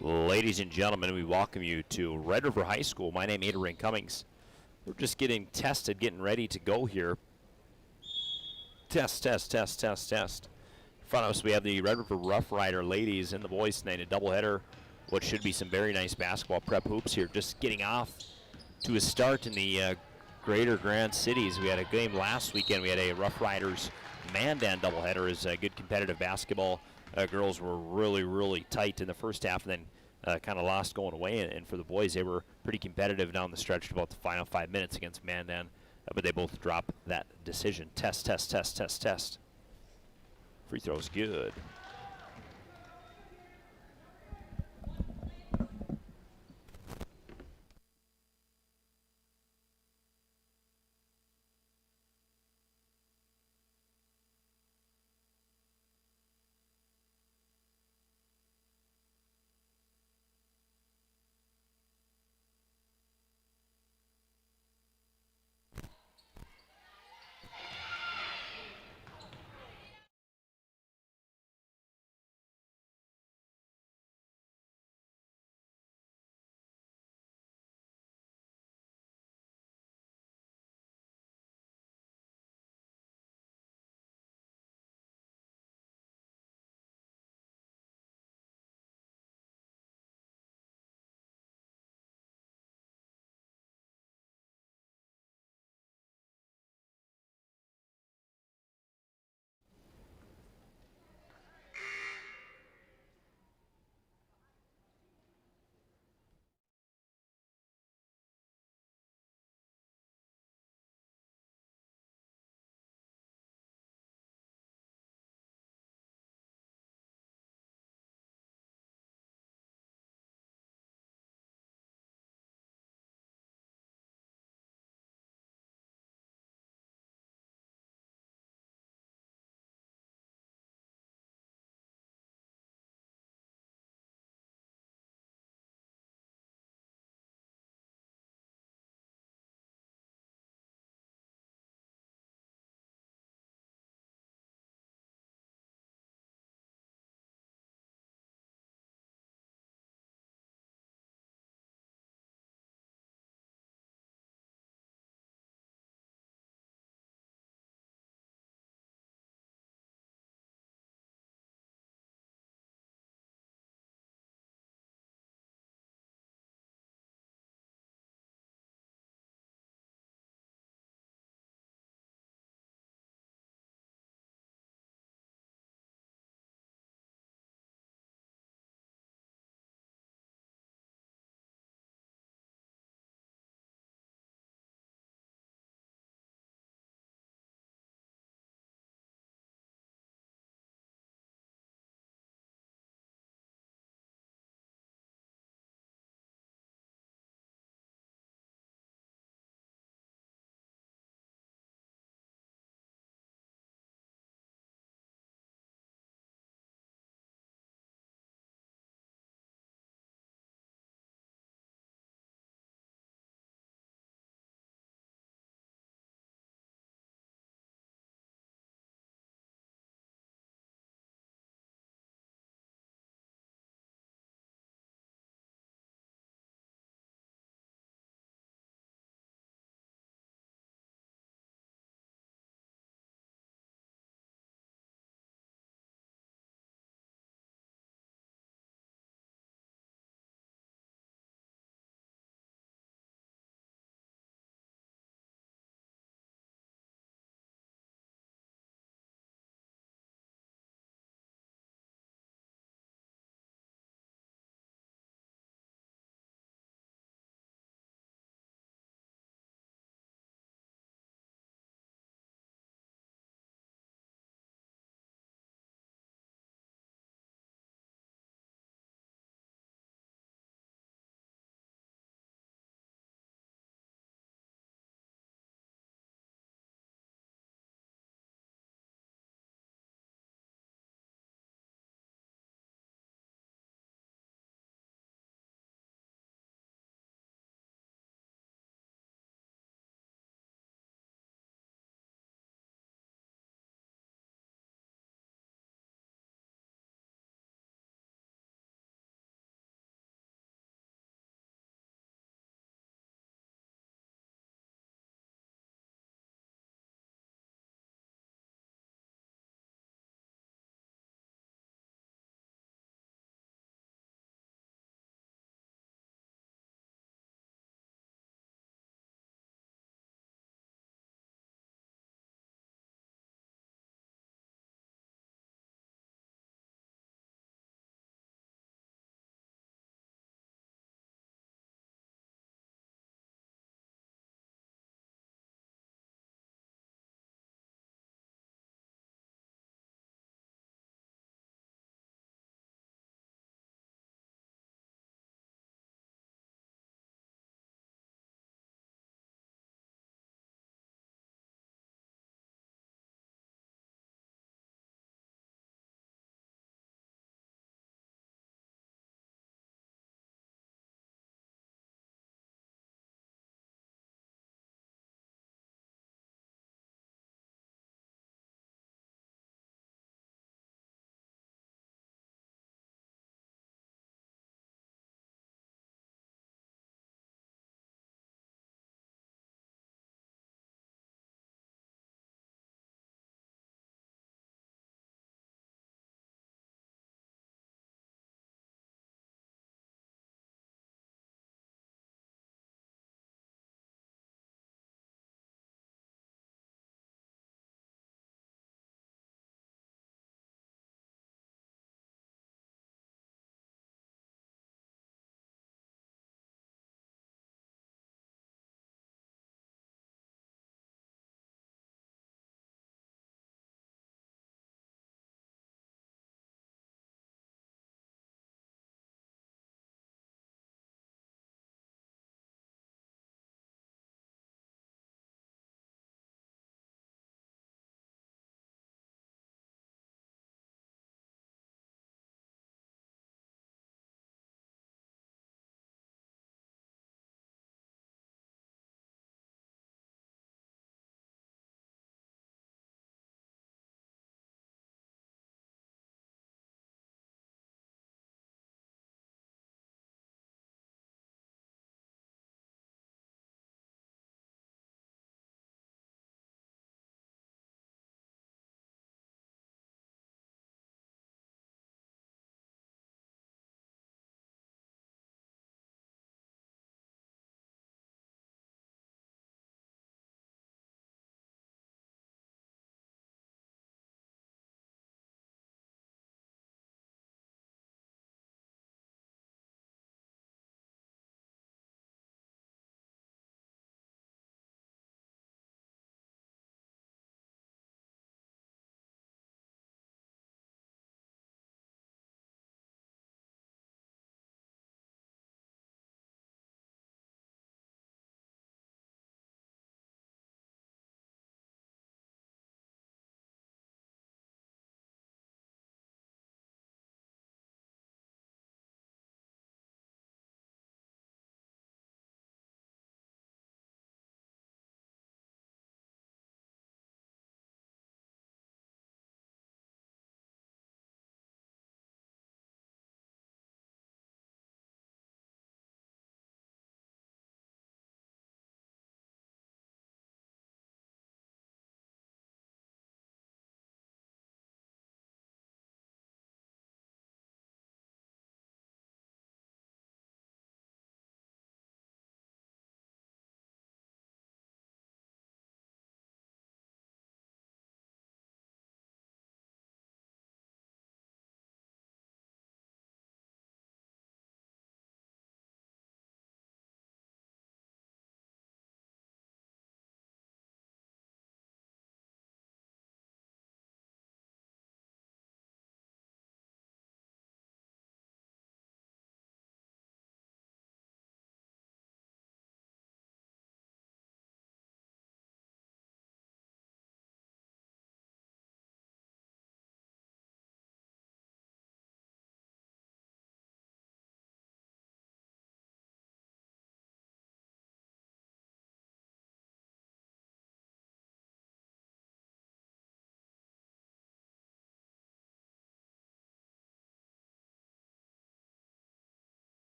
Ladies and gentlemen, we welcome you to Red River High School. My name is Adrian Cummings. We're just getting tested, getting ready to go here. Test. In front of us, we have the Red River Rough Rider ladies and the boys tonight, a doubleheader. What should be some very nice basketball prep hoops here. Just getting off to a start in the Greater Grand Cities. We had a game last weekend. We had a Rough Riders Mandan doubleheader. Is good competitive basketball. Girls were really tight in the first half, and then kind of lost going away. And for the boys, they were pretty competitive down the stretch to about the final 5 minutes against Mandan. But they both dropped that decision. Test. Free throw's good.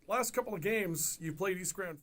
last couple of games you played East Grand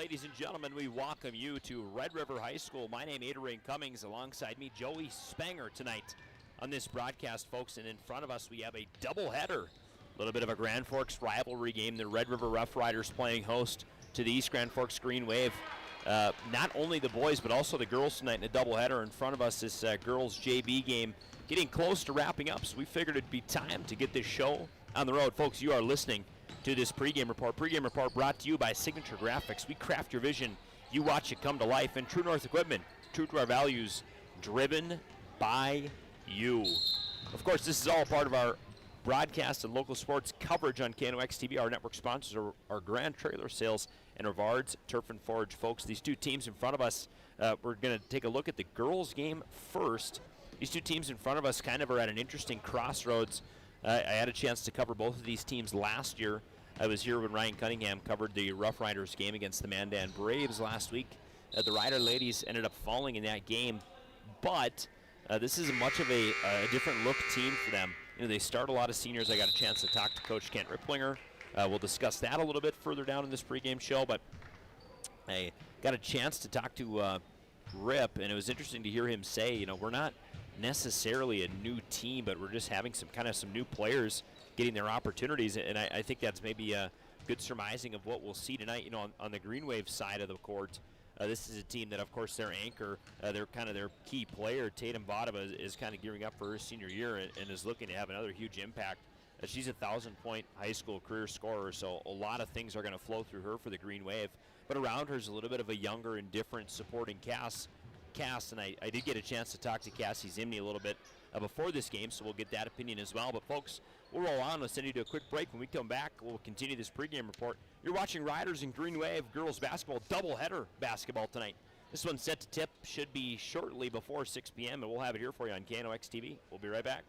ladies and gentlemen, we welcome you to Red River High School. My name is Adrian Cummings, alongside me, Joey Spanger, tonight on this broadcast, folks. And in front of us, we have a doubleheader. A little bit of a Grand Forks rivalry game. The Red River Rough Riders playing host to the East Grand Forks Green Wave. Not only the boys, but also the girls tonight in a doubleheader. In front of us, this girls JV game getting close to wrapping up. So we figured it'd be time to get this show on the road. Folks, you are listening to this pregame report. Pregame report brought to you by Signature Graphics. We craft your vision, you watch it come to life. And True North Equipment, true to our values, driven by you. Of course, this is all part of our broadcast and local sports coverage on KNOX TV. Our network sponsors are Grand Trailer Sales and Rivard's Turf and Forage. Folks, these two teams in front of us, we're going to take a look at the girls game first. These two teams in front of us kind of are at an interesting crossroads. I had a chance to cover both of these teams last year. I was here when Ryan Cunningham covered the Rough Riders game against the Mandan Braves last week. The Rider ladies ended up falling in that game, but this is much of a different look team for them. You know, they start a lot of seniors. I got a chance to talk to Coach Kent Ripplinger. We'll discuss that a little bit further down in this pregame show, but I got a chance to talk to Rip, and it was interesting to hear him say, you know, we're not necessarily a new team, but we're just having some new players getting their opportunities, and I think that's maybe a good surmising of what we'll see tonight. You know, on the Green Wave side of the court, this is a team that, of course, their anchor, their key player, Tatum Vodova, is kind of gearing up for her senior year and is looking to have another huge impact. She's a 1,000-point high school career scorer, so a lot of things are going to flow through her for the Green Wave. But around her is a little bit of a younger and different supporting cast, and I did get a chance to talk to Cassie Zimney a little bit before this game, so we'll get that opinion as well. But folks, we'll roll on. We'll send you to a quick break. When we come back, we'll continue this pregame report. You're watching Riders and Green Wave girls basketball, doubleheader basketball tonight. This one's set to tip, should be shortly before 6 p.m., and we'll have it here for you on KNOX TV. We'll be right back.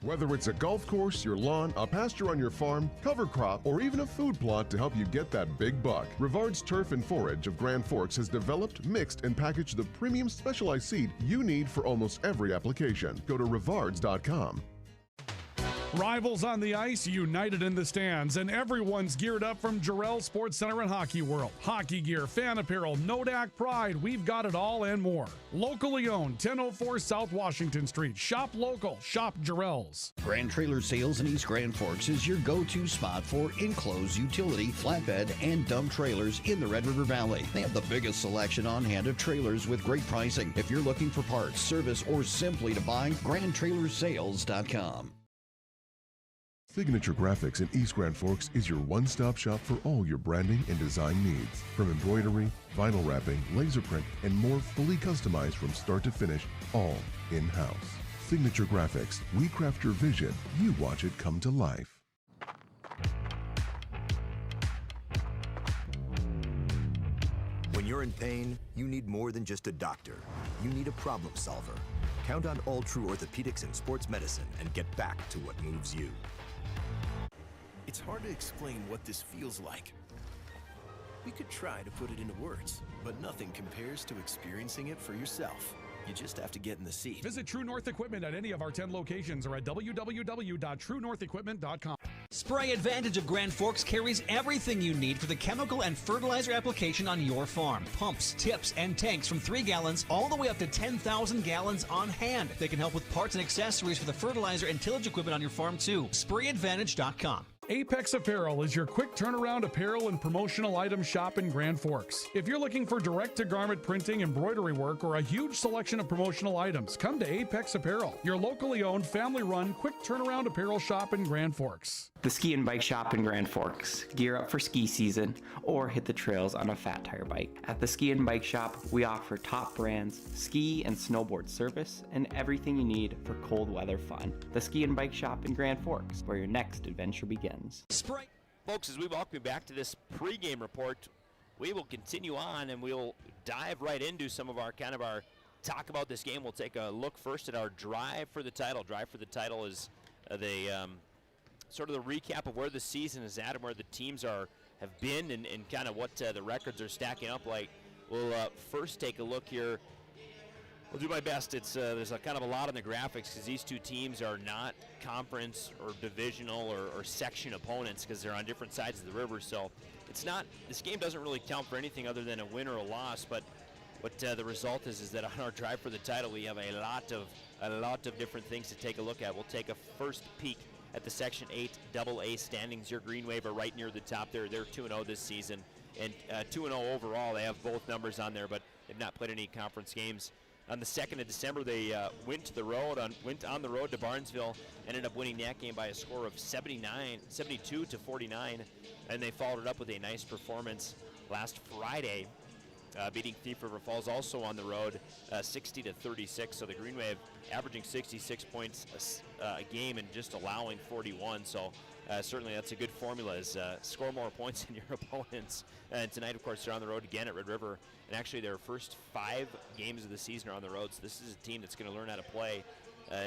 Whether it's a golf course, your lawn, a pasture on your farm, cover crop, or even a food plot to help you get that big buck, Rivard's Turf and Forage of Grand Forks has developed, mixed, and packaged the premium specialized seed you need for almost every application. Go to rivards.com. Rivals on the ice, united in the stands, and everyone's geared up from Jarrell Sports Center and Hockey World. Hockey gear, fan apparel, Nodak Pride, we've got it all and more. Locally owned, 1004 South Washington Street. Shop local, shop Jarrell's. Grand Trailer Sales in East Grand Forks is your go-to spot for enclosed utility, flatbed, and dump trailers in the Red River Valley. They have the biggest selection on hand of trailers with great pricing. If you're looking for parts, service, or simply to buy, GrandTrailersSales.com. Signature Graphics in East Grand Forks is your one-stop shop for all your branding and design needs. From embroidery, vinyl wrapping, laser print, and more, fully customized from start to finish, all in-house. Signature Graphics. We craft your vision. You watch it come to life. When you're in pain, you need more than just a doctor. You need a problem solver. Count on All True Orthopedics and Sports Medicine and get back to what moves you. It's hard to explain what this feels like. We could try to put it into words, but nothing compares to experiencing it for yourself. You just have to get in the seat. Visit True North Equipment at any of our 10 locations or at www.truenorthequipment.com. Spray Advantage of Grand Forks carries everything you need for the chemical and fertilizer application on your farm. Pumps, tips, and tanks from 3 gallons all the way up to 10,000 gallons on hand. They can help with parts and accessories for the fertilizer and tillage equipment on your farm too. SprayAdvantage.com. Apex Apparel is your quick turnaround apparel and promotional item shop in Grand Forks. If you're looking for direct-to-garment printing, embroidery work, or a huge selection of promotional items, come to Apex Apparel, your locally owned, family-run, quick turnaround apparel shop in Grand Forks. The Ski and Bike Shop in Grand Forks. Gear up for ski season or hit the trails on a fat tire bike. At the Ski and Bike Shop, we offer top brands, ski and snowboard service, and everything you need for cold weather fun. The Ski and Bike Shop in Grand Forks, where your next adventure begins. Spray. Folks, as we welcome you back to this pregame report, we will continue on and we'll dive right into some of our talk about this game. We'll take a look first at our drive for the title. Drive for the title is sort of the recap of where the season is at and where the teams have been and kind of what the records are stacking up like. We'll first take a look here I'll do my best. It's there's a kind of a lot in the graphics because these two teams are not conference or divisional or section opponents because they're on different sides of the river. So it's not. This game doesn't really count for anything other than a win or a loss. But what the result is that on our drive for the title, we have a lot of different things to take a look at. We'll take a first peek at the Section 8 AA standings. Your Green Wave are right near the top there. They're 2-0 this season and 2-0 overall. They have both numbers on there, but they've not played any conference games. On the 2nd of December, they went on the road to Barnesville, ended up winning that game by a score of 72-49, and they followed it up with a nice performance last Friday, beating Thief River Falls also on the road, 60-36. So the Green Wave averaging 66 points a game and just allowing 41. So certainly that's a good formula, is score more points than your opponents. And tonight, of course, they're on the road again at Red River. And actually their first 5 games of the season are on the road. So this is a team that's going to learn how to play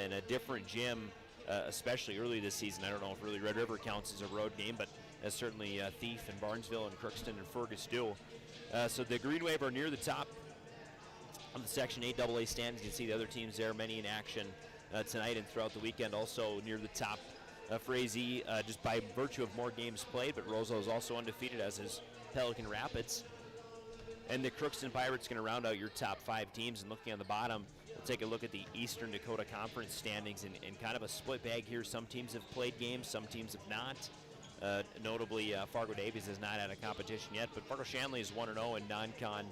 in a different gym, especially early this season. I don't know if really Red River counts as a road game, but certainly Thief and Barnesville and Crookston and Fergus do. So the Green Wave are near the top of the Section 8 AA standings. You can see the other teams there, many in action tonight and throughout the weekend, also near the top for AZ just by virtue of more games played. But Roseau is also undefeated, as is Pelican Rapids. And the Crookston Pirates going to round out your top 5 teams. And looking on the bottom, we'll take a look at the Eastern Dakota Conference standings and kind of a split bag here. Some teams have played games, some teams have not. Notably, Fargo Davies has not had a competition yet, but Fargo Shanley is 1-0 in non-con,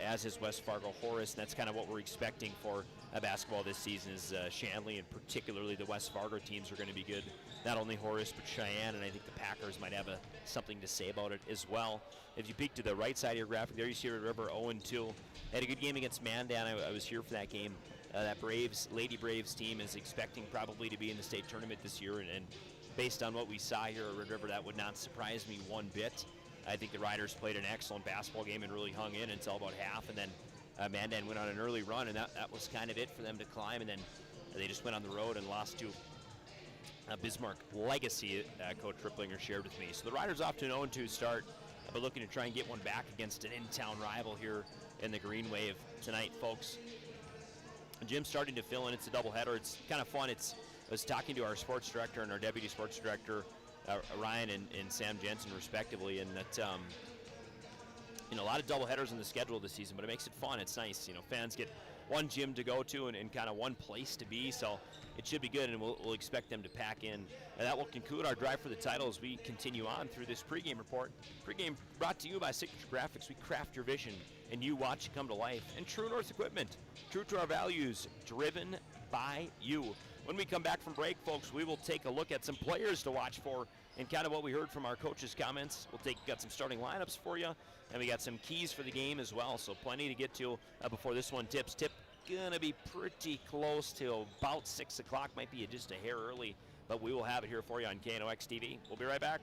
as is West Fargo Horace, and that's kind of what we're expecting for basketball this season. Is Shanley and particularly the West Fargo teams are going to be good. Not only Horace, but Cheyenne, and I think the Packers might have something to say about it as well. If you peek to the right side of your graphic, there you see Red River 0-2. Had a good game against Mandan. I was here for that game. That Lady Braves team is expecting probably to be in the state tournament this year, and based on what we saw here at Red River, that would not surprise me one bit. I think the Riders played an excellent basketball game and really hung in until about half, and then Mandan went on an early run, and that was kind of it for them to climb, and then they just went on the road and lost to Bismarck Legacy, Coach Triplinger shared with me. So the Riders off to an 0-2 start, but looking to try and get one back against an in-town rival here in the Green Wave tonight, folks. The gym's starting to fill in. It's a doubleheader. It's kind of fun. I was talking to our sports director and our deputy sports director, Ryan and Sam Jensen, respectively, and that a lot of doubleheaders in the schedule this season, but it makes it fun. It's nice. Fans get one gym to go to and kind of one place to be, so it should be good, and we'll expect them to pack in. And that will conclude our drive for the title as we continue on through this pregame report. Pregame brought to you by Signature Graphics. We craft your vision, and you watch it come to life. And True North Equipment, true to our values, driven by you. When we come back from break, folks, we will take a look at some players to watch for and kind of what we heard from our coaches' comments. Got some starting lineups for you, and we got some keys for the game as well. So plenty to get to before this one tips. Tip gonna be pretty close to about 6 o'clock, might be just a hair early, but we will have it here for you on KNOX TV. We'll be right back.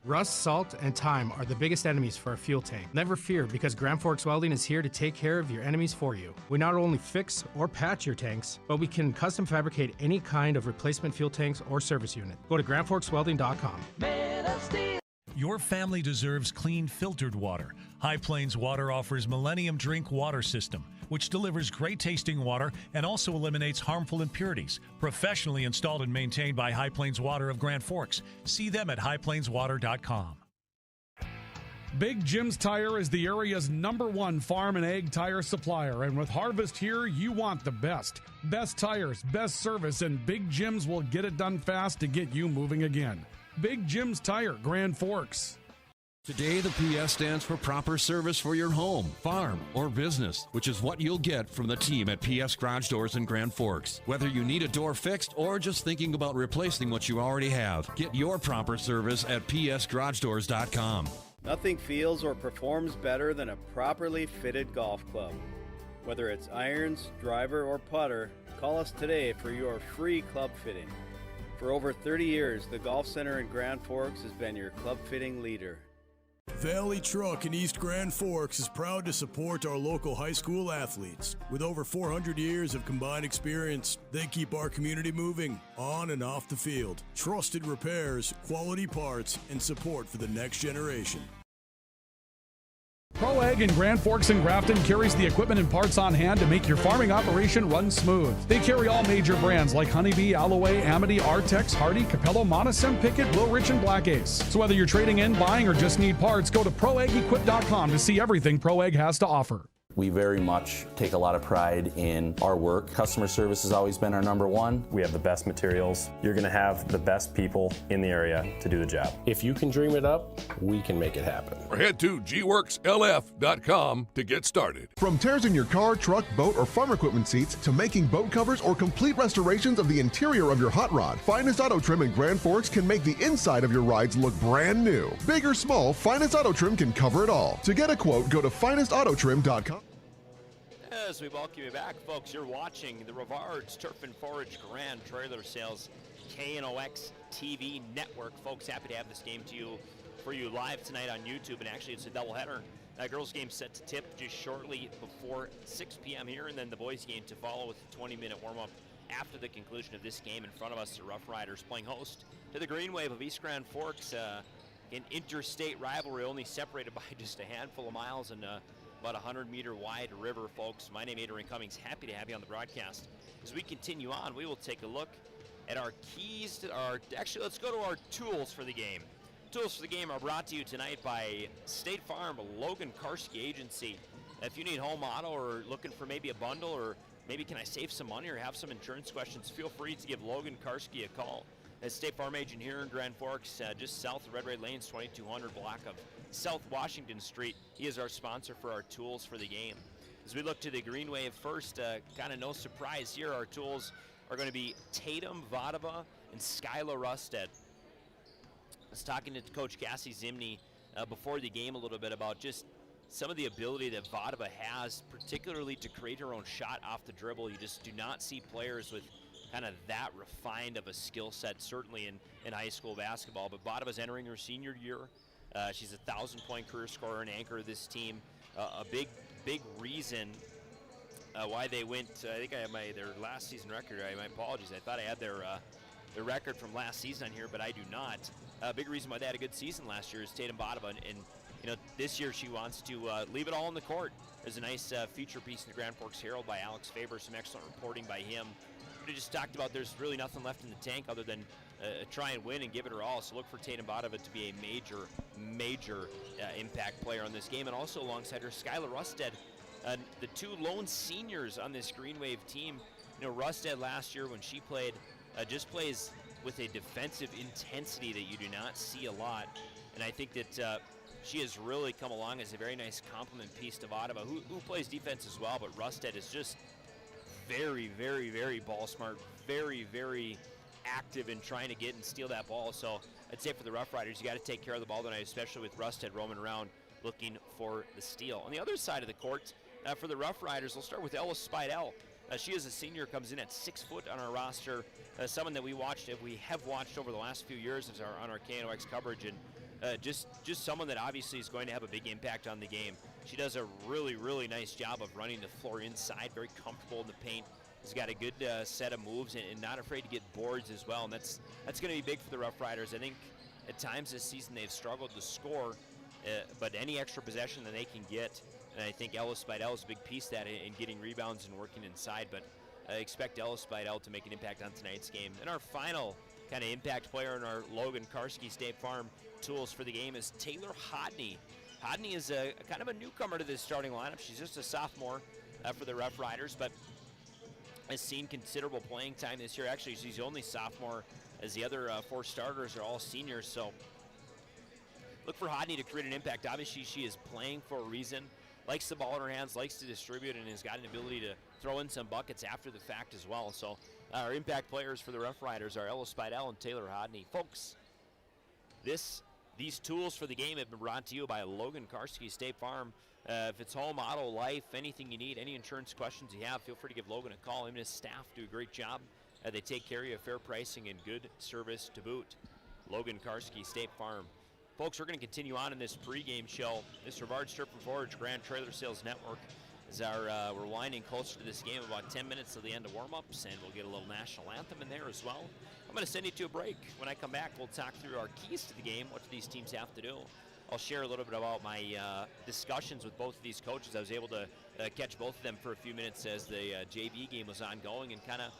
Rust, salt, and time are the biggest enemies for a fuel tank. Never fear, because Grand Forks Welding is here to take care of your enemies for you. We not only fix or patch your tanks, but we can custom fabricate any kind of replacement fuel tanks or service unit. Go to grandforkswelding.com. Your family deserves clean, filtered water. High Plains Water offers Millennium Drink Water System, which delivers great-tasting water and also eliminates harmful impurities. Professionally installed and maintained by High Plains Water of Grand Forks. See them at highplainswater.com. Big Jim's Tire is the area's #1 farm and ag tire supplier, and with Harvest here, you want the best. Best tires, best service, and Big Jim's will get it done fast to get you moving again. Big Jim's Tire, Grand Forks. Today, the PS stands for proper service for your home, farm, or business, which is what you'll get from the team at PS Garage Doors in Grand Forks. Whether you need a door fixed or just thinking about replacing what you already have, get your proper service at psgaragedoors.com. Nothing feels or performs better than a properly fitted golf club. Whether it's irons, driver, or putter, call us today for your free club fitting. For over 30 years, the Golf Center in Grand Forks has been your club fitting leader. Valley Truck in East Grand Forks is proud to support our local high school athletes. With over 400 years of combined experience, they keep our community moving on and off the field. Trusted repairs, quality parts, and support for the next generation. Pro Ag in Grand Forks and Grafton carries the equipment and parts on hand to make your farming operation run smooth. They carry all major brands like Honeybee, Alloway, Amity, Artex, Hardy, Capello, Monosem, Pickett, Blue Rich, and Black Ace. So whether you're trading in, buying, or just need parts, go to ProAgEquip.com to see everything Pro Ag has to offer. We very much take a lot of pride in our work. Customer service has always been our number one. We have the best materials. You're going to have the best people in the area to do the job. If you can dream it up, we can make it happen. Or head to gworkslf.com to get started. From tears in your car, truck, boat, or farm equipment seats to making boat covers or complete restorations of the interior of your hot rod, Finest Auto Trim in Grand Forks can make the inside of your rides look brand new. Big or small, Finest Auto Trim can cover it all. To get a quote, go to finestautotrim.com. As we welcome you back, folks, you're watching the Rivards Turf and Forage Grand Trailer Sales KNOX TV network. Folks, happy to have this game for you live tonight on YouTube, and actually it's a doubleheader. Girls game set to tip just shortly before 6 p.m. here, and then the boys game to follow with a 20-minute warm-up after the conclusion of this game. In front of us, the Rough Riders playing host to the Green Wave of East Grand Forks, an interstate rivalry only separated by just a handful of miles and about a 100-meter wide river, folks. My name is Adrian Cummings. Happy to have you on the broadcast. As we continue on, we will take a look at our keys to actually, let's go to our tools for the game. Tools for the game are brought to you tonight by State Farm, Logan Karski Agency. If you need home auto or looking for maybe a bundle, or maybe can I save some money or have some insurance questions, feel free to give Logan Karski a call. As State Farm agent here in Grand Forks, just south of Red Ray Lanes, 2200 block of South Washington Street. He is our sponsor for our tools for the game. As we look to the Green Wave first, kind of no surprise here, our tools are going to be Tatum Vodova and Skyla Rusted. I was talking to Coach Cassie Zimney before the game a little bit about just some of the ability that Vodova has, particularly to create her own shot off the dribble. You just do not see players with kind of that refined of a skill set, certainly in high school basketball. But Vodova's entering her senior year. She's a 1,000-point career scorer and anchor of this team. A big reason why they went. I think I have their last season record. My apologies. I thought I had their record from last season on here, but I do not. A big reason why they had a good season last year is Tatum Vodova, and this year she wants to leave it all on the court. There's a nice feature piece in the Grand Forks Herald by Alex Faber. Some excellent reporting by him. We just talked about there's really nothing left in the tank other than try and win and give it her all. So look for Tatum Vodova to be a major impact player on this game. And also alongside her, Skyla Rusted, the two lone seniors on this Green Wave team. Rusted last year when she played, just plays with a defensive intensity that you do not see a lot. And I think that she has really come along as a very nice complement piece to Vodova, who plays defense as well. But Rusted is just very, very, very ball smart, very, very active in trying to get and steal that ball. So I'd say for the Rough Riders, you got to take care of the ball tonight, especially with Rusted roaming around looking for the steal. On the other side of the court, for the Rough Riders, we'll start with Ellis Spidell. She is a senior, comes in at 6 foot on our roster, someone that we have watched over the last few years on our KNOX coverage, and just someone that obviously is going to have a big impact on the game. She does a really, really nice job of running the floor inside, very comfortable in the paint. Has got a good set of moves and not afraid to get boards as well, and that's going to be big for the Rough Riders. I think at times this season they've struggled to score, but any extra possession that they can get, and I think Ellis Spidell is a big piece of that in getting rebounds and working inside, but I expect Ellis Spidell to make an impact on tonight's game. And our final kind of impact player in our Logan Karski State Farm tools for the game is Taylor Hodney. Hodney is a kind of a newcomer to this starting lineup. She's just a sophomore for the Rough Riders, but has seen considerable playing time this year. Actually, she's the only sophomore, as the other 4 starters are all seniors. So look for Hodney to create an impact. Obviously, she is playing for a reason. Likes the ball in her hands, likes to distribute, and has got an ability to throw in some buckets after the fact as well. So our impact players for the Rough Riders are Ellis Spidell and Taylor Hodney. Folks, these tools for the game have been brought to you by Logan Karski State Farm. If it's home, auto, life, anything you need, any insurance questions you have, feel free to give Logan a call. Him and his staff do a great job. They take care of you, fair pricing and good service to boot. Logan Karski State Farm. Folks, we're going to continue on in this pregame show. This Rivards Turf and Forage Grand Trailer Sales Network is we're winding closer to this game, about 10 minutes to the end of warm-ups, and we'll get a little national anthem in there as well. I'm going to send you to a break. When I come back, we'll talk through our keys to the game. What do these teams have to do? I'll share a little bit about my discussions with both of these coaches. I was able to catch both of them for a few minutes as the JV game was ongoing, and kind of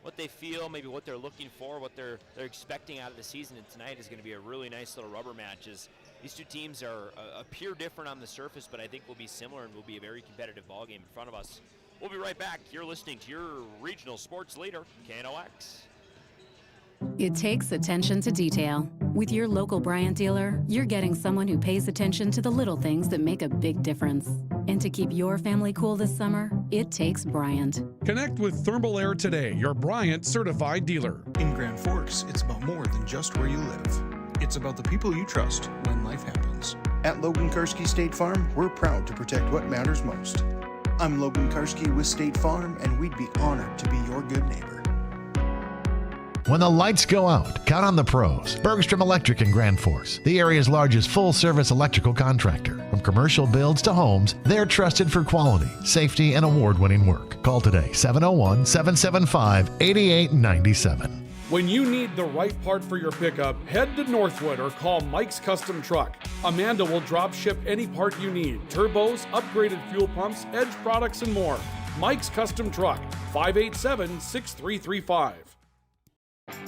what they feel, maybe what they're looking for, what they're expecting out of the season. And tonight is going to be a really nice little rubber match, as these two teams appear different on the surface, but I think will be similar and will be a very competitive ball game in front of us. We'll be right back. You're listening to your regional sports leader, KNOX. It takes attention to detail. With your local Bryant dealer, you're getting someone who pays attention to the little things that make a big difference. And to keep your family cool this summer, it takes Bryant. Connect with Thermal Air today, your Bryant certified dealer. In Grand Forks, it's about more than just where you live. It's about the people you trust when life happens. At Logan Karski State Farm, we're proud to protect what matters most. I'm Logan Karski with State Farm, and we'd be honored to be your good neighbor. When the lights go out, count on the pros. Bergstrom Electric in Grand Forks, the area's largest full-service electrical contractor. From commercial builds to homes, they're trusted for quality, safety, and award-winning work. Call today, 701-775-8897. When you need the right part for your pickup, head to Northwood or call Mike's Custom Truck. Amanda will drop ship any part you need. Turbos, upgraded fuel pumps, Edge products, and more. Mike's Custom Truck, 587-6335.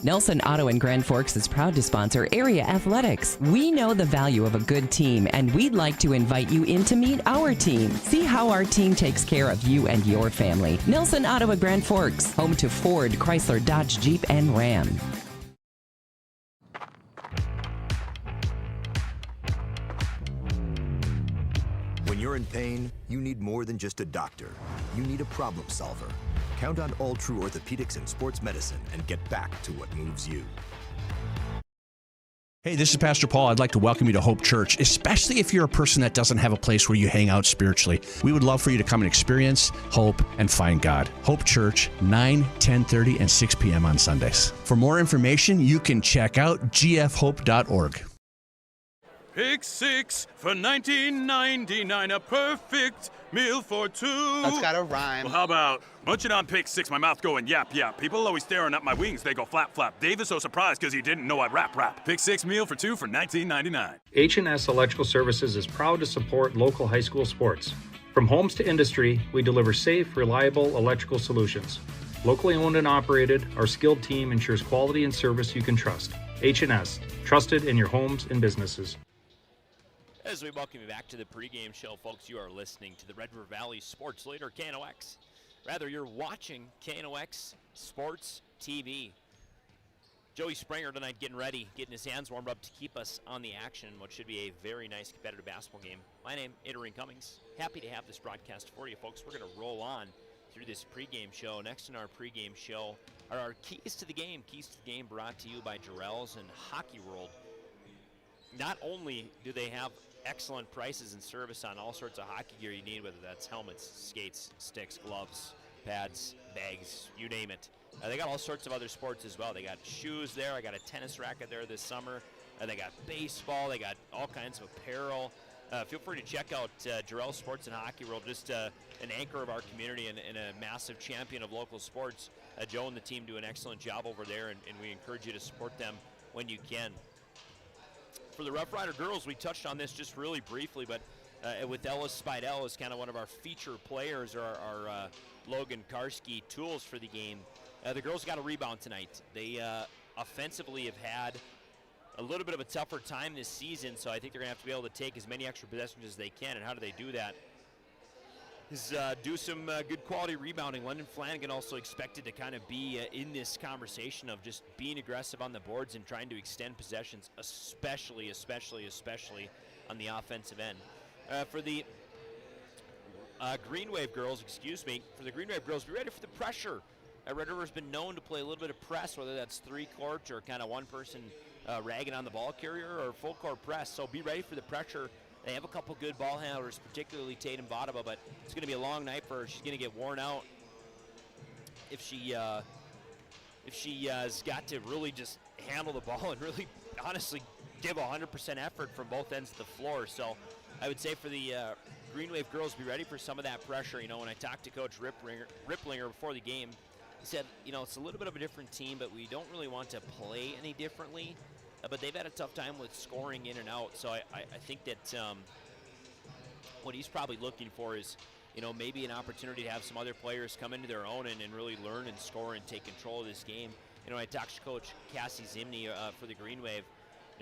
Nelson Auto in Grand Forks is proud to sponsor area athletics. We know the value of a good team, and we'd like to invite you in to meet our team. See how our team takes care of you and your family. Nelson Auto in Grand Forks, home to Ford, Chrysler, Dodge, Jeep, and Ram. When you're in pain, you need more than just a doctor. You need a problem solver. Count on All True Orthopedics and Sports Medicine and get back to what moves you. Hey, this is Pastor Paul. I'd like to welcome you to Hope Church, especially if you're a person that doesn't have a place where you hang out spiritually. We would love for you to come and experience hope and find God. Hope Church, 9, 10:30, and 6 p.m. on Sundays. For more information, you can check out gfhope.org. Pick 6 for $19.99, a perfect meal for two. That's gotta rhyme. Well, how about munching on Pick 6, my mouth going yap, yap. People always staring at my wings, they go flap, flap. Dave is so surprised because he didn't know I'd rap. Pick 6 meal for two for $19.99. H&S Electrical Services is proud to support local high school sports. From homes to industry, we deliver safe, reliable electrical solutions. Locally owned and operated, our skilled team ensures quality and service you can trust. H&S, trusted in your homes and businesses. As we welcome you back to the pregame show, folks, you are listening to the Red River Valley Sports Leader, KNOX. Rather, you're watching KNOX Sports TV. Joey Springer tonight getting ready, getting his hands warmed up to keep us on the action in what should be a very nice competitive basketball game. My name, Intermission Cummings. Happy to have this broadcast for you, folks. We're going to roll on through this pregame show. Next in our pregame show are our Keys to the Game. Keys to the Game brought to you by Jarrell's and Hockey World. Not only do they have excellent prices and service on all sorts of hockey gear you need, whether that's helmets, skates, sticks, gloves, pads, bags, you name it. They got all sorts of other sports as well. They got shoes there. I got a tennis racket there this summer. They got baseball. They got all kinds of apparel. Feel free to check out Jarrell Sports and Hockey World, just an anchor of our community and a massive champion of local sports. Joe and the team do an excellent job over there, and we encourage you to support them when you can. For the Rough Rider girls, we touched on this just really briefly, but with Ellis Spidell as kind of one of our feature players, or our Logan Karski tools for the game, the girls got a rebound tonight. They offensively have had a little bit of a tougher time this season, so I think they're going to have to be able to take as many extra possessions as they can. And how do they do that? Is do some good quality rebounding. London Flanagan also expected to kind of be in this conversation of just being aggressive on the boards and trying to extend possessions, especially on the offensive end. For the Green Wave girls, be ready for the pressure. Red River's been known to play a little bit of press, whether that's three-court or kind of one person ragging on the ball carrier or full-court press, so be ready for the pressure. They have a couple good ball handlers, particularly Tatum Vadaba, but it's going to be a long night for her. She's going to get worn out if she has got to really just handle the ball and really, honestly, give 100% effort from both ends of the floor. So I would say for the Green Wave girls, be ready for some of that pressure. You know, when I talked to Coach Ripplinger before the game, he said, you know, it's a little bit of a different team, but we don't really want to play any differently. but they've had a tough time with scoring in and out. So I think that what he's probably looking for is, maybe an opportunity to have some other players come into their own and really learn and score and take control of this game. I talked to Coach Cassie Zimney for the Green Wave.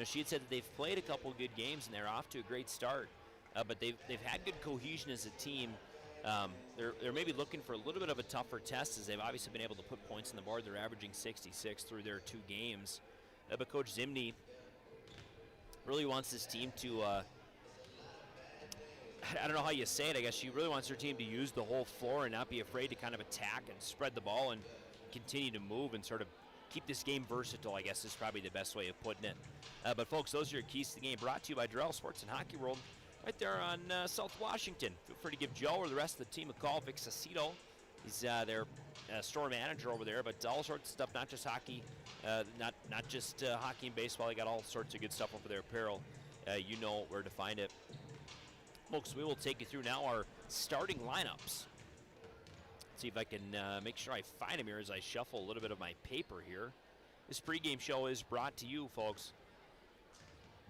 She had said that they've played a couple good games and they're off to a great start, but they've had good cohesion as a team. They're maybe looking for a little bit of a tougher test, as they've obviously been able to put points on the board. They're averaging 66 through their 2 games. But Coach Zimney really wants this team to, I don't know how you say it, I guess she really wants her team to use the whole floor and not be afraid to kind of attack and spread the ball and continue to move and sort of keep this game versatile, I guess is probably the best way of putting it. But folks, those are your keys to the game, brought to you by Durrell Sports and Hockey World, right there on South Washington. Feel free to give Joe or the rest of the team a call. Vic Cecito, he's their store manager over there, but all sorts of stuff, not just hockey, not just hockey and baseball. They got all sorts of good stuff over there. Apparel, you know where to find it. Folks, we will take you through now our starting lineups. See if I can make sure I find them here as I shuffle a little bit of my paper here. This pregame show is brought to you, folks,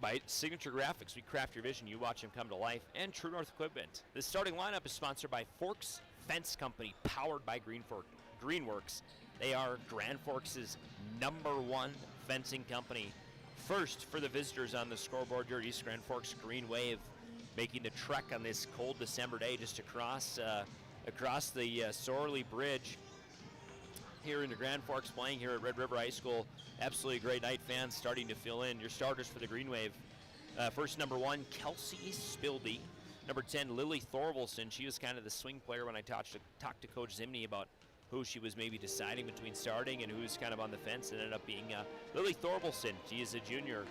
by Signature Graphics. We craft your vision, you watch them come to life, and True North Equipment. The starting lineup is sponsored by Forks Fence Company, powered by Greenworks. They are Grand Forks' #1 fencing company. First for the visitors on the scoreboard, your East Grand Forks Green Wave, making the trek on this cold December day just across the Sorley Bridge here in the Grand Forks, playing here at Red River High School. Absolutely great night, fans starting to fill in. Your starters for the Green Wave. First, #1, Kelsey Spildy. #10, Lily Thorvalson. She was kind of the swing player when I talked to Coach Zimney about who she was maybe deciding between starting and who's kind of on the fence. It ended up being Lily Thorvalson. She is a junior.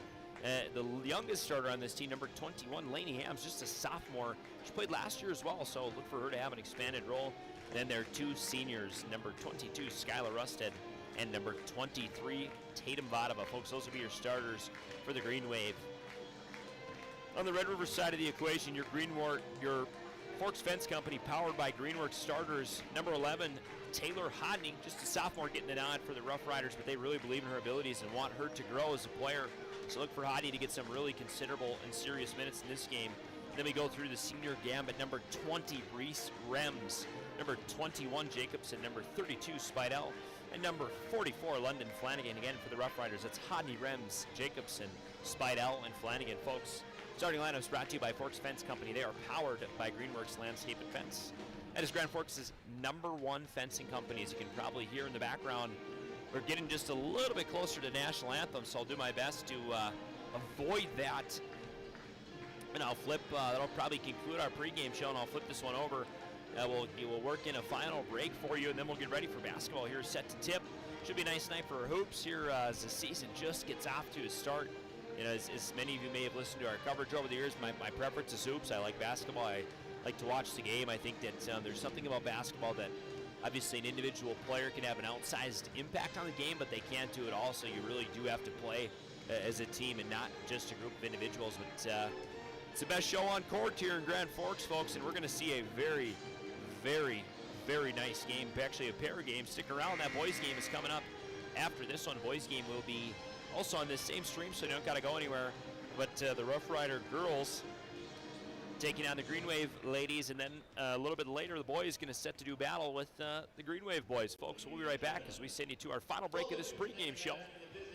The youngest starter on this team, #21, Lainey Hams, just a sophomore. She played last year as well, so look for her to have an expanded role. Then there are 2 seniors, #22, Skylar Rusted, and #23, Tatum Vadava. Folks, those will be your starters for the Green Wave. On the Red River side of the equation, your Forks Fence Company, powered by Greenworks starters, #11, Taylor Hodney, just a sophomore, getting the nod for the Rough Riders, but they really believe in her abilities and want her to grow as a player. So look for Hodney to get some really considerable and serious minutes in this game. Then we go through the senior gambit, #20, Reese Rems, #21, Jacobson, #32, Spidell, and #44, London Flanagan. Again, for the Rough Riders, that's Hodney, Rems, Jacobson, Spidell, and Flanagan. Folks, starting lineups brought to you by Forks Fence Company. They are powered by Greenworks Landscape and Fence. That is Grand Forks' #1 fencing company. As you can probably hear in the background, we're getting just a little bit closer to national anthem, so I'll do my best to avoid that. And I'll flip, that'll probably conclude our pregame show, and I'll flip this one over. We'll work in a final break for you, and then we'll get ready for basketball here, set to tip. Should be a nice night for hoops here as the season just gets off to a start. As many of you may have listened to our coverage over the years, my preference is hoops. I like basketball. I like to watch the game. I think that there's something about basketball that obviously an individual player can have an outsized impact on the game, but they can't do it all, so you really do have to play as a team and not just a group of individuals. But it's the best show on court here in Grand Forks, folks, and we're going to see a very, very, very nice game. Actually, a pair of games. Stick around. That boys game is coming up after this one. Boys game will be also on this same stream, so you don't got to go anywhere. But the Rough Rider girls taking on the Green Wave ladies, and then a little bit later, the boys going to set to do battle with the Green Wave boys. Folks, we'll be right back as we send you to our final break of this pregame show.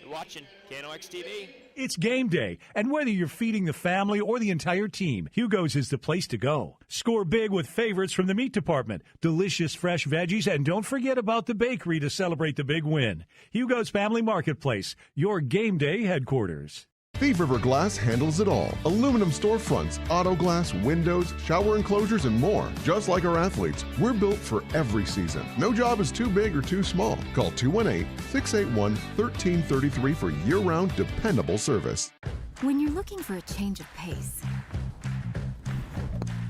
You're watching KNOX TV. It's game day, and whether you're feeding the family or the entire team, Hugo's is the place to go. Score big with favorites from the meat department, delicious fresh veggies, and don't forget about the bakery to celebrate the big win. Hugo's Family Marketplace, your game day headquarters. Thief River Glass handles it all. Aluminum storefronts, auto glass, windows, shower enclosures, and more. Just like our athletes, we're built for every season. No job is too big or too small. Call 218-681-1333 for year-round dependable service. When you're looking for a change of pace,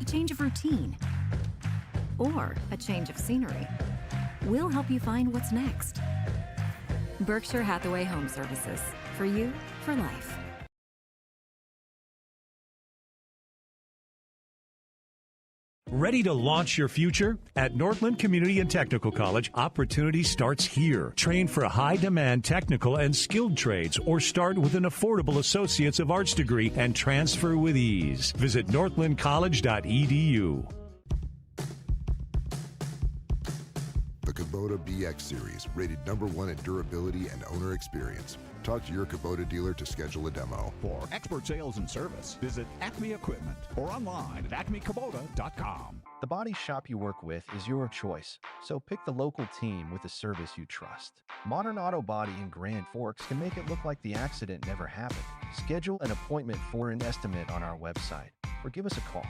a change of routine, or a change of scenery, we'll help you find what's next. Berkshire Hathaway Home Services. For you, for life. Ready to launch your future? At Northland Community and Technical College, opportunity starts here. Train for high-demand technical and skilled trades or start with an affordable Associates of Arts degree and transfer with ease. Visit northlandcollege.edu. The Kubota BX Series, rated #1 in durability and owner experience. Talk to your Kubota dealer to schedule a demo. For expert sales and service, visit Acme Equipment or online at acmekubota.com. The body shop you work with is your choice, so pick the local team with the service you trust. Modern Auto Body in Grand Forks can make it look like the accident never happened. Schedule an appointment for an estimate on our website or give us a call.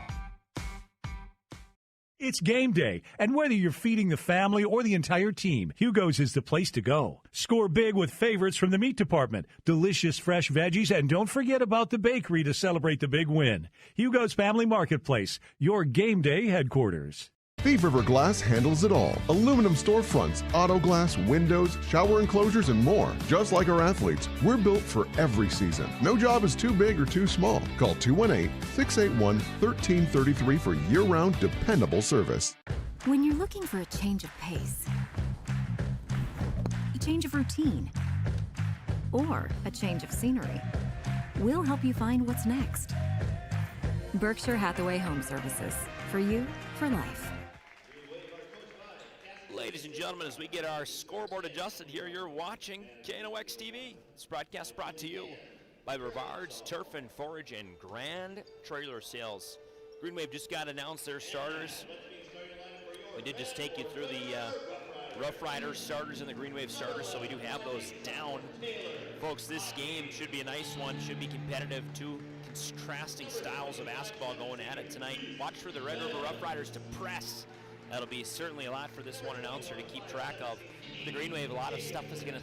It's game day, and whether you're feeding the family or the entire team, Hugo's is the place to go. Score big with favorites from the meat department, delicious fresh veggies, and don't forget about the bakery to celebrate the big win. Hugo's Family Marketplace, your game day headquarters. Thief River Glass handles it all. Aluminum storefronts, auto glass, windows, shower enclosures, and more. Just like our athletes, we're built for every season. No job is too big or too small. Call 218-681-1333 for year-round dependable service. When you're looking for a change of pace, a change of routine, or a change of scenery, we'll help you find what's next. Berkshire Hathaway Home Services. For you, for life. Ladies and gentlemen, as we get our scoreboard adjusted here, you're watching KNOX TV. This broadcast brought to you by Brevard's Turf and Forage and Grand Trailer Sales. Green Wave just got announced their starters. We did just take you through the Rough Riders starters and the Green Wave starters, so we do have those down. Folks, this game should be a nice one, should be competitive. Two contrasting styles of basketball going at it tonight. Watch for the Red River Rough Riders to press. That'll be certainly a lot for this one announcer to keep track of. The Green Wave, a lot of stuff is going to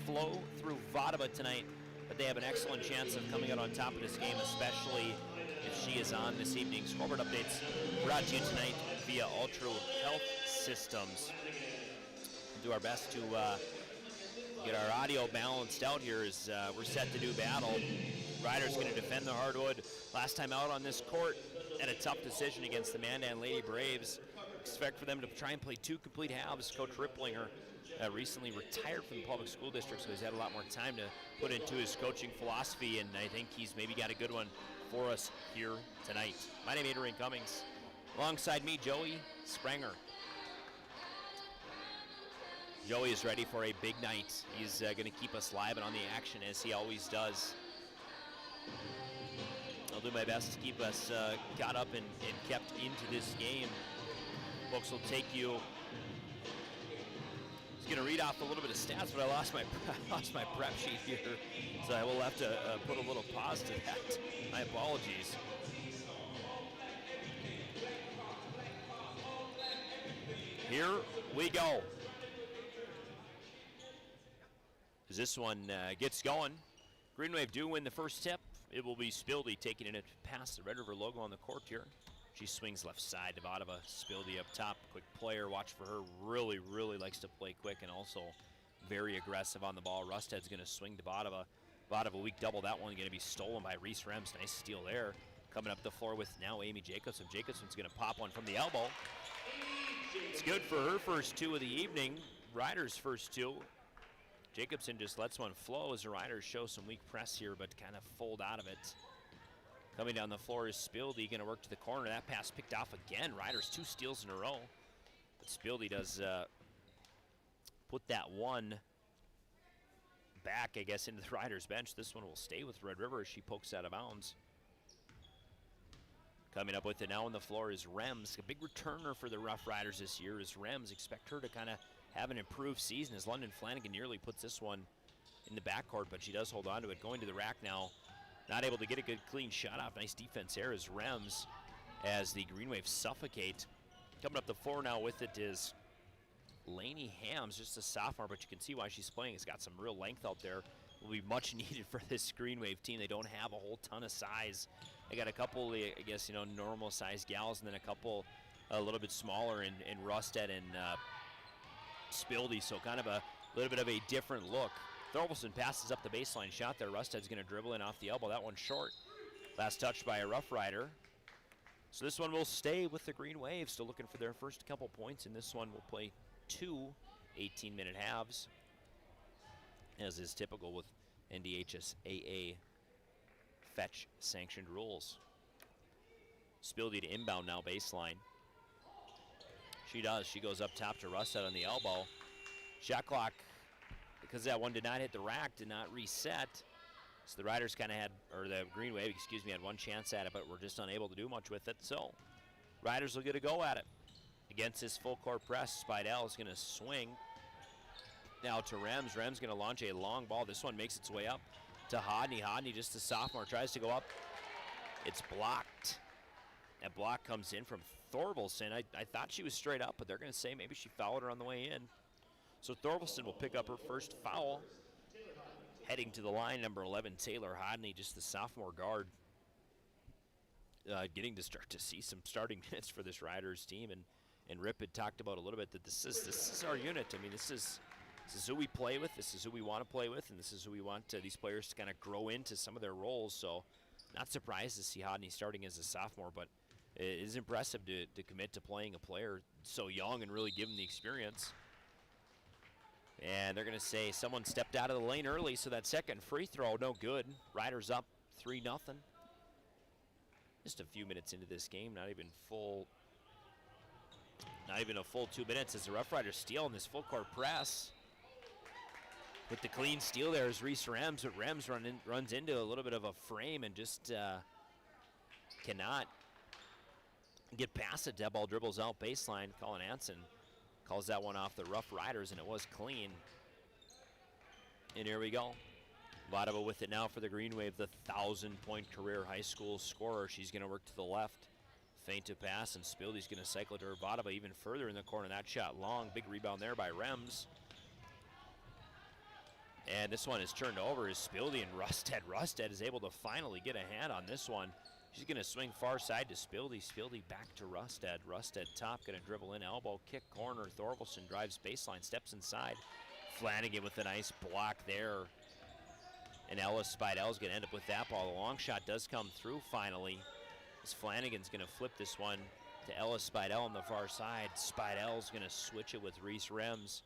flow through Vodava tonight, but they have an excellent chance of coming out on top of this game, especially if she is on this evening. Scoreboard updates brought to you tonight via Ultra Health Systems. We'll do our best to get our audio balanced out here as we're set to do battle. Riders going to defend the hardwood. Last time out on this court, had a tough decision against the Mandan Lady Braves. Expect for them to try and play two complete halves. Coach Ripplinger recently retired from the public school district, so he's had a lot more time to put into his coaching philosophy, and I think he's maybe got a good one for us here tonight. My name is Adrian Cummings. Alongside me, Joey Spranger. Joey is ready for a big night. He's going to keep us live and on the action as he always does. I'll do my best to keep us caught up and kept into this game. Folks will take you. I was going to read off a little bit of stats, but I lost my prep sheet here, so I will have to put a little pause to that. My apologies. Here we go. As this one gets going, Green Wave do win the first tip. It will be Spildy taking it past the Red River logo on the court here. She swings left side to Vodava. Spildy up top, quick player. Watch for her. Really, really likes to play quick and also very aggressive on the ball. Rusted's going to swing to Vodava. Vodava weak double. That one going to be stolen by Reese Rems. Nice steal there. Coming up the floor with now Amy Jacobson. Jacobson's going to pop one from the elbow. It's good for her first two of the evening. Riders' first two. Jacobson just lets one flow as the Riders show some weak press here, but kind of fold out of it. Coming down the floor is Spildy, going to work to the corner. That pass picked off again. Riders 2 steals in a row. But Spildy does put that one back, I guess, into the Riders bench. This one will stay with Red River as she pokes out of bounds. Coming up with it now on the floor is Rems. A big returner for the Rough Riders this year is Rems. Expect her to kind of have an improved season as London Flanagan nearly puts this one in the backcourt, but she does hold on to it. Going to the rack now. Not able to get a good clean shot off. Nice defense there is Rems as the Green Wave suffocate. Coming up the floor now with it is Lainey Hams, just a sophomore, but you can see why she's playing. It's got some real length out there. Will be much needed for this Green Wave team. They don't have a whole ton of size. They got a couple, I guess, normal sized gals, and then a couple a little bit smaller in Rusted and Spildy, so kind of a little bit of a different look. Thorvaldson passes up the baseline shot there. Rusted's going to dribble in off the elbow. That one short. Last touch by a Rough Rider. So this one will stay with the Green Wave, still looking for their first couple points. In this one, we'll play 2 18-minute halves, as is typical with NDHSAA fetch sanctioned rules. Spildy to inbound now, baseline. She does. She goes up top to Rusted on the elbow. Shot clock, because that one did not hit the rack, did not reset. So the Riders kind of had, or the Green Wave, excuse me, had one chance at it, but were just unable to do much with it. So Riders will get a go at it. Against this full court press, Spidell is going to swing now to Rems. Rems going to launch a long ball. This one makes its way up to Hodney. Hodney, just a sophomore, tries to go up. It's blocked. That block comes in from Thorvaldsen. I thought she was straight up, but they're going to say maybe she fouled her on the way in. So Thorvaldsen will pick up her first foul. Heading to the line, number 11, Taylor Hodney, just the sophomore guard. Getting to start to see some starting minutes for this Riders team. And Rip had talked about a little bit that this is our unit. I mean, this is who we play with. This is who we want to play with. And this is who we want these players to kind of grow into some of their roles. So not surprised to see Hodney starting as a sophomore, but it is impressive to commit to playing a player so young and really give him the experience. And they're going to say someone stepped out of the lane early, so that second free throw, no good. Riders up 3-0. Just a few minutes into this game, not even a full 2 minutes as the Rough Riders steal in this full court press. With the clean steal there is Reese Rems, but Rems runs into a little bit of a frame and just cannot get past it. That ball dribbles out baseline. Colin Anson calls that one off the Rough Riders, and it was clean. And here we go. Vadova with it now for the Green Wave, the 1,000-point career high school scorer. She's going to work to the left. Feint to pass, and Spildy's going to cycle it to her. Vadova even further in the corner. That shot long. Big rebound there by Rems. And this one is turned over as Spildy and Rusted. Rusted is able to finally get a hand on this one. She's going to swing far side to Spildy. Spildy back to Rusted. Rusted top, going to dribble in, elbow, kick corner. Thorvaldsen drives baseline, steps inside. Flanagan with a nice block there. And Ellis Spidell's going to end up with that ball. The long shot does come through finally. As Flanagan's going to flip this one to Ellis Spidell on the far side. Spidell's going to switch it with Reese Rems.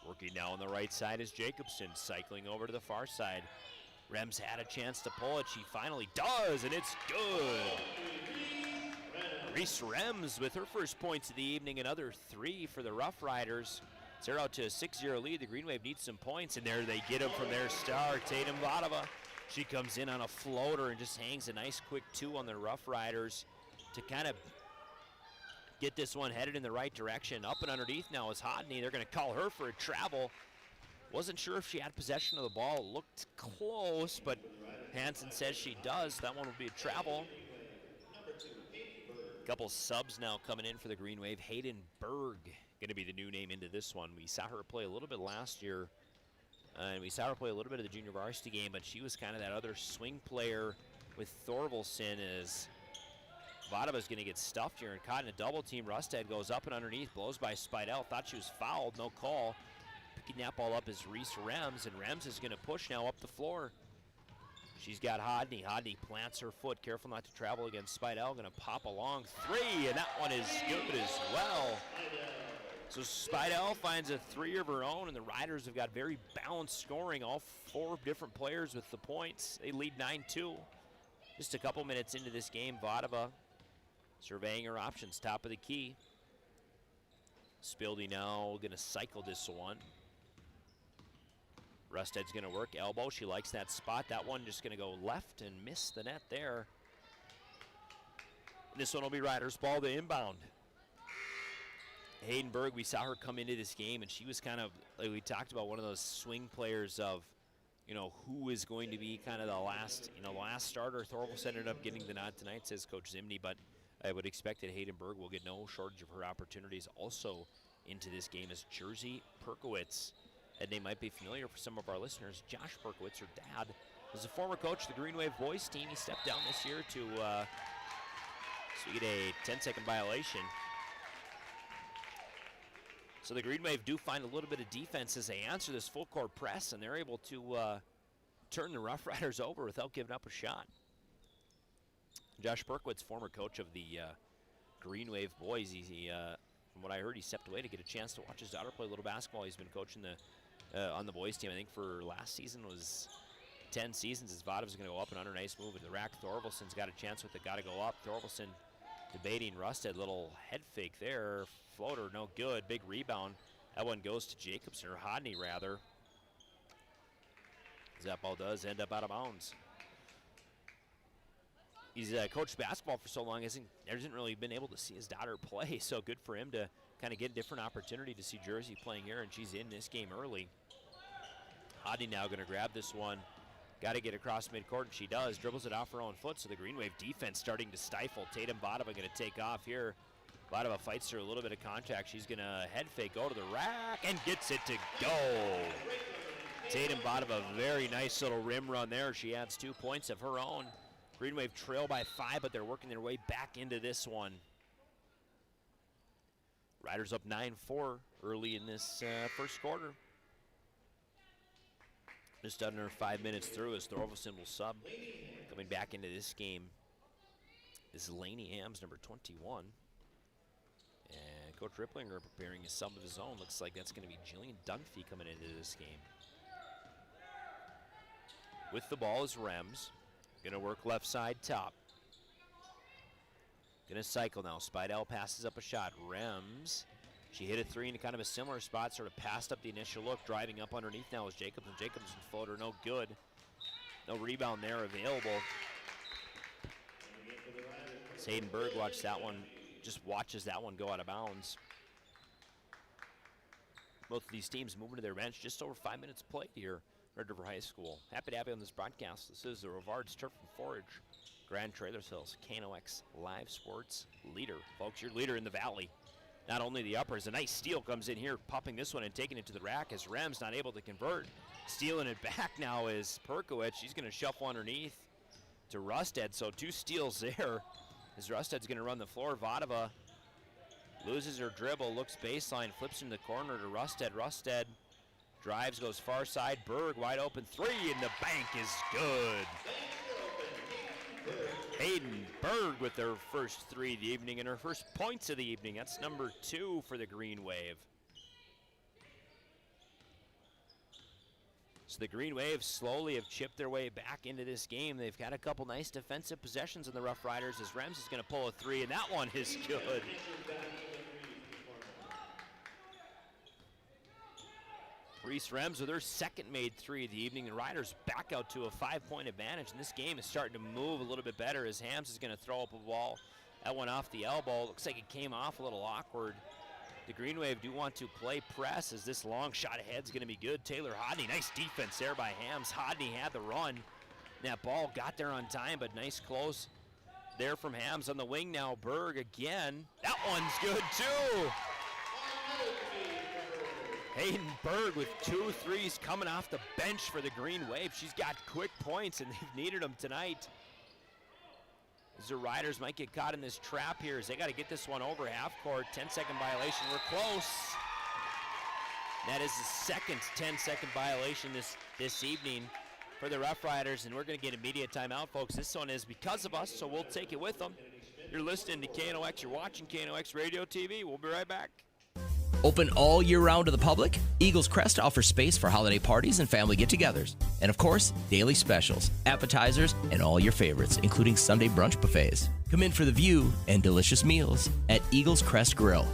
Working now on the right side is Jacobson, cycling over to the far side. Rems had a chance to pull it. She finally does, and it's good. Reese Rems with her first points of the evening, another 3 for the Rough Riders. They're out to a 6-0 lead. The Green Wave needs some points, and there they get them from their star, Tatum Vadova. She comes in on a floater and just hangs a nice quick 2 on the Rough Riders to kind of get this one headed in the right direction. Up and underneath now is Hodney. They're going to call her for a travel. Wasn't sure if she had possession of the ball. Looked close, but Hansen says she does. That one will be a travel. Couple subs now coming in for the Green Wave. Hayden Berg going to be the new name into this one. We saw her play a little bit last year, and we saw her play a little bit of the junior varsity game, but she was kind of that other swing player with Thorvaldsen as Vadova's going to get stuffed here and caught in a double team. Rusted goes up and underneath, blows by Spidell. Thought she was fouled, no call. Picking that ball up is Reese Rems, and Rems is going to push now up the floor. She's got Hodney. Hodney plants her foot, careful not to travel against Spidell. Going to pop a long 3, and that one is good as well. So Spidell finds a 3 of her own, and the Riders have got very balanced scoring. All 4 different players with the points. They lead 9-2. Just a couple minutes into this game, Vadova surveying her options, top of the key. Spildy now going to cycle this one. Rusted's going to work elbow. She likes that spot. That one just going to go left and miss the net there. This one will be Riders ball to inbound. Haydenberg, we saw her come into this game, and she was kind of, like we talked about, one of those swing players of, you know, who is going to be kind of the last starter. Thorvaldsen ended up getting the nod tonight, says Coach Zimney, but I would expect that Haydenberg will get no shortage of her opportunities. Also into this game is Jersey Perkowitz. And they might be familiar for some of our listeners. Josh Perkowitz, her dad, was a former coach of the Green Wave boys team. He stepped down this year to get a 10-second violation. So the Green Wave do find a little bit of defense as they answer this full court press, and they're able to turn the Rough Riders over without giving up a shot. Josh Perkowitz, former coach of the Green Wave boys. From what I heard, he stepped away to get a chance to watch his daughter play a little basketball. He's been coaching on the boys team. I think for last season was 10 seasons. As Vadov's going to go up and under. Nice move at the rack. Thorvaldsen's got a chance with it. Got to go up. Thorvaldsen debating Rusted. Little head fake there. Floater, no good. Big rebound. That one goes to Jacobson, or Hodney rather. That ball does end up out of bounds. He's coached basketball for so long, hasn't really been able to see his daughter play, so good for him to kind of get a different opportunity to see Jersey playing here, and she's in this game early. Hodney now going to grab this one. Got to get across midcourt, and she does. Dribbles it off her own foot, so the Green Wave defense starting to stifle. Tatum Vadova going to take off here. Vadova fights through a little bit of contact. She's going to head fake, go to the rack, and gets it to go. Tatum Vadova, very nice little rim run there. She adds 2 points of her own. Green Wave trail by 5, but they're working their way back into this one. Riders up 9-4 early in this first quarter. Just under 5 minutes through as Thorvaldsen will sub. Coming back into this game is Laney Hams, number 21. And Coach Ripplinger preparing a sub of his own. Looks like that's going to be Jillian Dunphy coming into this game. With the ball is Rems. Gonna work left side top. Gonna cycle now. Spidell passes up a shot. Rems. She hit a 3 in kind of a similar spot, sort of passed up the initial look. Driving up underneath now is Jacobson. Jacobson floater, no good. No rebound there available. Hayden Berg watches that one go out of bounds. Both of these teams moving to their bench. Just over 5 minutes played here. Red River High School. Happy to have you on this broadcast. This is the Rivard's Turf and Forage Grand Trailers Hills KNOX live sports leader. Folks, your leader in the valley. Not only the uppers, a nice steal comes in here, popping this one and taking it to the rack as Rems not able to convert. Stealing it back now is Perkowitz. She's going to shuffle underneath to Rusted, so 2 steals there as Rusted's going to run the floor. Vadova loses her dribble, looks baseline, flips in the corner to Rusted. Rusted drives, goes far side. Berg wide open 3, and the bank is good. Hayden Berg with her first 3 of the evening and her first points of the evening. That's number 2 for the Green Wave. So the Green Wave slowly have chipped their way back into this game. They've got a couple nice defensive possessions in the Rough Riders as Rems is going to pull a 3, and that one is good. Reese Rems with her second made 3 of the evening. The Riders back out to a 5-point advantage, and this game is starting to move a little bit better as Hams is going to throw up a ball. That one off the elbow. Looks like it came off a little awkward. The Green Wave do want to play press as this long shot ahead is going to be good. Taylor Hodney, nice defense there by Hams. Hodney had the run. That ball got there on time, but nice close there from Hams on the wing now. Berg again. That one's good too. Hayden Berg with 2 threes coming off the bench for the Green Wave. She's got quick points, and they've needed them tonight. As the Riders might get caught in this trap here as they got to get this one over half court. 10-second violation. We're close. That is the second 10-second violation this evening for the Rough Riders, and we're going to get immediate timeout, folks. This one is because of us, so we'll take it with them. You're listening to KNOX. You're watching KNOX Radio TV. We'll be right back. Open all year round to the public, Eagles Crest offers space for holiday parties and family get-togethers. And of course, daily specials, appetizers, and all your favorites, including Sunday brunch buffets. Come in for the view and delicious meals at Eagles Crest Grill.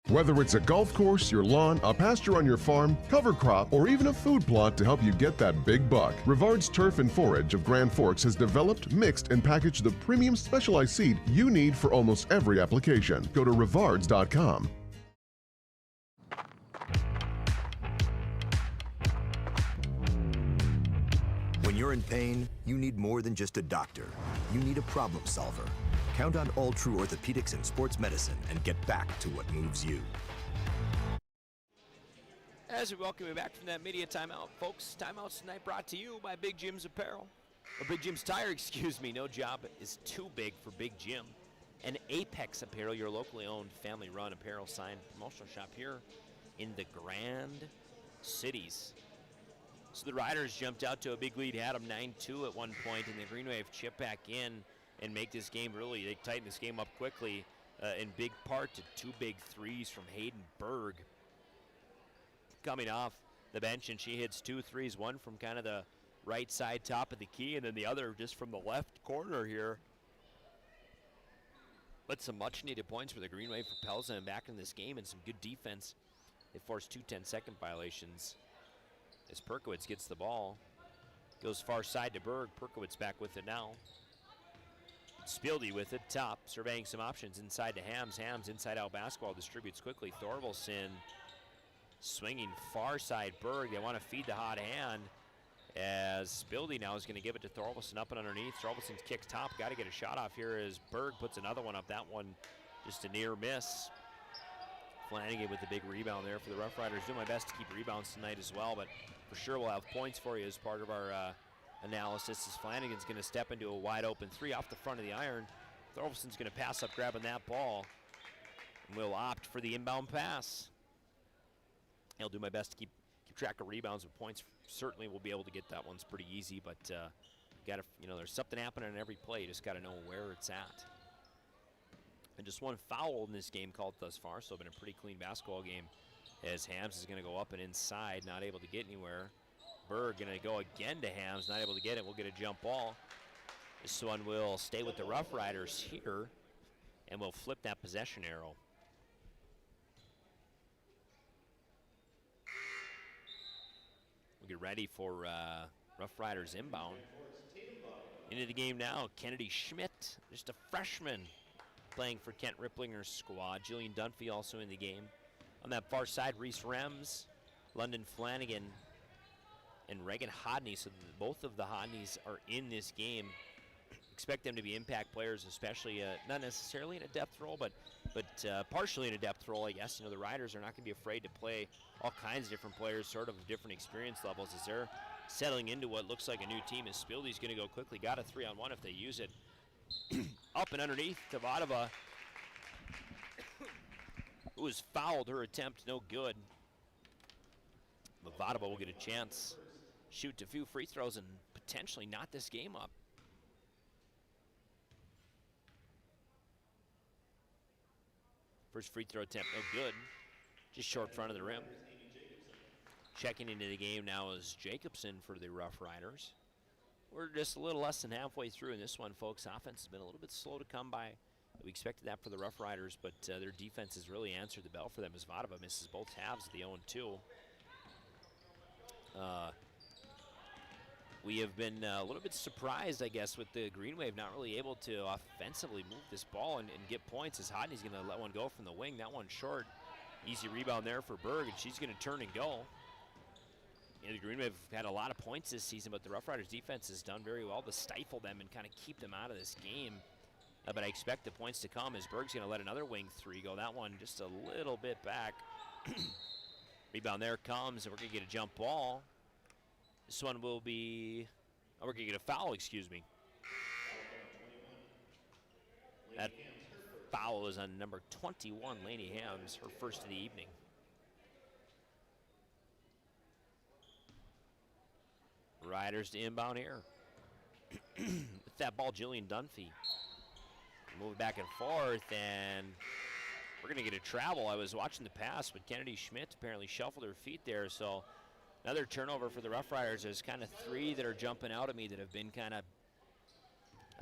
Whether it's a golf course, your lawn, a pasture on your farm, cover crop, or even a food plot to help you get that big buck, Rivard's Turf and Forage of Grand Forks has developed, mixed, and packaged the premium specialized seed you need for almost every application. Go to rivards.com. When you're in pain, you need more than just a doctor. You need a problem solver. Count on All True Orthopedics and Sports Medicine and get back to what moves you. As we welcome you back from that media timeout, folks, timeouts tonight brought to you by Big Jim's Apparel. Or Big Jim's Tire, excuse me. No job is too big for Big Jim. And Apex Apparel, your locally owned, family-run apparel sign promotional shop here in the Grand Cities. So the Riders jumped out to a big lead, had them 9-2 at one point, and the Green Wave chipped back in and make this game really, they tighten this game up quickly in big part to 2 big threes from Hayden Berg. Coming off the bench, and she hits 2 threes, one from kind of the right side top of the key, and then the other just from the left corner here. But some much-needed points for the Green Wave propels them back in this game, and some good defense. They forced 2 10-second violations as Perkowitz gets the ball. Goes far side to Berg. Perkowitz back with it now. Spieldy with it, top, surveying some options inside to Hams. Hams inside out basketball, distributes quickly. Thorvaldsen swinging far side Berg. They want to feed the hot hand as Spieldy now is going to give it to Thorvaldsen up and underneath. Thorvaldsen's kicks top. Got to get a shot off here as Berg puts another one up. That one just a near miss. Flanagan with the big rebound there for the Rough Riders. Do my best to keep rebounds tonight as well, but for sure we'll have points for you as part of our analysis as Flanagan's going to step into a wide open 3 off the front of the iron. Thorvaldsen's going to pass up grabbing that ball, and we'll opt for the inbound pass. I'll do my best to keep track of rebounds, but points certainly we'll be able to get. That one's pretty easy, but gotta, there's something happening in every play. You just got to know where it's at. And just one foul in this game called thus far, so it's been a pretty clean basketball game as Hams is going to go up and inside, not able to get anywhere. Berg going to go again to Hams, not able to get it. We'll get a jump ball. This one will stay with the Rough Riders here, and we'll flip that possession arrow. We'll get ready for Rough Riders inbound. Into the game now, Kennedy Schmidt, just a freshman, playing for Kent Riplinger's squad. Jillian Dunphy also in the game. On that far side, Reese Rems, London Flanagan, and Reagan Hodney. So both of the Hodneys are in this game. Expect them to be impact players, especially not necessarily in a depth role, but partially in a depth role, I guess. The Riders are not going to be afraid to play all kinds of different players, sort of different experience levels as they're settling into what looks like a new team. As Spieldy's going to go quickly. Got a 3-on-1 if they use it. Up and underneath to Vadova, who was fouled. Her attempt no good. But Vadova will get a chance. Shoot a few free throws and potentially knot this game up. First free throw attempt, no good. Just short front of the rim. Checking into the game now is Jacobson for the Rough Riders. We're just a little less than halfway through in this one, folks. Offense has been a little bit slow to come by. We expected that for the Rough Riders, but their defense has really answered the bell for them as Vadova misses both halves of the 0-2. We have been a little bit surprised, I guess, with the Green Wave not really able to offensively move this ball and get points, as Hodney's going to let one go from the wing. That one short. Easy rebound there for Berg, and she's going to turn and go. The Green Wave have had a lot of points this season, but the Rough Riders defense has done very well to stifle them and kind of keep them out of this game. But I expect the points to come as Berg's going to let another wing 3 go. That one just a little bit back. Rebound there comes, and we're going to get a jump ball. This one will be, we're going to get a foul, excuse me. That foul is on number 21, Lainey Hams, her first of the evening. Riders to inbound here. With that ball, Jillian Dunphy. Move it back and forth, and we're going to get a travel. I was watching the pass, but Kennedy Schmidt apparently shuffled her feet there, so another turnover for the Rough Riders. There's kind of 3 that are jumping out at me that have been kind of,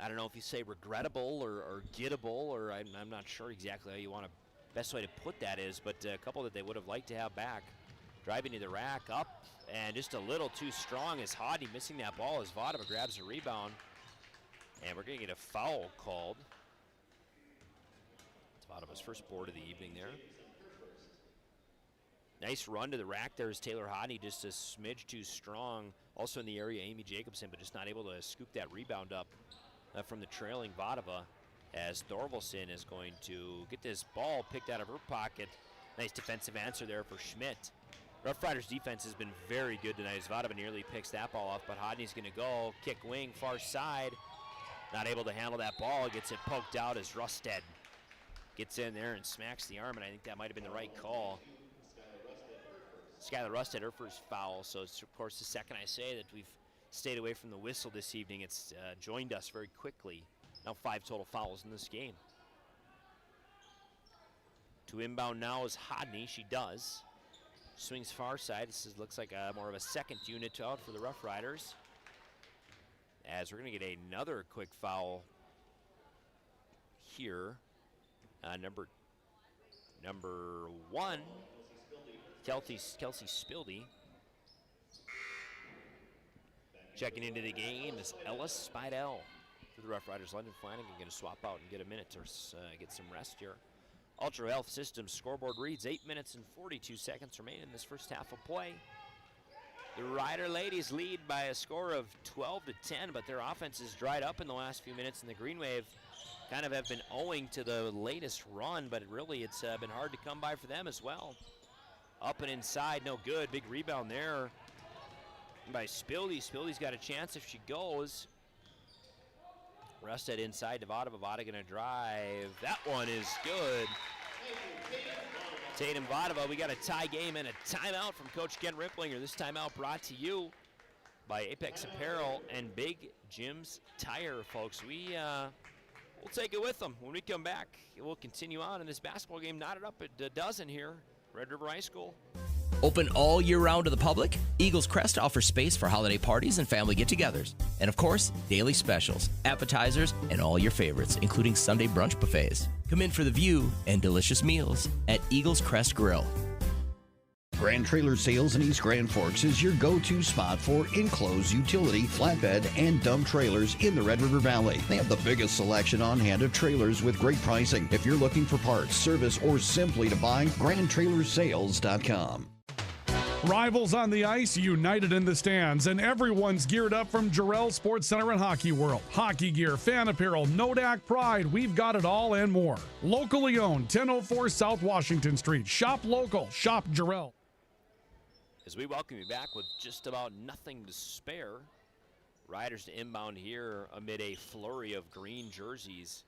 I don't know if you say regrettable or gettable, or I'm not sure exactly how you want to, best way to put that is, but a couple that they would have liked to have back. Driving to the rack, up, and just a little too strong as Hodney missing that ball as Vadova grabs a rebound. And we're going to get a foul called. It's Vadova's first board of the evening there. Nice run to the rack there is Taylor Hodney, just a smidge too strong. Also in the area, Amy Jacobson, but just not able to scoop that rebound up from the trailing Vadova, as Thorvaldsen is going to get this ball picked out of her pocket. Nice defensive answer there for Schmidt. Rough Riders defense has been very good tonight as Vadova nearly picks that ball off, but Hodney's going to go kick wing far side. Not able to handle that ball, gets it poked out as Rusted gets in there and smacks the arm, and I think that might have been the right call. Skylar Rusted, her first foul, so it's of course the second I say that we've stayed away from the whistle this evening. It's joined us very quickly. Now 5 total fouls in this game. To inbound now is Hodney. She does. Swings far side. Looks like more of a second unit out for the Rough Riders. As we're going to get another quick foul here. Number 1, Kelsey Spildy. Checking into the game is Ellis Spidell for the Rough Riders. London Flanagan going to swap out and get a minute to get some rest here. Ultra Health Systems scoreboard reads 8 minutes and 42 seconds remain in this first half of play. The Rider ladies lead by a score of 12-10, but their offense has dried up in the last few minutes, and the Green Wave kind of have been owing to the latest run, but really it's been hard to come by for them as well. Up and inside, no good. Big rebound there by Spildy. Spildy's got a chance if she goes. Rusted inside to Vada. Vada going to drive. That one is good. Tatum Vadova, we got a tie game and a timeout from Coach Ken Ripplinger. This timeout brought to you by Apex Apparel and Big Jim's Tire, folks. We'll take it with them. When we come back, we'll continue on in this basketball game, knotted up at a dozen here, Red River High School. Open all year round to the public, Eagles Crest offers space for holiday parties and family get-togethers. And of course, daily specials, appetizers, and all your favorites, including Sunday brunch buffets. Come in for the view and delicious meals at Eagles Crest Grill. Grand Trailer Sales in East Grand Forks is your go-to spot for enclosed utility, flatbed, and dump trailers in the Red River Valley. They have the biggest selection on hand of trailers with great pricing. If you're looking for parts, service, or simply to buy, GrandTrailersSales.com. Rivals on the ice, united in the stands, and everyone's geared up from Jarrell Sports Center and Hockey World. Hockey gear, fan apparel, Nodak Pride, we've got it all and more. Locally owned, 1004 South Washington Street. Shop local, shop Jarrell. As we welcome you back with just about nothing to spare. Riders to inbound here amid a flurry of green jerseys.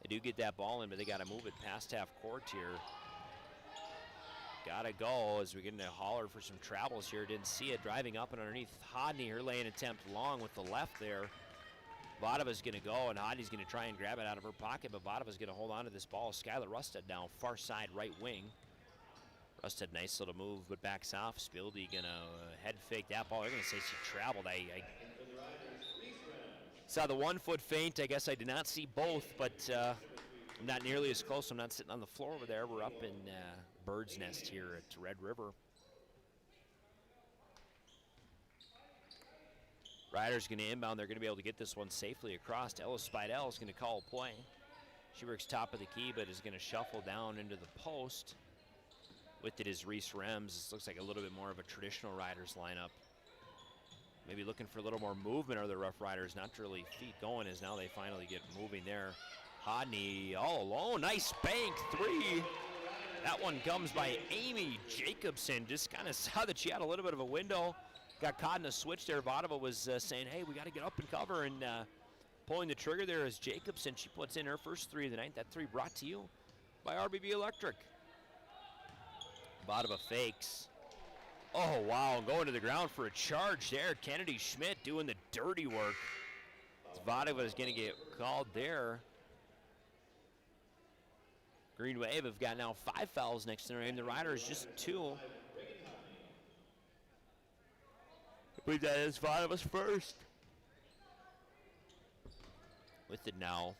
They do get that ball in, but they got to move it past half court here. Gotta go as we get into holler for some travels here. Didn't see it. Driving up and underneath Hodney. Her lane attempt long with the left there. Vadova's going to go, and Hodney's going to try and grab it out of her pocket, but Vadova's going to hold on to this ball. Skylar Rusted down far side right wing. Rusted, nice little move, but backs off. Spildy going to head fake that ball. They're going to say she traveled. I saw the 1 foot feint. I guess I did not see both, but I'm not nearly as close. I'm not sitting on the floor over there. We're up in Bird's Nest here at Red River. Riders going to inbound. They're going to be able to get this one safely across. Ellis Spidell is going to call a play. She works top of the key, but is going to shuffle down into the post. With it is Reese Rems. This looks like a little bit more of a traditional Riders lineup. Maybe looking for a little more movement of the Rough Riders. Not really feet going as now they finally get moving there. Hodney all alone. Nice bank three. That one comes by Amy Jacobson. Just kind of saw that she had a little bit of a window. Got caught in a switch there. Vadova was saying, hey, we got to get up and cover. And pulling the trigger there is Jacobson. She puts in her first three of the night. That three brought to you by RBB Electric. Vadova fakes. Oh, wow. Going to the ground for a charge there. Kennedy Schmidt doing the dirty work. Vadova is going to get called there. Green Wave have got now 5 fouls next to their name. The Riders just 2. I believe that is Vadova's first. With it now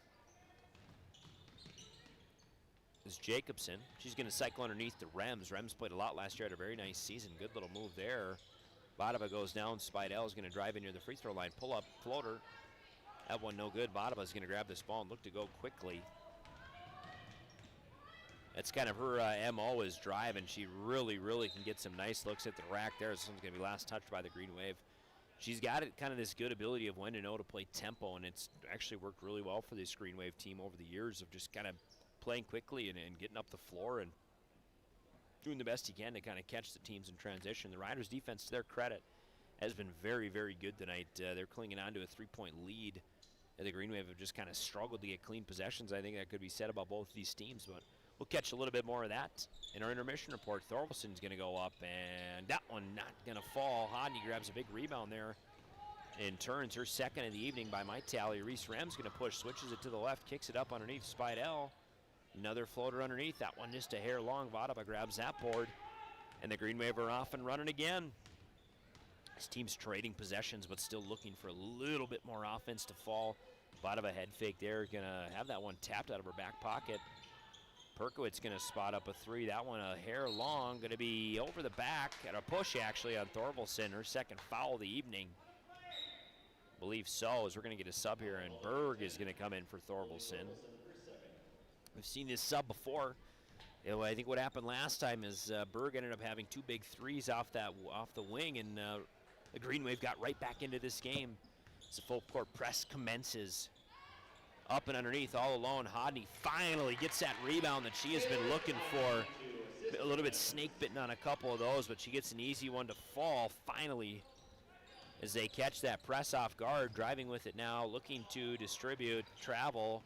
is Jacobson. She's going to cycle underneath the Rems. Rems played a lot last year, had a very nice season. Good little move there. Vadova goes down. Spidell is going to drive in near the free throw line. Pull up floater. That one no good. Vadova is going to grab this ball and look to go quickly. That's kind of her MO is drive, and she really can get some nice looks at the rack there. This one's going to be last touched by the Green Wave. She's got it, kind of this good ability of when to know to play tempo, and it's actually worked really well for this Green Wave team over the years of just kind of playing quickly and getting up the floor and doing the best you can to kind of catch the teams in transition. The Riders' defense, to their credit, has been very good tonight. They're clinging on to a 3-point lead. The Green Wave have just kind of struggled to get clean possessions. I think that could be said about both these teams, but we'll catch a little bit more of that in our intermission report. Thorvaldsen's going to go up, and that one not going to fall. Hodney grabs a big rebound there. in turns, her second of the evening by my tally. Reese Rem's going to push, switches it to the left, kicks it up underneath Spidell. Another floater underneath, that one just a hair long. Vadava grabs that board, and the Green Wave are off and running again. This team's trading possessions, but still looking for a little bit more offense to fall. Vadava head fake there, gonna have that one tapped out of her back pocket. Perkowitz gonna spot up a three. That one a hair long, gonna be over the back at a push actually on Thorvaldsen, her second foul of the evening. Believe so, as we're gonna get a sub here, and Berg is gonna come in for Thorvaldsen. We've seen this sub before. You know, I think what happened last time is Berg ended up having two big threes off the wing, and the Green Wave got right back into this game. As the full court press commences. Up and underneath, all alone, Hodney finally gets that rebound that she has been looking for. A little bit snake bitten on a couple of those, but she gets an easy one to fall finally as they catch that press off guard, driving with it now, looking to distribute, travel.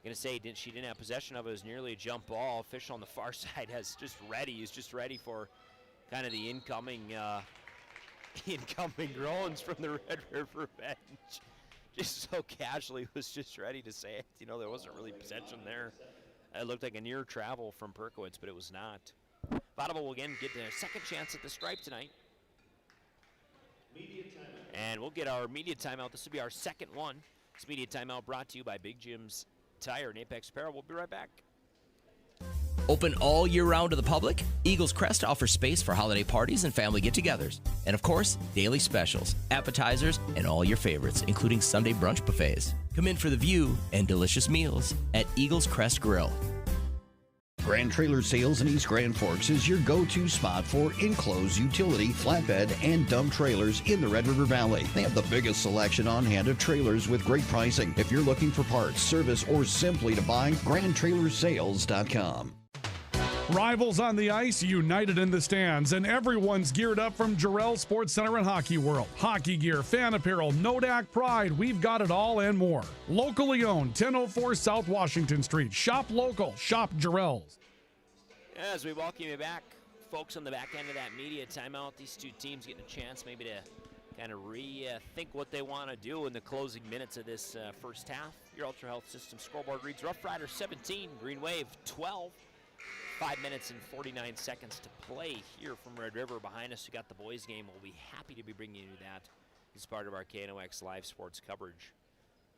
Gonna say she didn't have possession of it. It was nearly a jump ball. Official on the far side he's just ready for kind of the incoming groans from the Red River bench. Just so casually was just ready to say it. You know, there wasn't really possession there. It looked like a near travel from Perkowitz, but it was not. Vadava will again get their second chance at the stripe tonight. And we'll get our media timeout. This will be our second one. This media timeout brought to you by Big Jim's Tire and Apex Apparel. We'll be right back. Open all year round to the public, Eagles Crest offers space for holiday parties and family get-togethers. And of course, daily specials, appetizers, and all your favorites, including Sunday brunch buffets. Come in for the view and delicious meals at Eagles Crest Grill. Grand Trailer Sales in East Grand Forks is your go-to spot for enclosed utility, flatbed, and dump trailers in the Red River Valley. They have the biggest selection on hand of trailers with great pricing. If you're looking for parts, service, or simply to buy, GrandTrailersales.com. Rivals on the ice, united in the stands, and everyone's geared up from Jarrell Sports Center and Hockey World. Hockey gear, fan apparel, Nodak Pride, we've got it all and more. Locally owned, 1004 South Washington Street. Shop local, shop Jarrell's. As we welcome you back, folks, on the back end of that media timeout, these two teams getting a chance maybe to kind of rethink what they want to do in the closing minutes of this first half. Your Ultra Health System scoreboard reads Rough Riders 17, Green Wave 12. 5 minutes and 49 seconds to play here from Red River. Behind us, we got the boys game. We'll be happy to be bringing you that as part of our KNOX live sports coverage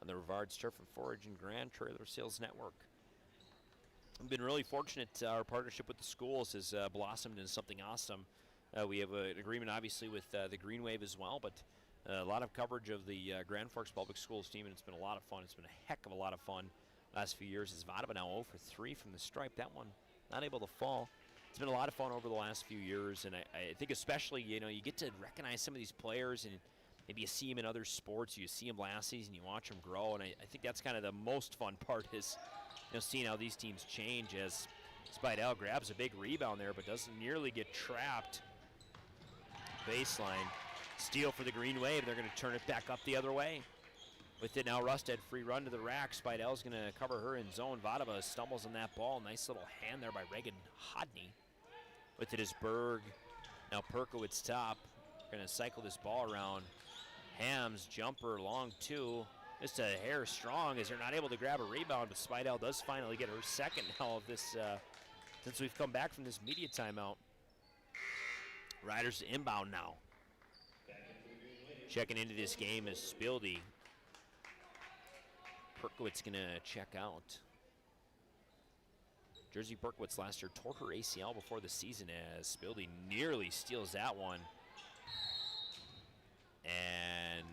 on the Rivards Turf and Forage and Grand Trailer Sales Network. We've been really fortunate. Our partnership with the schools has blossomed into something awesome. We have an agreement, obviously, with the Green Wave as well, but a lot of coverage of the Grand Forks Public Schools team, and it's been a lot of fun. It's been a heck of a lot of fun last few years. As Vadava now 0 for 3 from the stripe. That one not able to fall. It's been a lot of fun over the last few years, and I think especially, you know, you get to recognize some of these players, and maybe you see them in other sports, you see them last season, you watch them grow, and I think that's kind of the most fun part is, you know, seeing how these teams change as Spidell grabs a big rebound there, but doesn't nearly get trapped. Baseline. Steal for the Green Wave. They're going to turn it back up the other way. With it now, Rusted, free run to the rack. Spidell's going to cover her in zone. Vadava stumbles on that ball. Nice little hand there by Reagan Hodney. With it is Berg. Now Perkowitz top. Going to cycle this ball around. Hams, jumper, long two. Just a hair strong as they're not able to grab a rebound, but Spidell does finally get her second now of this, since we've come back from this media timeout. Riders inbound now. Checking into this game is Spildy. Perkowitz gonna check out. Jersey Perkowitz last year tore her ACL before the season as Spildy nearly steals that one. And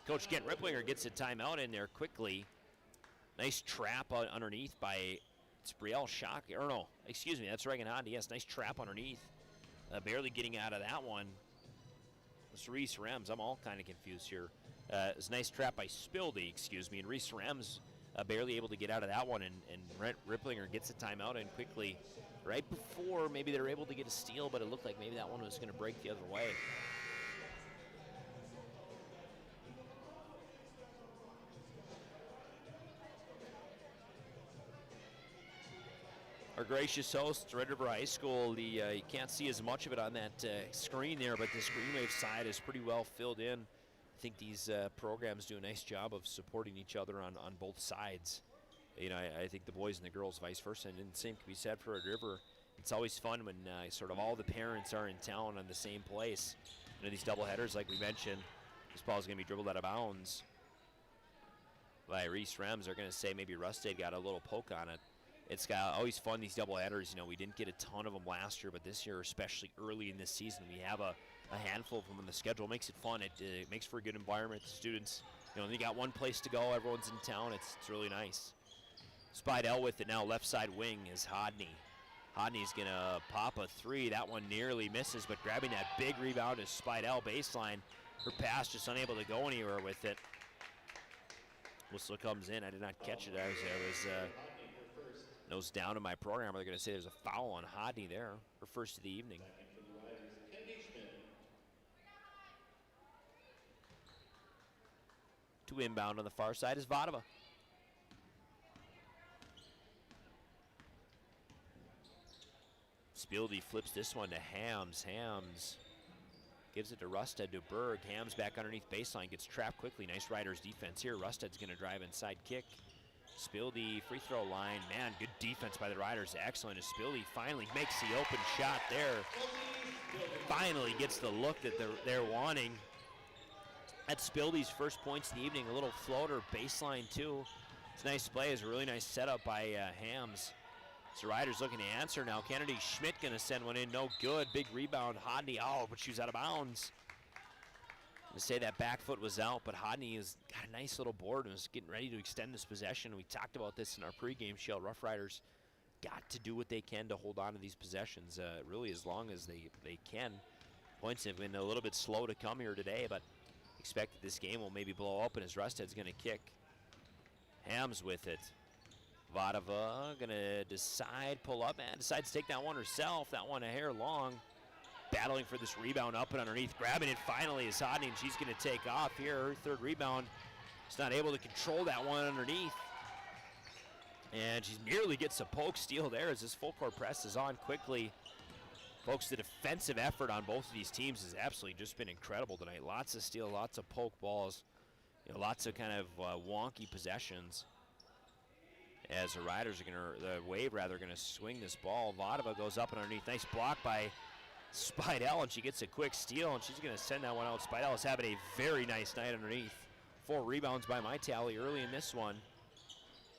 Coach Kent Ripplinger gets a timeout in there quickly. Nice trap underneath by Brielle Schock. Or no, excuse me, that's Reagan Hodney. Yes, nice trap underneath. Barely getting out of that one. It's Reese Rems. I'm all kind of confused here. It's a nice trap by Spildy, excuse me, and Reese Rems barely able to get out of that one, and Ripplinger gets a timeout in quickly right before maybe they're able to get a steal, but it looked like maybe that one was going to break the other way. Our gracious host, Red River High School, you can't see as much of it on that screen there, but this Green Wave side is pretty well filled in. think these programs do a nice job of supporting each other on both sides. You know, I think the boys and the girls vice versa, and the same can be said for Red River. It's always fun when sort of all the parents are in town on the same place. You know, these doubleheaders, like we mentioned, this ball is going to be dribbled out of bounds by Reese Rems. They're going to say maybe Rusted got a little poke on it. It's always fun, these doubleheaders. You know, we didn't get a ton of them last year, but this year, especially early in this season, we have a handful of them on the schedule. It makes it fun. It makes for a good environment. The students, you know, they got one place to go. Everyone's in town. It's really nice. Spidell with it now. Left side wing is Hodney. Hodney's going to pop a three. That one nearly misses, but grabbing that big rebound is Spidell baseline. Her pass just unable to go anywhere with it. Whistle comes in. I did not catch it. I was nose down in my program. They're going to say there's a foul on Hodney there. Her first of the evening. To inbound on the far side is Vadova. Spieldy flips this one to Hams. Hams gives it to Rusted to Berg. Hams back underneath baseline, gets trapped quickly. Nice Riders defense here. Rusted's going to drive inside kick. Spildy free throw line. Man, good defense by the Riders. Excellent as Spildy finally makes the open shot there. Finally gets the look that they're wanting. That's Spildy's first points of the evening. A little floater baseline too. It's a nice play. It's a really nice setup by Hams. So Riders looking to answer now. Kennedy Schmidt going to send one in. No good. Big rebound. Hodney. Oh, but she was out of bounds. To say that back foot was out, but Hodney has got a nice little board and was getting ready to extend this possession. We talked about this in our pregame show. Rough Riders got to do what they can to hold on to these possessions, really as long as they can. Points have been a little bit slow to come here today, but expect that this game will maybe blow open as Rusted's going to kick. Hams with it. Vadova going to pull up, and decides to take that one herself. That one a hair long. Battling for this rebound up and underneath. Grabbing it finally is Hodney, and she's going to take off here. Her third rebound. She's not able to control that one underneath. And she nearly gets a poke steal there as this full court press is on quickly. Folks, the defensive effort on both of these teams has absolutely just been incredible tonight. Lots of steal, lots of poke balls. You know, lots of kind of wonky possessions. As the Riders are going to, the Wave rather, going to swing this ball. Vadova goes up and underneath. Nice block by Spidell, and she gets a quick steal, and she's going to send that one out. Spidell is having a very nice night underneath. 4 rebounds by my tally early in this one.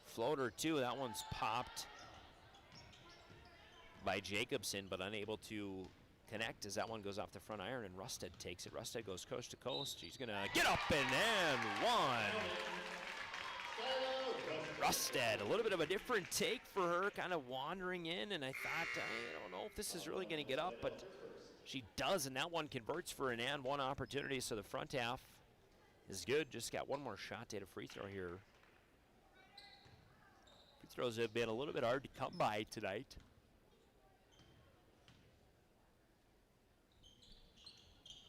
Floater, too. That one's popped by Jacobson, but unable to connect as that one goes off the front iron, and Rusted takes it. Rusted goes coast to coast. She's going to get up and one. Rusted, a little bit of a different take for her, kind of wandering in, and I thought, I don't know if this is really going to get up, but she does, and that one converts for an and one opportunity, so the front half is good. Just got one more shot to hit a free throw here. Free throws have been a little bit hard to come by tonight.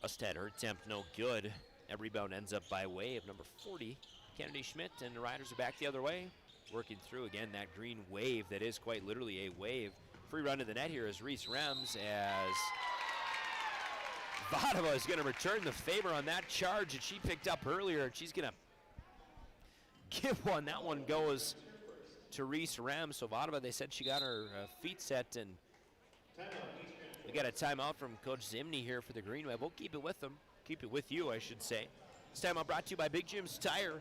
Rusted, her attempt no good. That rebound ends up by way of number 40, Kennedy Schmidt, and the Riders are back the other way. Working through again that green wave that is quite literally a wave. Free run to the net here is Reese Rems as Vadova is going to return the favor on that charge that she picked up earlier, and she's going to give one. That one goes to Reese Rems. So Vadova, they said she got her feet set, and we got a timeout from Coach Zimney here for the green wave. We'll keep it with them. Keep it with you, I should say. This timeout brought to you by Big Jim's Tire.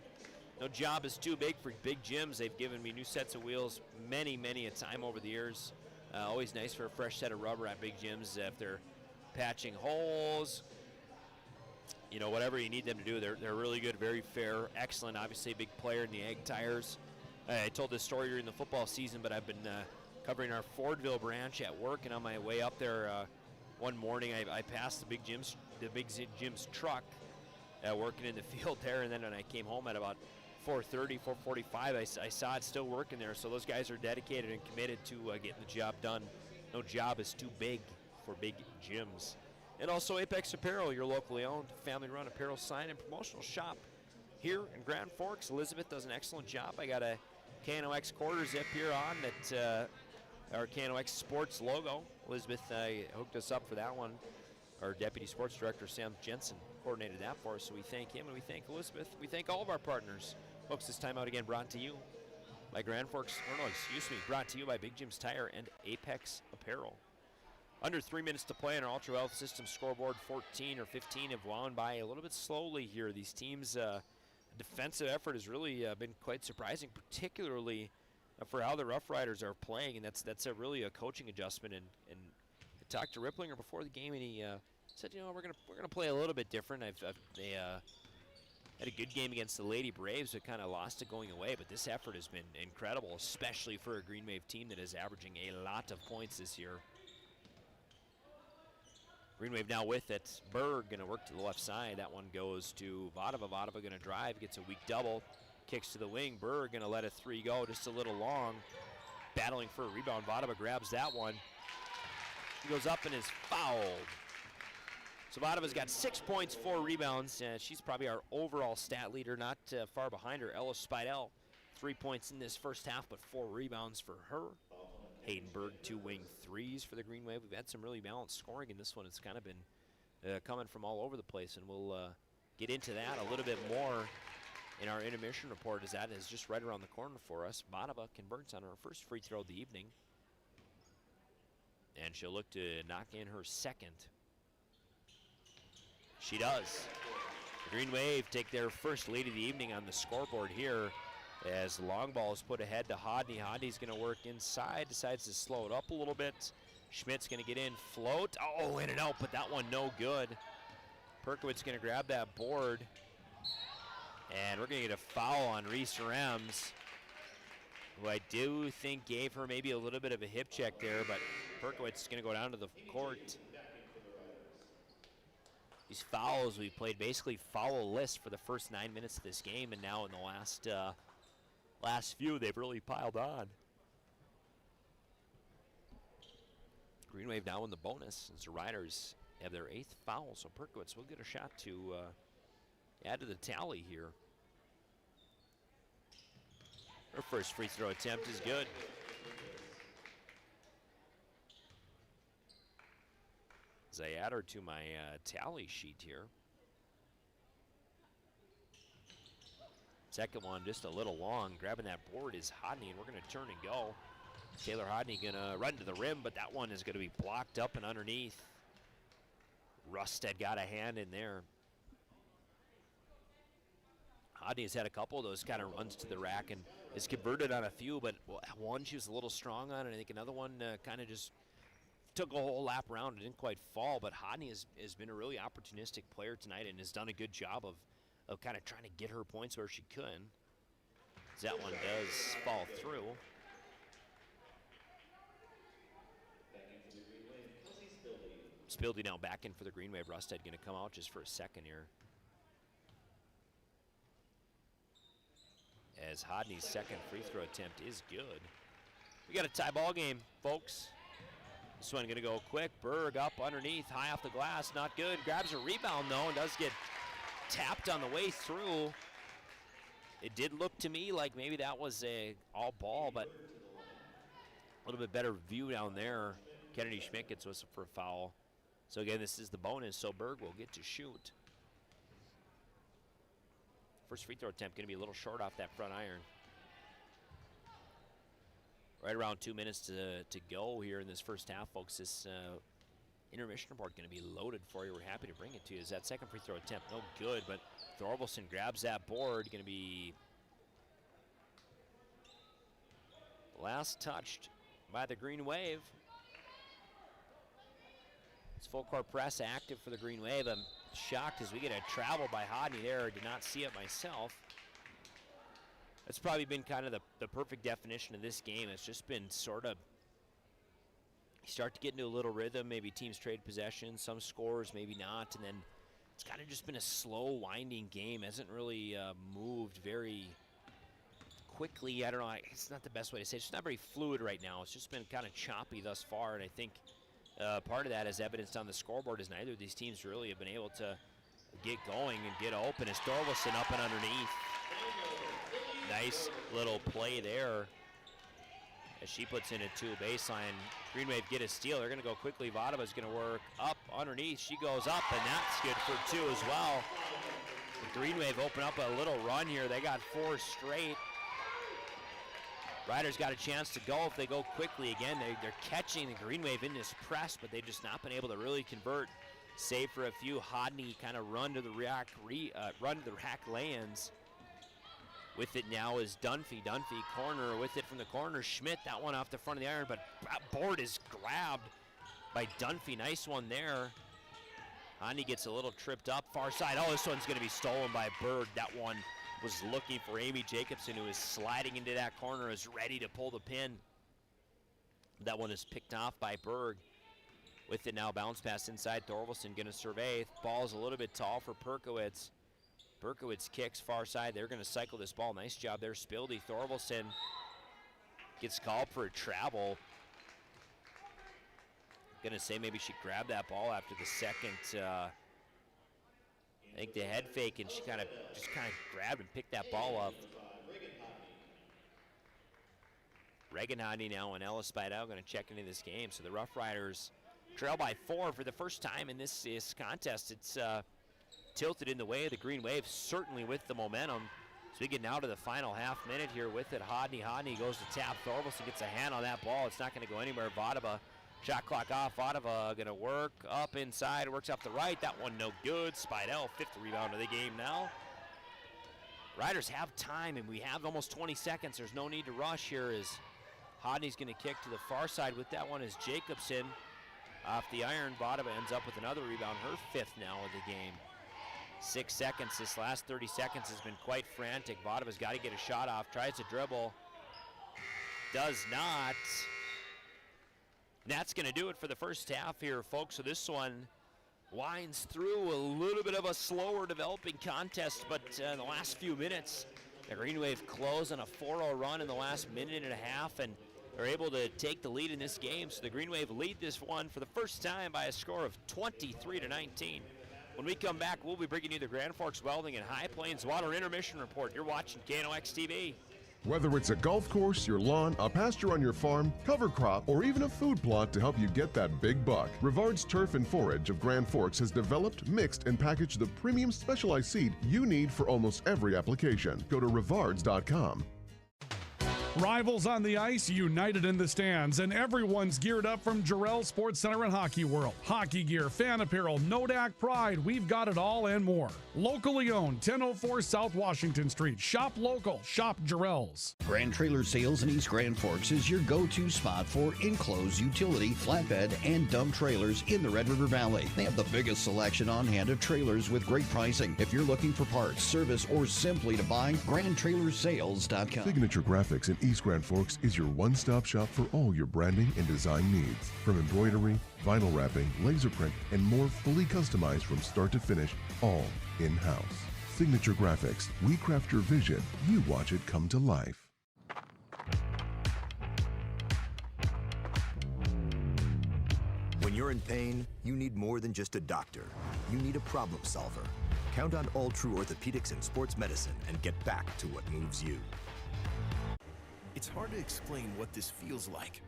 No job is too big for Big Jim's. They've given me new sets of wheels many a time over the years. Always nice for a fresh set of rubber at Big Jim's if they're patching holes. You know, whatever you need them to do, they're really good, very fair, excellent. Obviously a big player in the Ag Tires. I told this story during the football season, but I've been covering our Fordville branch at work, and on my way up there one morning I passed the Big Jim's truck working in the field there, and then when I came home at about 4:30, 4:45, I saw it still working there. So those guys are dedicated and committed to getting the job done. No job is too big for Big Jim's. And also Apex Apparel, your locally owned, family-run apparel sign and promotional shop here in Grand Forks. Elizabeth does an excellent job. I got a KNOX quarter zip here on that our KNOX Sports logo. Elizabeth hooked us up for that one. Our Deputy Sports Director, Sam Jensen, coordinated that for us, so we thank him and we thank Elizabeth. We thank all of our partners. Folks, this timeout again brought to you by brought to you by Big Jim's Tire and Apex Apparel. Under 3 minutes to play on our Ultra Wealth System scoreboard. 14 or 15 have wound by a little bit slowly here. These teams' defensive effort has really been quite surprising, particularly for how the Rough Riders are playing, and that's really a coaching adjustment. And I talked to Ripplinger before the game, and he said, we're gonna play a little bit different. They had a good game against the Lady Braves, but kind of lost it going away. But this effort has been incredible, especially for a Green Wave team that is averaging a lot of points this year. Green Wave now with it. Berg going to work to the left side. That one goes to Vadova. Vadova going to drive, gets a weak double, kicks to the wing. Berg going to let a 3 go, just a little long. Battling for a rebound. Vadova grabs that one. He goes up and is fouled. So Vadova's got 6 points, 4 rebounds. She's probably our overall stat leader, not far behind her. Ella Spidell, 3 points in this first half, but 4 rebounds for her. Haydenberg, 2 wing threes for the Green Wave. We've had some really balanced scoring in this one. It's kind of been coming from all over the place, and we'll get into that a little bit more in our intermission report, as that is just right around the corner for us. Vadova converts on her first free throw of the evening, and she'll look to knock in her second. She does. The Green Wave take their first lead of the evening on the scoreboard here, as the long ball is put ahead to Hodney. Hodney's going to work inside, decides to slow it up a little bit. Schmidt's going to get in, float. Oh, in and out, but that one no good. Perkowitz going to grab that board. And we're going to get a foul on Reese Rems, who I do think gave her maybe a little bit of a hip check there, but Perkowitz is going to go down to the court. These fouls, we played basically foul-less for the first 9 minutes of this game, and now in the last few, they've really piled on. Green Wave now in the bonus as the Riders have their 8th foul, so Perkowitz will get a shot to add to the tally here. Her first free throw attempt is good. As I add her to my tally sheet here. Second one just a little long. Grabbing that board is Hodney, and we're going to turn and go. Taylor Hodney going to run to the rim, but that one is going to be blocked up and underneath. Rusted got a hand in there. Hodney has had a couple of those kind of runs to the rack and is converted on a few, but one she was a little strong on, and I think another one kind of just took a whole lap around and didn't quite fall. But Hodney has been a really opportunistic player tonight and has done a good job of kind of trying to get her points where she could. That one does fall through. Spildy now back in for the Green Wave. Rusted going to come out just for a second here, as Hodney's second free throw attempt is good. We got a tie ball game, folks. This one going to go quick. Berg up underneath, high off the glass, not good. Grabs a rebound though and does get tapped on the way through. It did look to me like maybe that was a all ball, but a little bit better view down there. Kennedy Schmidt gets whistled for a foul. So again, this is the bonus, so Berg will get to shoot. First free throw attempt going to be a little short off that front iron. Right around 2 minutes to go here in this first half, folks. This intermission report going to be loaded for you. We're happy to bring it to you. Is that second free throw attempt no good, but Thorvaldsen grabs that board. Going to be last touched by the Green Wave. It's full court press active for the Green Wave. I'm shocked as we get a travel by Hodney there. I did not see it myself. That's probably been kind of the perfect definition of this game. It's just been sort of, you start to get into a little rhythm, maybe teams trade possession, some scores, maybe not, and then it's kind of just been a slow, winding game. Hasn't really moved very quickly. I don't know, it's not the best way to say it. It's just not very fluid right now. It's just been kind of choppy thus far, and I think part of that, as evidenced on the scoreboard, is neither of these teams really have been able to get going and get open. As Thorvaldsen up and underneath. Nice little play there as she puts in a 2 baseline. Green Wave get a steal. They're going to go quickly. Vadova's going to work up underneath. She goes up, and that's good for 2 as well. The Green Wave open up a little run here. They got 4 straight. Riders got a chance to go if they go quickly again. They're catching the Green Wave in this press, but they've just not been able to really convert, save for a few Hodney kind of run to the rack lay-ins. With it now is Dunphy. Dunphy corner with it from the corner. Schmidt, that one off the front of the iron, but board is grabbed by Dunphy. Nice one there. Hodney gets a little tripped up. Far side. Oh, this one's going to be stolen by Bird. That one was looking for Amy Jacobson, who is sliding into that corner, is ready to pull the pin. That one is picked off by Berg. With it now, bounce pass inside. Thorvaldsen going to survey. Ball's a little bit tall for Perkowitz. Berkowitz kicks far side. They're going to cycle this ball. Nice job there, Spildy. Thorvaldsen gets called for a travel. Going to say maybe she grabbed that ball after the second. I think the head fake, and she kind of grabbed and picked that ball up. Regenhandi now and Ellis Spidell going to check into this game. So the Rough Riders trail by 4 for the first time in this contest. It's tilted in the way of the Green Wave, certainly with the momentum. So we get now to the final half minute here with it. Hodney goes to tap. Thorvaldsen gets a hand on that ball. It's not going to go anywhere. Vadova, shot clock off. Vadova going to work up inside, works up the right. That one no good. Spidell, 5th rebound of the game now. Riders have time, and we have almost 20 seconds. There's no need to rush here as Hodney's going to kick to the far side. With that one is Jacobson off the iron. Vadova ends up with another rebound, her 5th now of the game. 6 seconds. This last 30 seconds has been quite frantic. Vadova's got to get a shot off. Tries to dribble. Does not. And that's going to do it for the first half here, folks. So this one winds through a little bit of a slower developing contest, but in the last few minutes, the Green Wave close on a 4-0 run in the last minute and a half, and are able to take the lead in this game. So the Green Wave lead this one for the first time by a score of 23-19. When we come back, we'll be bringing you the Grand Forks Welding and High Plains Water Intermission Report. You're watching KNOX TV. Whether it's a golf course, your lawn, a pasture on your farm, cover crop, or even a food plot to help you get that big buck, Rivard's Turf and Forage of Grand Forks has developed, mixed, and packaged the premium specialized seed you need for almost every application. Go to rivards.com. Rivals on the ice, united in the stands, and everyone's geared up from Jarrell Sports Center and Hockey World. Hockey gear, fan apparel, Nodak Pride, we've got it all and more. Locally owned, 1004 South Washington Street. Shop local, shop Jarrell's. Grand Trailer Sales in East Grand Forks is your go-to spot for enclosed utility, flatbed, and dump trailers in the Red River Valley. They have the biggest selection on hand of trailers with great pricing. If you're looking for parts, service, or simply to buy, GrandTrailersales.com. Signature Graphics in East Grand Forks is your one-stop shop for all your branding and design needs. From embroidery, vinyl wrapping, laser print, and more fully customized from start to finish, all in-house. Signature Graphics. We craft your vision. You watch it come to life. When you're in pain, you need more than just a doctor. You need a problem solver. Count on All True Orthopedics and Sports Medicine and get back to what moves you. It's hard to explain what this feels like.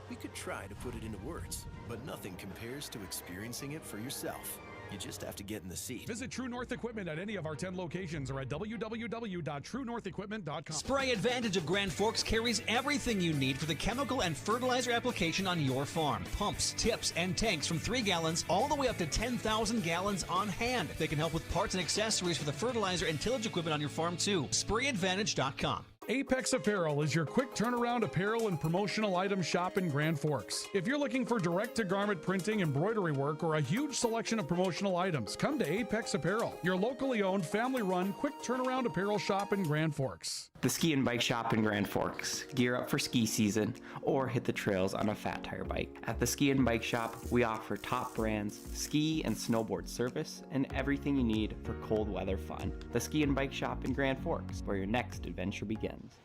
We could try to put it into words, but nothing compares to experiencing it for yourself. You just have to get in the seat. Visit True North Equipment at any of our 10 locations or at www.truenorthequipment.com. Spray Advantage of Grand Forks carries everything you need for the chemical and fertilizer application on your farm. Pumps, tips, and tanks from 3 gallons all the way up to 10,000 gallons on hand. They can help with parts and accessories for the fertilizer and tillage equipment on your farm too. SprayAdvantage.com. Apex Apparel is your quick turnaround apparel and promotional item shop in Grand Forks. If you're looking for direct-to-garment printing, embroidery work, or a huge selection of promotional items, come to Apex Apparel, your locally owned, family-run, quick turnaround apparel shop in Grand Forks. The Ski and Bike Shop in Grand Forks. Gear up for ski season or hit the trails on a fat tire bike. At the Ski and Bike Shop, we offer top brands, ski and snowboard service, and everything you need for cold weather fun. The Ski and Bike Shop in Grand Forks, where your next adventure begins.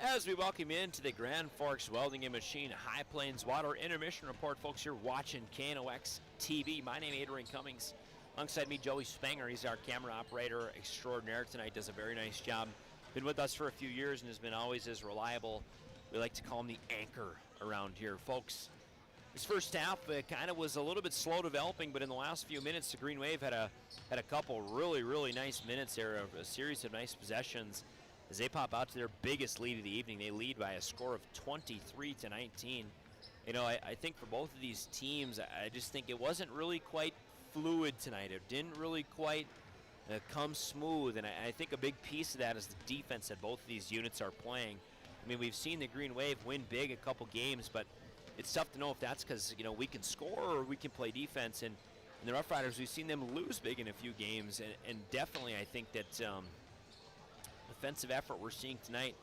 As we welcome you into the Grand Forks Welding and Machine High Plains Water Intermission Report, folks, you're watching KNOX TV. My name is Adrian Cummings. Alongside me, Joey Spanger. He's our camera operator extraordinaire tonight. Does a very nice job. Been with us for a few years and has been always as reliable We like to call him the anchor around here, folks. This first half kind of was a little bit slow developing, but in the last few minutes, the Green Wave had a couple really nice minutes there, a series of nice possessions. As they pop out to their biggest lead of the evening, they lead by a score of 23-19. You know, I think for both of these teams, I just think it wasn't really quite fluid tonight. It didn't really quite come smooth, and I think a big piece of that is the defense that both of these units are playing. I mean, we've seen the Green Wave win big a couple games, but it's tough to know if that's because, you know, we can score or we can play defense. And the Rough Riders, we've seen them lose big in a few games, and definitely I think that offensive effort we're seeing tonight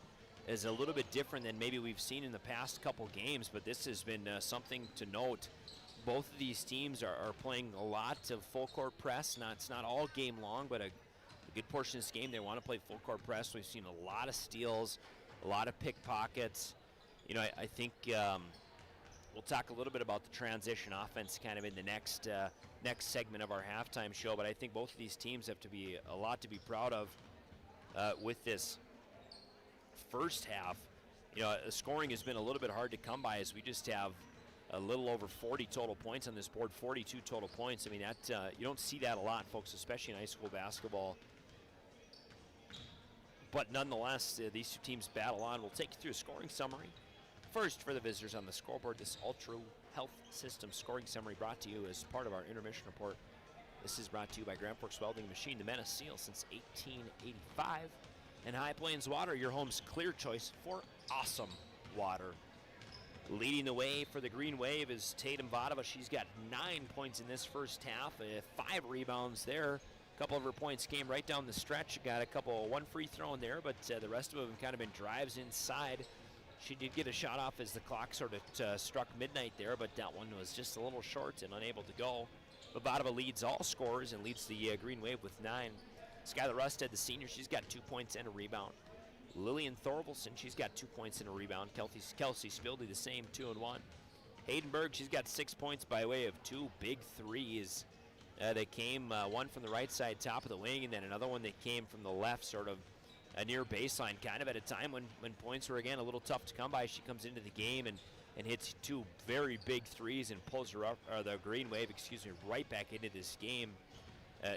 is a little bit different than maybe we've seen in the past couple games, but this has been something to note. Both of these teams are playing a lot of full court press. It's not all game long, but a good portion of this game they want to play full court press. We've seen a lot of steals, a lot of pickpockets. You know, I think we'll talk a little bit about the transition offense kind of in the next segment of our halftime show, but I think both of these teams have to be a lot to be proud of with this first half. You know, the scoring has been a little bit hard to come by, as we just have a little over 40 total points on this board, 42 total points. I mean, that you don't see that a lot, folks, especially in high school basketball. But nonetheless, these two teams battle on. We'll take you through a scoring summary. First, for the visitors on the scoreboard, this Ultra Health System scoring summary brought to you as part of our intermission report. This is brought to you by Grand Forks Welding Machine, the Menace Seal since 1885. And High Plains Water, your home's clear choice for awesome water. Leading the way for the Green Wave is Tatum Vadova. She's got 9 points in this first half, 5 rebounds there. A couple of her points came right down the stretch. Got one free throw in there, but the rest of them kind of been drives inside. She did get a shot off as the clock sort of struck midnight there, but that one was just a little short and unable to go. But Vadova leads all scorers and leads the Green Wave with 9. Skylar Rusted, the senior, she's got 2 points and a rebound. Lillian Thorvaldson, she's got 2 points and a rebound. Kelsey Spildy, the same, 2 and 1. Haydenberg, she's got 6 points by way of 2 big threes. They came one from the right side, top of the wing, and then another one that came from the left, sort of near baseline, kind of at a time when points were, again, a little tough to come by. She comes into the game and hits 2 very big threes and pulls her up, or the Green Wave, right back into this game.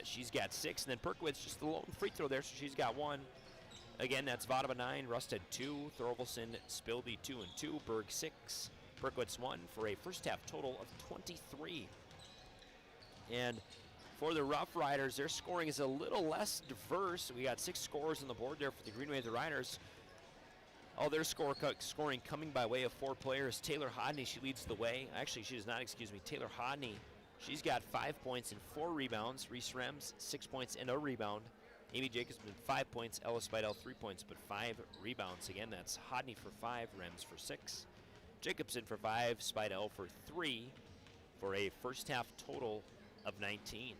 She's got 6, and then Perkowitz just the lone free throw there, so she's got 1. Again, that's Vadova 9, Rusted 2, Thorvaldson, Spilby 2 and 2, Berg 6, Perkowitz 1 for a first half total of 23. And for the Rough Riders, their scoring is a little less diverse. We got 6 scorers on the board there for the Green Wave. The Riders, all their scoring coming by way of 4 players. Taylor Hodney, she leads the way. Actually, she does not, Taylor Hodney, she's got 5 points and 4 rebounds. Reese Rems, 6 points and a rebound. Amy Jacobson, 5 points. Ellis Spidell, 3 points, but 5 rebounds. Again, that's Hodney for 5, Rems for 6. Jacobson for 5, Spidell for 3, for a first half total of 19.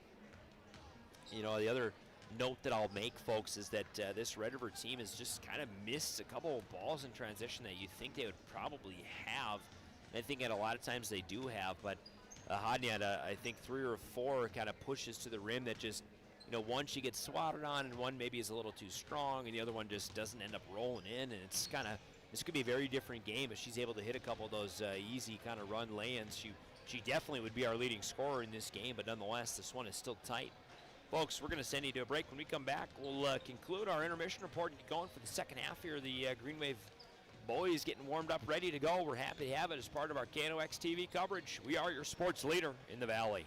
You know, the other note that I'll make, folks, is that this Red River team has just kind of missed a couple of balls in transition that you think they would probably have. And I think at a lot of times they do have, but Hodney had, I think, 3 or 4 kind of pushes to the rim that just, you know, one she gets swatted on, and one maybe is a little too strong, and the other one just doesn't end up rolling in. And it's kind of, this could be a very different game if she's able to hit a couple of those easy kind of run lay-ins. She definitely would be our leading scorer in this game, but nonetheless, this one is still tight. Folks, we're going to send you to a break. When we come back, we'll conclude our intermission report and get going for the second half here. The Green Wave boys getting warmed up, ready to go. We're happy to have it as part of our KNOX TV coverage. We are your sports leader in the Valley.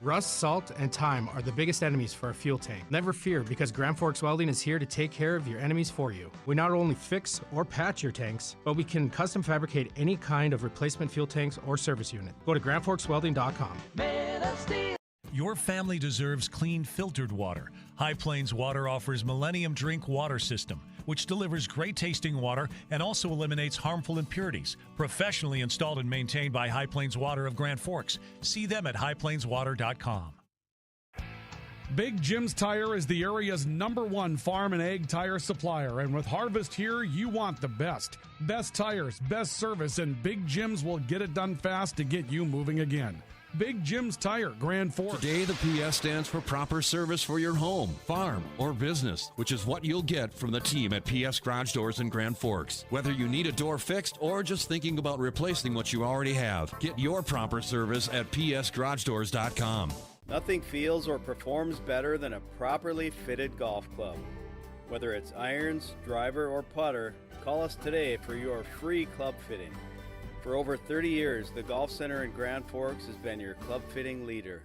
Rust, salt, and time are the biggest enemies for a fuel tank. Never fear, because Grand Forks Welding is here to take care of your enemies for you. We not only fix or patch your tanks, but we can custom fabricate any kind of replacement fuel tanks or service unit. Go to grandforkswelding.com. Your family deserves clean, filtered water. High Plains Water offers Millennium Drink Water System, which delivers great-tasting water and also eliminates harmful impurities. Professionally installed and maintained by High Plains Water of Grand Forks. See them at highplainswater.com. Big Jim's Tire is the area's #1 farm and ag tire supplier, and with harvest here, you want the best. Best tires, best service, and Big Jim's will get it done fast to get you moving again. Big Jim's Tire, Grand Forks. Today, the PS stands for proper service for your home, farm, or business, which is what you'll get from the team at PS Garage Doors in Grand Forks. Whether you need a door fixed or just thinking about replacing what you already have, get your proper service at psgaragedoors.com. Nothing feels or performs better than a properly fitted golf club. Whether it's irons, driver, or putter, call us today for your free club fitting. For over 30 years, the Golf Center in Grand Forks has been your club fitting leader.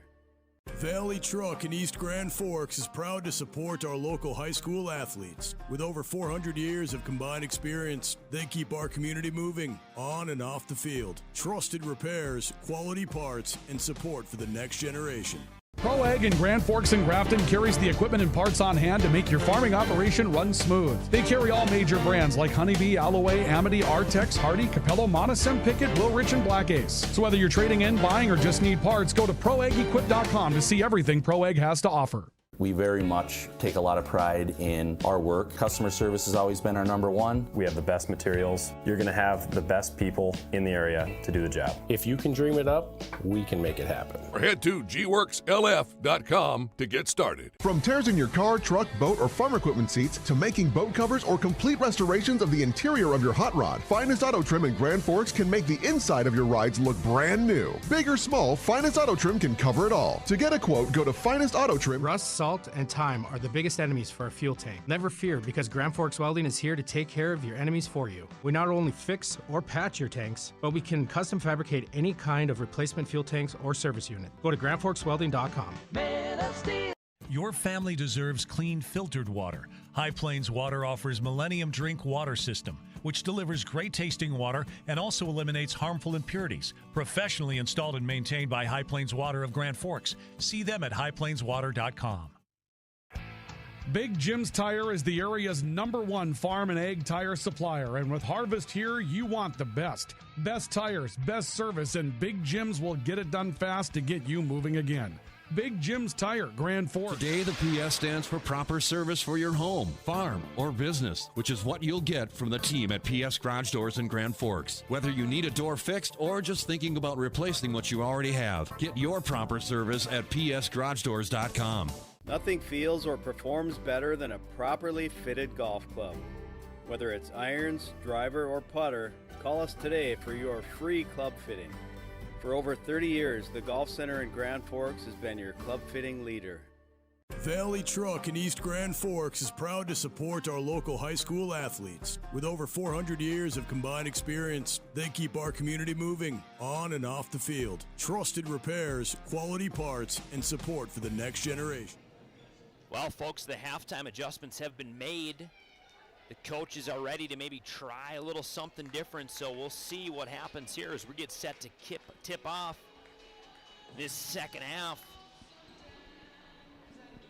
Valley Truck in East Grand Forks is proud to support our local high school athletes. With over 400 years of combined experience, they keep our community moving on and off the field. Trusted repairs, quality parts, and support for the next generation. Pro Ag in Grand Forks and Grafton carries the equipment and parts on hand to make your farming operation run smooth. They carry all major brands like Honeybee, Alloway, Amity, Artex, Hardy, Capello, Monosem, Pickett, Wilrich, and Black Ace. So whether you're trading in, buying, or just need parts, go to ProAgEquip.com to see everything Pro Ag has to offer. We very much take a lot of pride in our work. Customer service has always been our number one. We have the best materials. You're going to have the best people in the area to do the job. If you can dream it up, we can make it happen. Or head to gworkslf.com to get started. From tears in your car, truck, boat, or farm equipment seats to making boat covers or complete restorations of the interior of your hot rod, Finest Auto Trim in Grand Forks can make the inside of your rides look brand new. Big or small, Finest Auto Trim can cover it all. To get a quote, go to Finest Auto Trim. Rust, salt, and time are the biggest enemies for a fuel tank. Never fear, because Grand Forks Welding is here to take care of your enemies for you. We not only fix or patch your tanks, but we can custom fabricate any kind of replacement fuel tanks or service unit. Go to grandforkswelding.com. Your family deserves clean, filtered water. High Plains Water offers Millennium Drink Water System, which delivers great tasting water and also eliminates harmful impurities. Professionally installed and maintained by High Plains Water of Grand Forks. See them at highplainswater.com. Big Jim's Tire is the area's #1 farm and ag tire supplier, and with Harvest here, you want the best. Best tires, best service, and Big Jim's will get it done fast to get you moving again. Big Jim's Tire, Grand Forks. Today, the PS stands for proper service for your home, farm, or business, which is what you'll get from the team at PS Garage Doors in Grand Forks. Whether you need a door fixed or just thinking about replacing what you already have, get your proper service at psgaragedoors.com. Nothing feels or performs better than a properly fitted golf club. Whether it's irons, driver, or putter, call us today for your free club fitting. For over 30 years, the Golf Center in Grand Forks has been your club fitting leader. Valley Truck in East Grand Forks is proud to support our local high school athletes. With over 400 years of combined experience, they keep our community moving on and off the field. Trusted repairs, quality parts, and support for the next generation. Well, folks, the halftime adjustments have been made. The coaches are ready to maybe try a little something different, so we'll see what happens here as we get set to tip off this second half.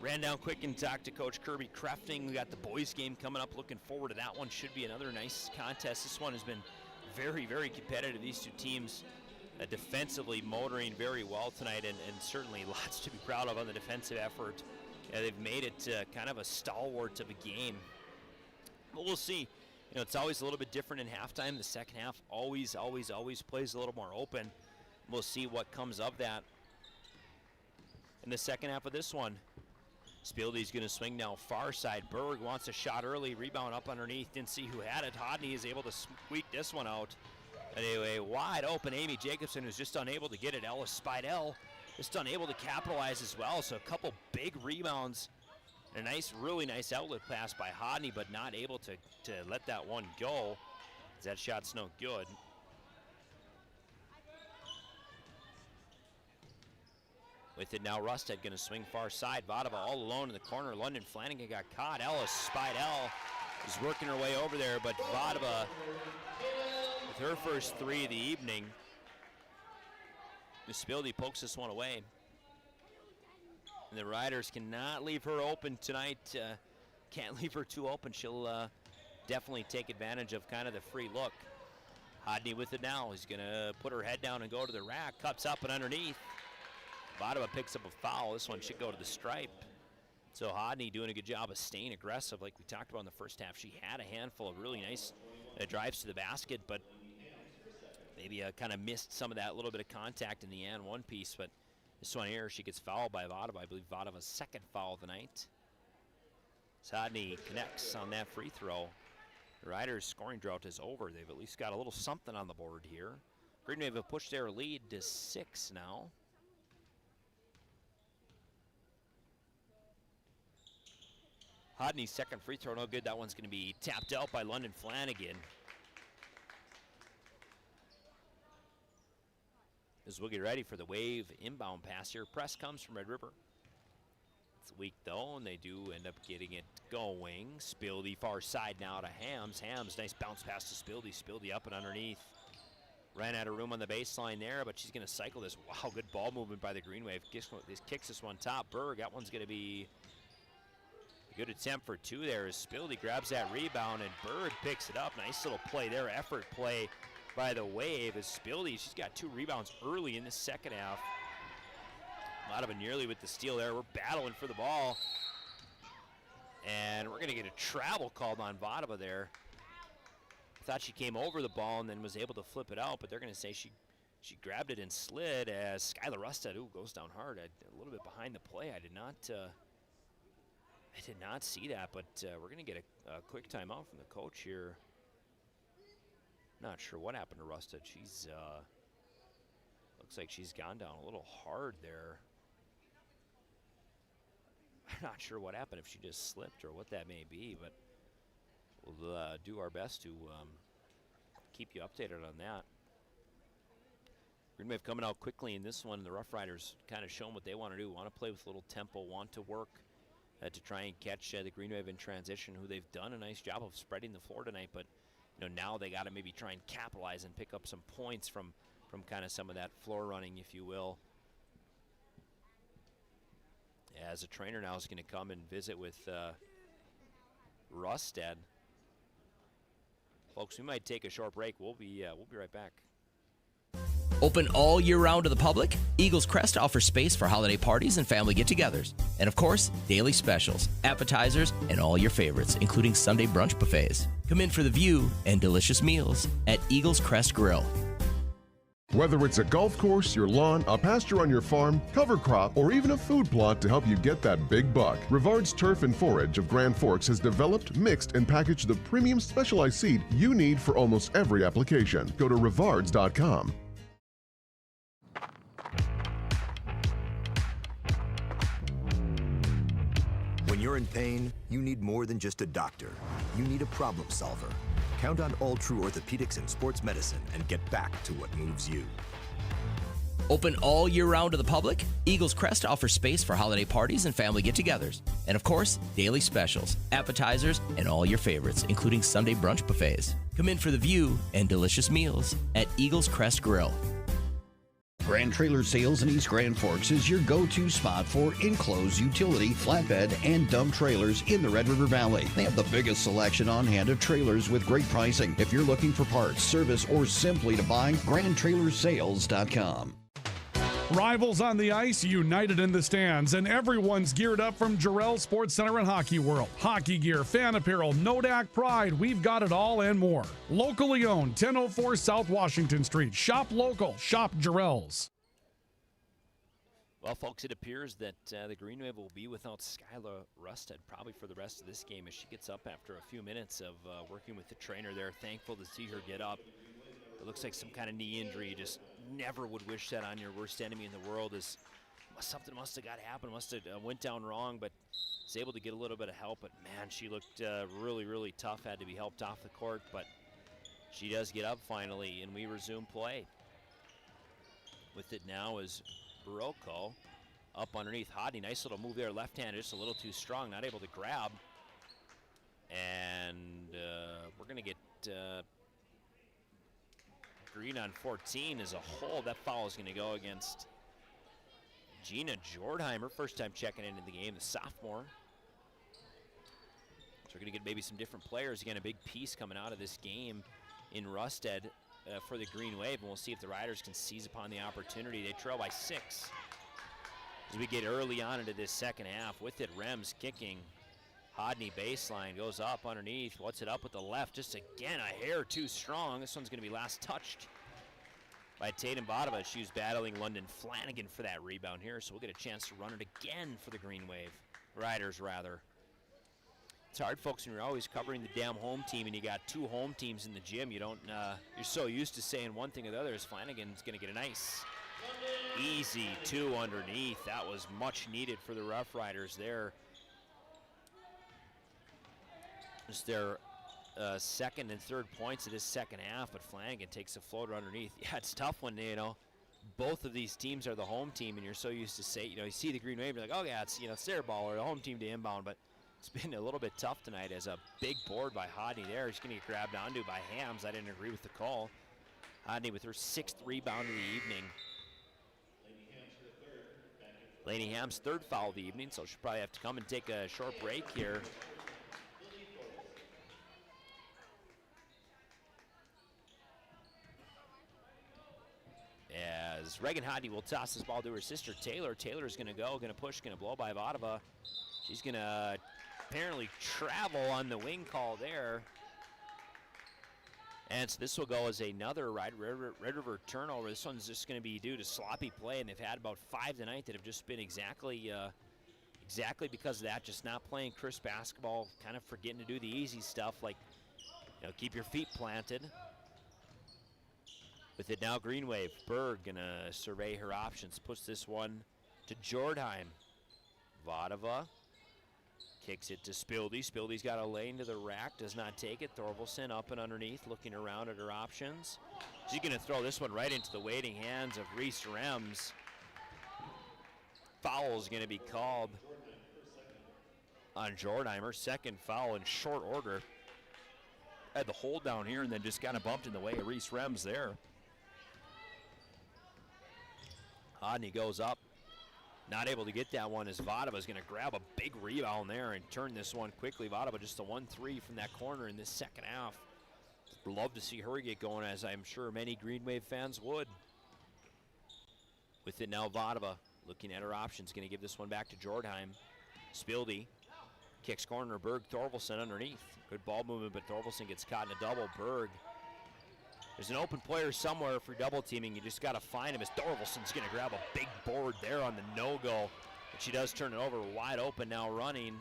Ran down quick and talked to Coach Kirby Crafting. We got the boys game coming up. Looking forward to that one. Should be another nice contest. This one has been very, very competitive. These two teams defensively motoring very well tonight, and certainly lots to be proud of on the defensive effort. They've made it kind of a stalwart of a game. But we'll see. You know, it's always a little bit different in halftime. The second half always plays a little more open. We'll see what comes of that in the second half of this one. Spieldy's going to swing now far side. Berg wants a shot early. Rebound up underneath. Didn't see who had it. Hodney is able to squeak this one out. Anyway, wide open. Amy Jacobson was just unable to get it. Ellis Spidell just unable to capitalize as well. So a couple big rebounds. A nice, really nice outlet pass by Hodney, but not able to let that one go. That shot's no good. With it now, Rusted going to swing far side. Vadova all alone in the corner. London Flanagan got caught. Ellis Spidell is working her way over there, but Vadova with her first three of the evening. Spildy pokes this one away. And the Riders cannot leave her open tonight. Can't leave her too open. She'll definitely take advantage of kind of the free look. Hodney with it now. He's going to put her head down and go to the rack. Cups up and underneath. Vadova picks up a foul. This one should go to the stripe. So Hodney doing a good job of staying aggressive like we talked about in the first half. She had a handful of really nice drives to the basket, but maybe kind of missed some of that little bit of contact in the end one piece, but this one here, she gets fouled by Vadova. I believe Vadova's second foul of the night. Sadney connects on that free throw. The Riders' scoring drought is over. They've at least got a little something on the board here. Green Wave have pushed their lead to 6 now. Hodney's second free throw, no good. That one's going to be tapped out by London Flanagan. As we'll get ready for the Wave inbound pass here. Press comes from Red River. It's weak though, and they do end up getting it going. Spildy far side now to Hams. Hams, nice bounce pass to Spildy. Spildy up and underneath. Ran out of room on the baseline there, but she's going to cycle this. Wow, good ball movement by the Green Wave. Kicks this one top. Berg, that one's going to be a good attempt for 2 there as Spildy grabs that rebound, and Berg picks it up. Nice little play there, effort play by the Wave as Spildy. She's got 2 rebounds early in the second half. Vadova nearly with the steal there. We're battling for the ball. And we're going to get a travel called on Vadova there. Thought she came over the ball and then was able to flip it out, but they're going to say she grabbed it and slid as Skylar Rustad goes down hard. A little bit behind the play. I did not see that, but we're going to get a quick timeout from the coach here. Not sure what happened to Rustad. She's looks like she's gone down a little hard there. I'm not sure what happened, if she just slipped or what that may be, but we'll do our best to keep you updated on that. Green Wave coming out quickly in this one. The Rough Riders kind of showing what they want to do. Want to play with a little tempo, want to work to try and catch the Green Wave in transition, who they've done a nice job of spreading the floor tonight, but now they got to maybe try and capitalize and pick up some points from kind of some of that floor running, if you will. As a trainer now is going to come and visit with Rustad. Folks, we might take a short break. We'll be right back. Open all year round to the public, Eagles Crest offers space for holiday parties and family get-togethers. And of course, daily specials, appetizers, and all your favorites, including Sunday brunch buffets. Come in for the view and delicious meals at Eagles Crest Grill. Whether it's a golf course, your lawn, a pasture on your farm, cover crop, or even a food plot to help you get that big buck, Rivard's Turf and Forage of Grand Forks has developed, mixed, and packaged the premium specialized seed you need for almost every application. Go to rivards.com. When you're in pain, you need more than just a doctor. You need a problem solver. Count on All True Orthopedics and Sports Medicine and get back to what moves you. Open all year round to the public, Eagles Crest offers space for holiday parties and family get-togethers. And of course, daily specials, appetizers, and all your favorites, including Sunday brunch buffets. Come in for the view and delicious meals at Eagles Crest Grill. Grand Trailer Sales in East Grand Forks is your go-to spot for enclosed utility, flatbed, and dump trailers in the Red River Valley. They have the biggest selection on hand of trailers with great pricing. If you're looking for parts, service, or simply to buy, GrandTrailersSales.com. Rivals on the ice, united in the stands, and everyone's geared up from Jarrell Sports Center and Hockey World. Hockey gear, fan apparel, Nodak Pride, we've got it all and more. Locally owned, 1004 South Washington Street. Shop local, shop Jarrell's. Well, folks, it appears that the Green Wave will be without Skylar Rustad probably for the rest of this game as she gets up after a few minutes of working with the trainer there. Thankful to see her get up. It looks like some kind of knee injury. You just never would wish that on your worst enemy in the world. Something must have got to happen. Must have went down wrong, but was able to get a little bit of help. But, man, she looked really, really tough. Had to be helped off the court, but she does get up finally, and we resume play. With it now is Barocco up underneath Hodney. Nice little move there. Left-handed, just a little too strong. Not able to grab. And we're going to get green on 14 as a whole. That foul is going to go against Gina Jordheimer. First time checking into the game, the sophomore. So we're going to get maybe some different players. Again, a big piece coming out of this game in Rustad for the Green Wave, and we'll see if the Riders can seize upon the opportunity. They trail by 6 as we get early on into this second half. With it, Rems kicking. Hodney baseline, goes up underneath. What's it up with the left? Just again, a hair too strong. This one's going to be last touched by Tatum Vadova. She was battling London Flanagan for that rebound here, so we'll get a chance to run it again for the Green Wave. Riders, rather. It's hard, folks, when you're always covering the damn home team and you got 2 home teams in the gym. You don't, you're so used to saying one thing or the other. As Flanagan's going to get a nice, easy 2 underneath. That was much needed for the Rough Riders there. It's their second and third points of this second half, but Flanagan takes a floater underneath. Yeah, it's tough when, both of these teams are the home team, and you're so used to say, you see the Green Wave, you're like, oh yeah, it's their ball or the home team to inbound, but it's been a little bit tough tonight as a big board by Hodney there. He's going to get grabbed onto by Hams. I didn't agree with the call. Hodney with her 6th rebound of the evening. Lainey Hams' 3rd foul of the evening, so she'll probably have to come and take a short break here. As Reagan Hodney will toss this ball to her sister Taylor. Taylor's going to go, going to push, going to blow by Vadova. She's going to apparently travel on the wing call there. And so this will go as another Red River turnover. This one's just going to be due to sloppy play, and they've had about 5 tonight that have just been exactly because of that, just not playing crisp basketball, kind of forgetting to do the easy stuff like, keep your feet planted. With it now, Green Wave. Berg gonna survey her options. Puts this one to Jordheim. Vadova kicks it to Spildy. Spildy's got a lane to the rack, does not take it. Thorvaldsen up and underneath, looking around at her options. She's gonna throw this one right into the waiting hands of Reese Rems. Foul is gonna be called on Jordheim. Her 2nd foul in short order. Had the hold down here and then just kind of bumped in the way of Reese Rems there. Hodney goes up, not able to get that one as Vadova's going to grab a big rebound there and turn this one quickly. Vadova just a 1-3 from that corner in this second half. Love to see her get going, as I'm sure many Green Wave fans would. With it now, Vadova looking at her options, going to give this one back to Jordheim. Spildy kicks corner, Berg, Thorvaldsen underneath. Good ball movement, but Thorvaldsen gets caught in a double. Berg. There's an open player somewhere for double teaming. You just got to find him as Thorvaldsen's going to grab a big board there on the no-go. But she does turn it over wide open now running.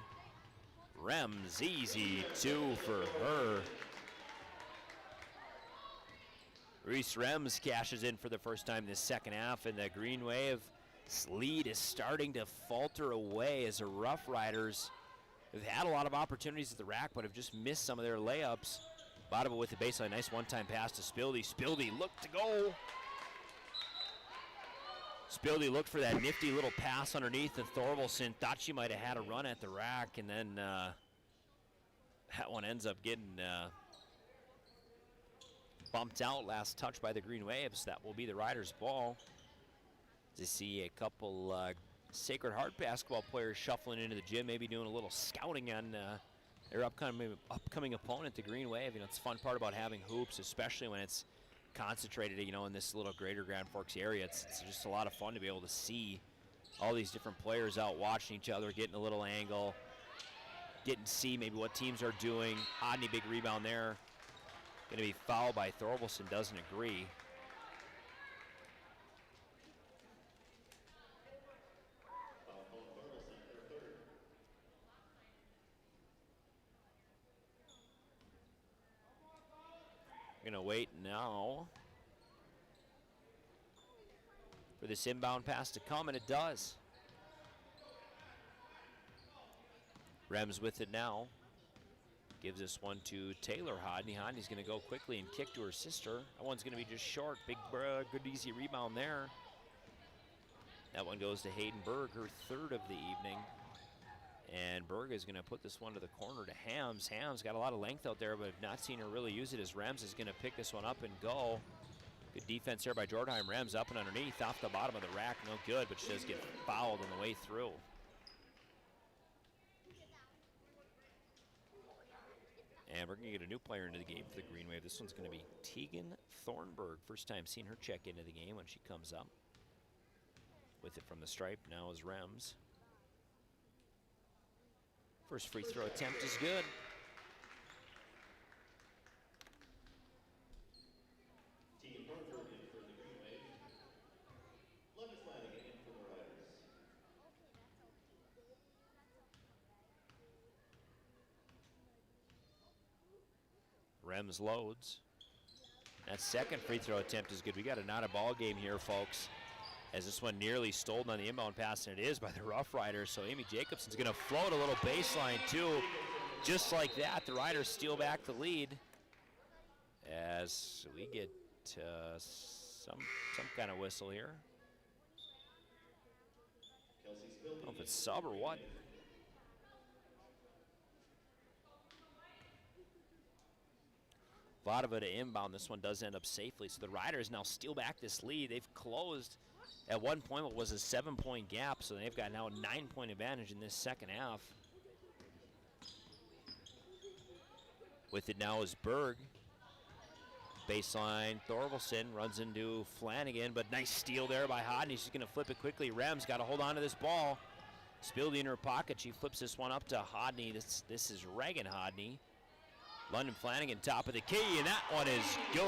Rems, easy 2 for her. Reese Rems cashes in for the first time this second half, and the Green Wave lead is starting to falter away as the Rough Riders have had a lot of opportunities at the rack, but have just missed some of their layups. Vadova with the baseline, nice one-time pass to Spildy. Spildy looked to go. Spildy looked for that nifty little pass underneath, and Thorvaldsen thought she might have had a run at the rack, and then that one ends up getting bumped out. Last touch by the Green Waves. That will be the Riders' ball. To see a couple Sacred Heart basketball players shuffling into the gym, maybe doing a little scouting on their upcoming opponent, the Green Wave. It's the fun part about having hoops, especially when it's concentrated, in this little greater Grand Forks area. It's just a lot of fun to be able to see all these different players out watching each other, getting a little angle, getting to see maybe what teams are doing. Hodney, big rebound there. Going to be fouled by Thorvaldsen, doesn't agree. We're going to wait now for this inbound pass to come, and it does. Rems with it now. Gives this one to Taylor Hodney. Hodney's going to go quickly and kick to her sister. That one's going to be just short. Big, good, easy rebound there. That one goes to Hayden Berg, her 3rd of the evening. And Berg is going to put this one to the corner to Hams. Hams got a lot of length out there, but I've not seen her really use it, as Rems is going to pick this one up and go. Good defense there by Jordheim. Rems up and underneath, off the bottom of the rack. No good, but she does get fouled on the way through. And we're going to get a new player into the game for the Green Wave. This one's going to be Tegan Thornburg. First time seeing her check into the game when she comes up. With it from the stripe now is Rems. First free throw attempt is good. Rems loads. That second free throw attempt is good. We got a not a ball game here, folks, as this one nearly stolen on the inbound pass, and it is by the Rough Riders. So Amy Jacobson's going to float a little baseline, too. Just like that, the Riders steal back the lead as we get some kind of whistle here. I don't know if it's sub or what. Vadova to inbound. This one does end up safely. So the Riders now steal back this lead. They've closed at one point what was a 7-point gap, so they've got now a 9-point advantage in this second half. With it now is Berg. Baseline, Thorvaldsen runs into Flanagan, but nice steal there by Hodney. She's going to flip it quickly. Rems got to hold on to this ball. Spildy in her pocket. She flips this one up to Hodney. This is Reagan Hodney. London Flanagan, top of the key, and that one is good.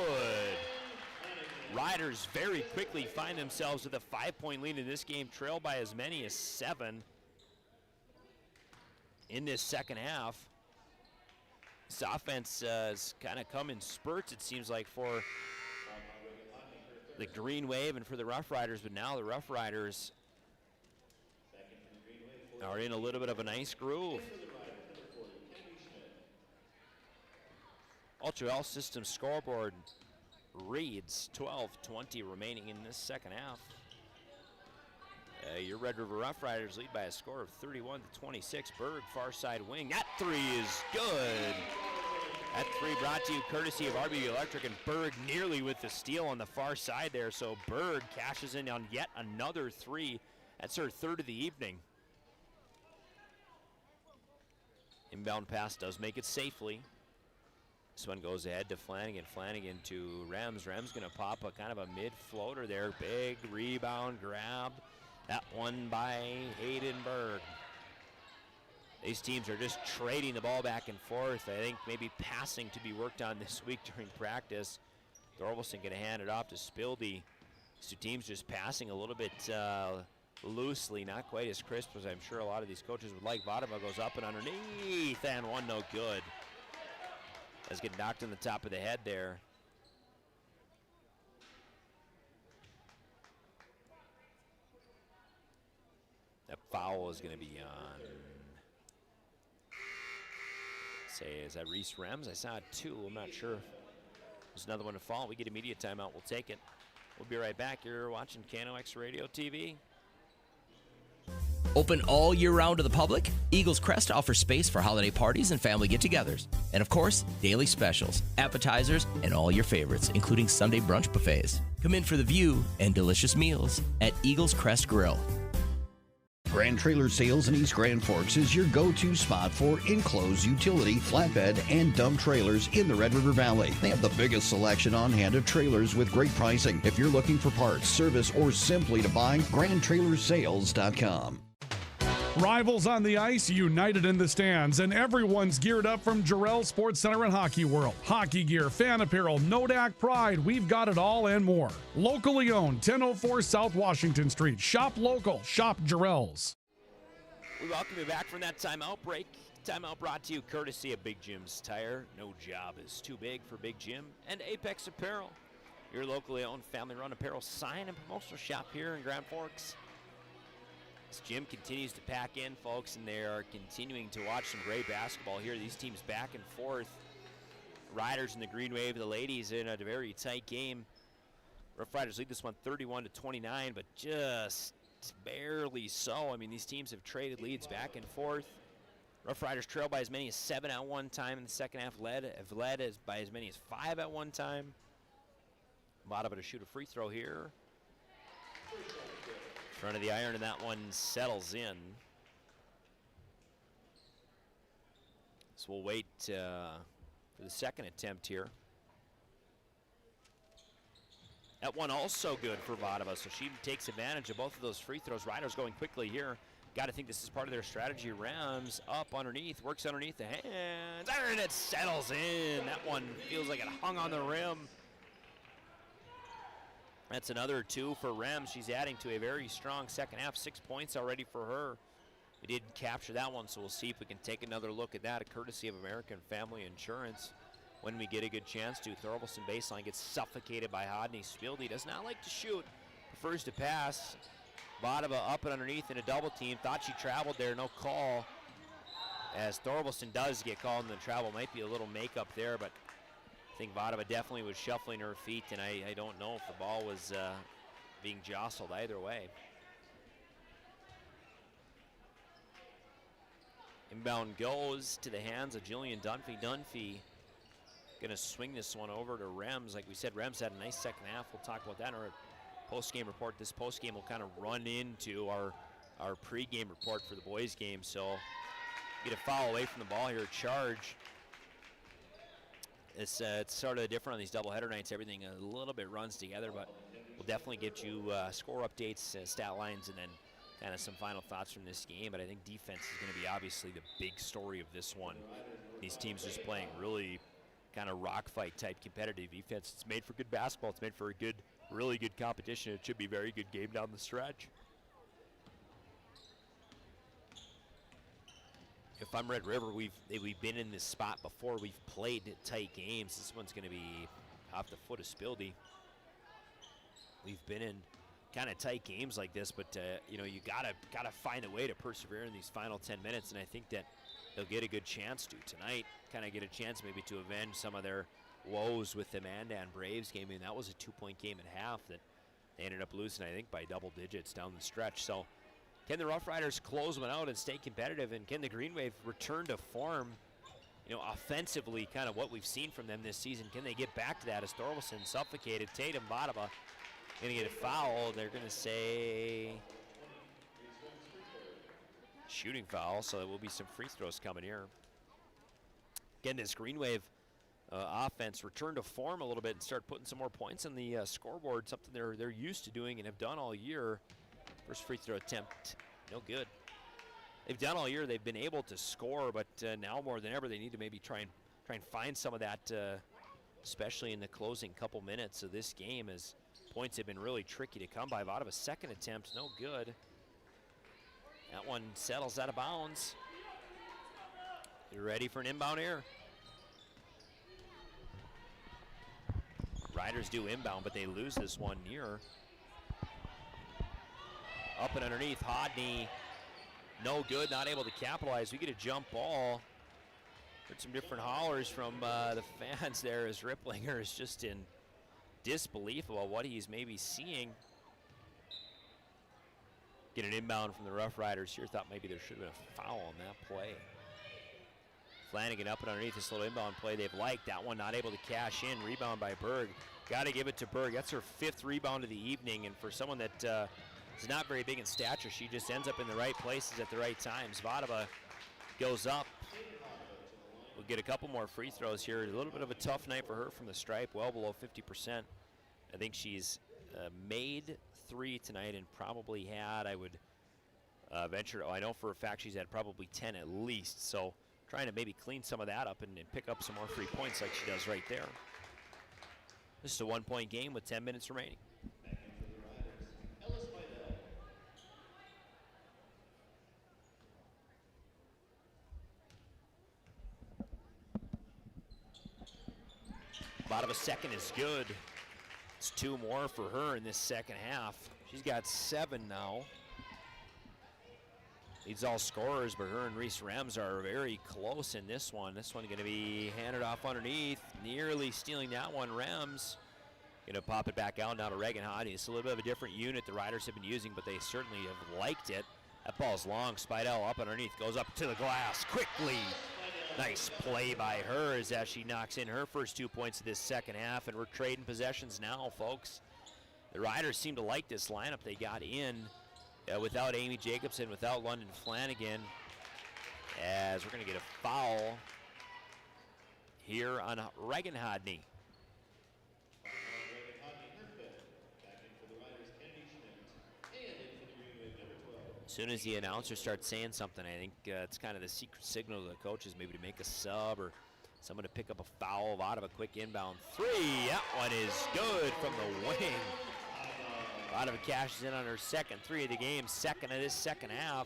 Riders very quickly find themselves with a 5-point lead in this game, trailed by as many as 7 in this second half. This offense has kind of come in spurts, it seems like, for the Green Wave and for the Rough Riders, but now the Rough Riders are in a little bit of a nice groove. Ultra Health System scoreboard reads 12:20 remaining in this second half. Your Red River Rough Riders lead by a score of 31-26. Berg, far side wing. That three is good. That three brought to you courtesy of RBB Electric, and Berg nearly with the steal on the far side there. So Berg cashes in on yet another three. That's her third of the evening. Inbound pass does make it safely. This one goes ahead to Flanagan. Flanagan to Rems. Rems going to pop a kind of a mid-floater there. Big rebound grab. That one by Hayden Berg. These teams are just trading the ball back and forth. I think maybe passing to be worked on this week during practice. Thorvaldsen going to hand it off to Spildy. These two teams just passing a little bit loosely, not quite as crisp as I'm sure a lot of these coaches would like. Vadova goes up and underneath, and one no good. Let's get knocked on the top of the head there. That foul is going to be on. Say, is that Reese Rems? I saw 2. I'm not sure. There's another one to fall. We get immediate timeout. We'll take it. We'll be right back. You're watching KNOX Radio TV. Open all year round to the public, Eagles Crest offers space for holiday parties and family get-togethers. And of course, daily specials, appetizers, and all your favorites, including Sunday brunch buffets. Come in for the view and delicious meals at Eagles Crest Grill. Grand Trailer Sales in East Grand Forks is your go-to spot for enclosed utility, flatbed, and dump trailers in the Red River Valley. They have the biggest selection on hand of trailers with great pricing. If you're looking for parts, service, or simply to buy, GrandTrailersales.com. Rivals on the ice, united in the stands, and everyone's geared up from Jarrell Sports Center and Hockey World. Hockey gear, fan apparel, Nodak Pride, we've got it all and more. Locally owned, 1004 South Washington Street. Shop local, shop Jarrell's. We welcome you back from that timeout break. Timeout brought to you courtesy of Big Jim's Tire. No job is too big for Big Jim. And Apex Apparel, your locally owned family-run apparel sign and promotional shop here in Grand Forks. This gym continues to pack in, folks, and they are continuing to watch some great basketball here. These teams back and forth. Riders in the Green Wave, the ladies in a very tight game. Rough Riders lead this one 31-29, but just barely so. I mean, these teams have traded leads back and forth. Rough Riders trail by as many as 7 at one time in the second half. Have led by as many as 5 at one time. Vadova to shoot a free throw here. Front of the iron, and that one settles in. So we'll wait for the second attempt here. That one also good for Vadova, so she takes advantage of both of those free throws. Riders going quickly here. Got to think this is part of their strategy. Rams up underneath, works underneath the hands, and it settles in. That one feels like it hung on the rim. That's another 2 for Rem. She's adding to a very strong second half. 6 points already for her. We didn't capture that one, so we'll see if we can take another look at that, courtesy of American Family Insurance. when we get a good chance to. Thorvaldsen baseline gets suffocated by Hodney. Spieldy does not like to shoot, prefers to pass. Vodova up and underneath in a double team. Thought she traveled there, no call. As Thorvaldsen does get called in the travel. Might be a little makeup there, but I think Vodova definitely was shuffling her feet, and I don't know if the ball was being jostled either way. Inbound goes to the hands of Jillian Dunphy. Dunphy gonna swing this one over to Rems. Like we said, Rems had a nice second half. We'll talk about that in our post-game report. This post-game will kind of run into our pre-game report for the boys' game. So get a foul away from the ball here, charge. It's sort of different on these doubleheader nights. Everything a little bit runs together, but we'll definitely get you score updates, stat lines, and then kind of some final thoughts from this game. But I think defense is going to be obviously the big story of this one. These teams just playing really kind of rock fight type competitive defense. It's made for good basketball. It's made for a good, really good competition. It should be a very good game down the stretch. If I'm Red River, we've been in this spot before. We've played tight games. This one's going to be off the foot of Spieldy. We've been in kind of tight games like this, but you know, you gotta find a way to persevere in these final 10 minutes, and I think that they'll get a good chance to tonight. Kind of get a chance maybe to avenge some of their woes with the Mandan Braves game. I mean, that was a 2-point game at half that they ended up losing, I think, by double digits down the stretch. So can the Rough Riders close one out and stay competitive, and can the Green Wave return to form, you know, offensively, kind of what we've seen from them this season? Can they get back to that as Thorvaldsen suffocated? Tatum Vodova going to get a foul. They're going to say shooting foul, so there will be some free throws coming here. Again, this Green Wave offense return to form a little bit and start putting some more points on the scoreboard, something they're used to doing and have done all year. First free throw attempt, no good. They've done all year. They've been able to score, but now more than ever, they need to maybe try and find some of that, especially in the closing couple minutes of this game, as points have been really tricky to come by. Vodova's second attempt, no good. That one settles out of bounds. You're ready for an inbound here. Riders do inbound, but they lose this one near. Up and underneath, Hodney, no good, not able to capitalize. We get a jump ball. Heard some different hollers from the fans there as Ripplinger is just in disbelief about what he's maybe seeing. Get an inbound from the Rough Riders here. Thought maybe there should have been a foul on that play. Flanagan up and underneath this little inbound play they've liked. That one not able to cash in. Rebound by Berg. Got to give it to Berg. That's her 5th rebound of the evening, and for someone that is not very big in stature, she just ends up in the right places at the right times. Vodova goes up. We'll get a couple more free throws here. A little bit of a tough night for her from the stripe, well below 50%. I think she's made 3 tonight and probably had, I would venture, I know for a fact she's had probably 10 at least. So trying to maybe clean some of that up and pick up some more free points like she does right there. This is a 1-point game with 10 minutes remaining. Vodova's second is good. It's 2 more for her in this second half. She's got 7 now. Leads all scorers, but her and Reese Rems are very close in this one. This one going to be handed off underneath, nearly stealing that one. Rems going to pop it back out now to Reagan Hodney. It's a little bit of a different unit the Riders have been using, but they certainly have liked it. That ball's long. Spidell up underneath, goes up to the glass quickly. Nice play by her as she knocks in her first 2 points of this second half, and we're trading possessions now, folks. The Riders seem to like this lineup they got in without Amy Jacobson, without London Flanagan, as we're going to get a foul here on Reagan Hodney. As soon as the announcer starts saying something, I think it's kind of the secret signal to the coaches, maybe to make a sub or someone to pick up a foul out of a quick inbound 3. That one is good from the wing. Vodova cashes in on her second 3 of the game, second of this second half.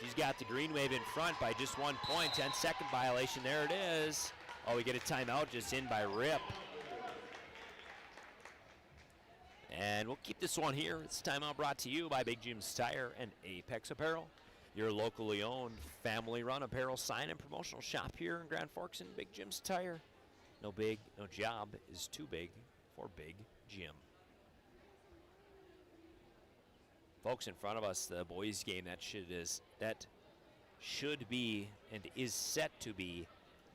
She's got the green wave in front by just 1 point. 10-second violation. There it is. Oh, we get a timeout just in by Rip. And we'll keep this one here. It's timeout brought to you by Big Jim's Tire and Apex Apparel, your locally owned, family-run apparel sign and promotional shop here in Grand Forks and Big Jim's Tire. No job is too big for Big Jim. Folks, in front of us, the boys' game that should be and is set to be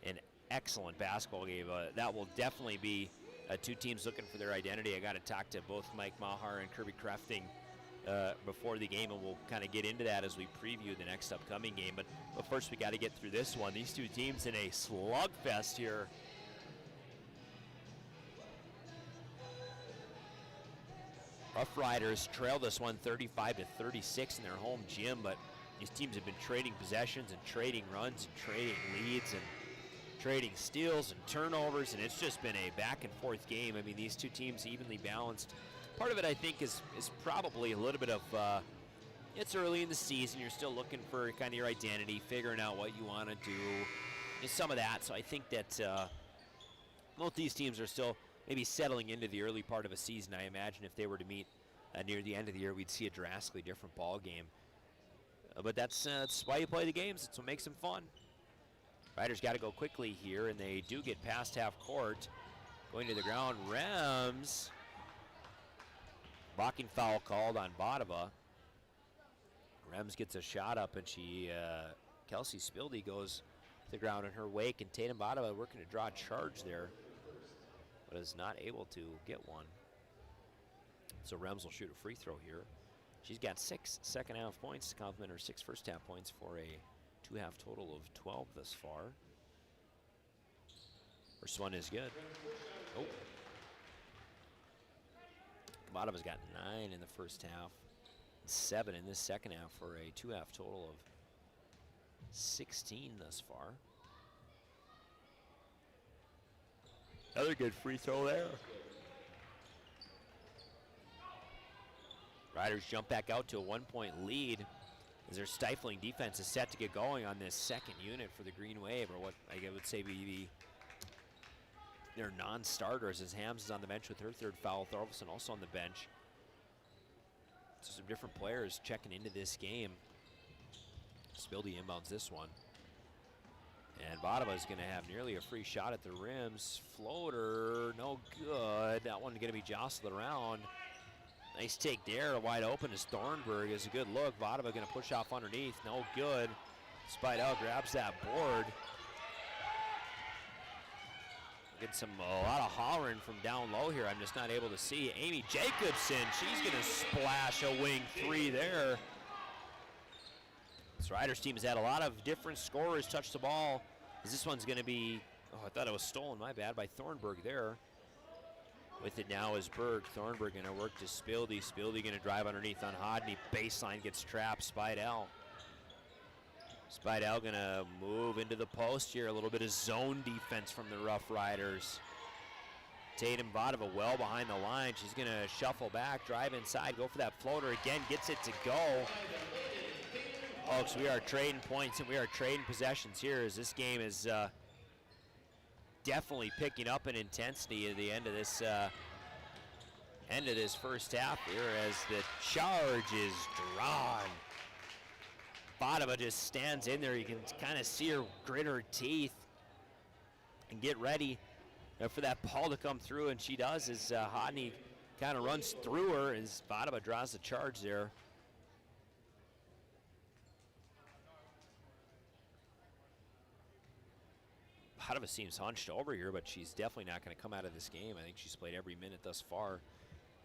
an excellent basketball game. That will definitely be two teams looking for their identity. I got to talk to both Mike Mahar and Kirby Crafting before the game, and we'll kind of get into that as we preview the next upcoming game. But first, we got to get through this one. These two teams in a slugfest here. Rough Riders trail this one 35-36 in their home gym, but these teams have been trading possessions and trading runs and trading leads and trading steals and turnovers, and it's just been a back and forth game. I mean, these two teams evenly balanced. Part of it, I think, is probably a little bit of, it's early in the season. You're still looking for kind of your identity, figuring out what you want to do. There's some of that, so I think that both these teams are still maybe settling into the early part of a season. I imagine if they were to meet near the end of the year, we'd see a drastically different ball game. But that's why you play the games. It's what makes them fun. Riders got to go quickly here, and they do get past half court. Going to the ground, Rems. Blocking foul called on Bodova. Rems gets a shot up, and Kelsey Spildy goes to the ground in her wake, and Tatum Bodova working to draw a charge there, but is not able to get one. So Rems will shoot a free throw here. She's got 6 second half points to complement her 6 first half points for a 2-half total of 12 thus far. First one is good. Oh. Bodova's got 9 in the first half, 7 in this second half for a 2-half total of 16 thus far. Another good free throw there. Riders jump back out to a 1-point lead as their stifling defense is set to get going on this second unit for the Green Wave, or what I would say be their non-starters, as Hams is on the bench with her 3rd foul. Thorvaldsen also on the bench. So some different players checking into this game. Spildy inbounds this one. And Bodova is going to have nearly a free shot at the rims. Floater, no good. That one going to be jostled around. Nice take there, wide open is Thornburg. Is a good look. Bodova going to push off underneath, no good. Spidell grabs that board. Get a lot of hollering from down low here. I'm just not able to see. Amy Jacobson, she's going to splash a wing 3 there. This Riders team has had a lot of different scorers touch the ball. This one's going to be, I thought it was stolen, my bad, by Thornburg there. With it now is Berg. Thornburg going to work to Spildy. Spildy going to drive underneath on Hodney. Baseline gets trapped. Spidell. Spidell going to move into the post here. A little bit of zone defense from the Rough Riders. Tatum Bodova well behind the line. She's going to shuffle back, drive inside, go for that floater again. Gets it to go. Folks, we are trading points and we are trading possessions here as this game is definitely picking up in intensity at the end of this first half here as the charge is drawn. Bodova just stands in there. You can kind of see her grit her teeth and get ready for that ball to come through, and she does as Hodney kind of runs through her as Bodova draws the charge there. Bodova seems hunched over here, but she's definitely not going to come out of this game. I think she's played every minute thus far,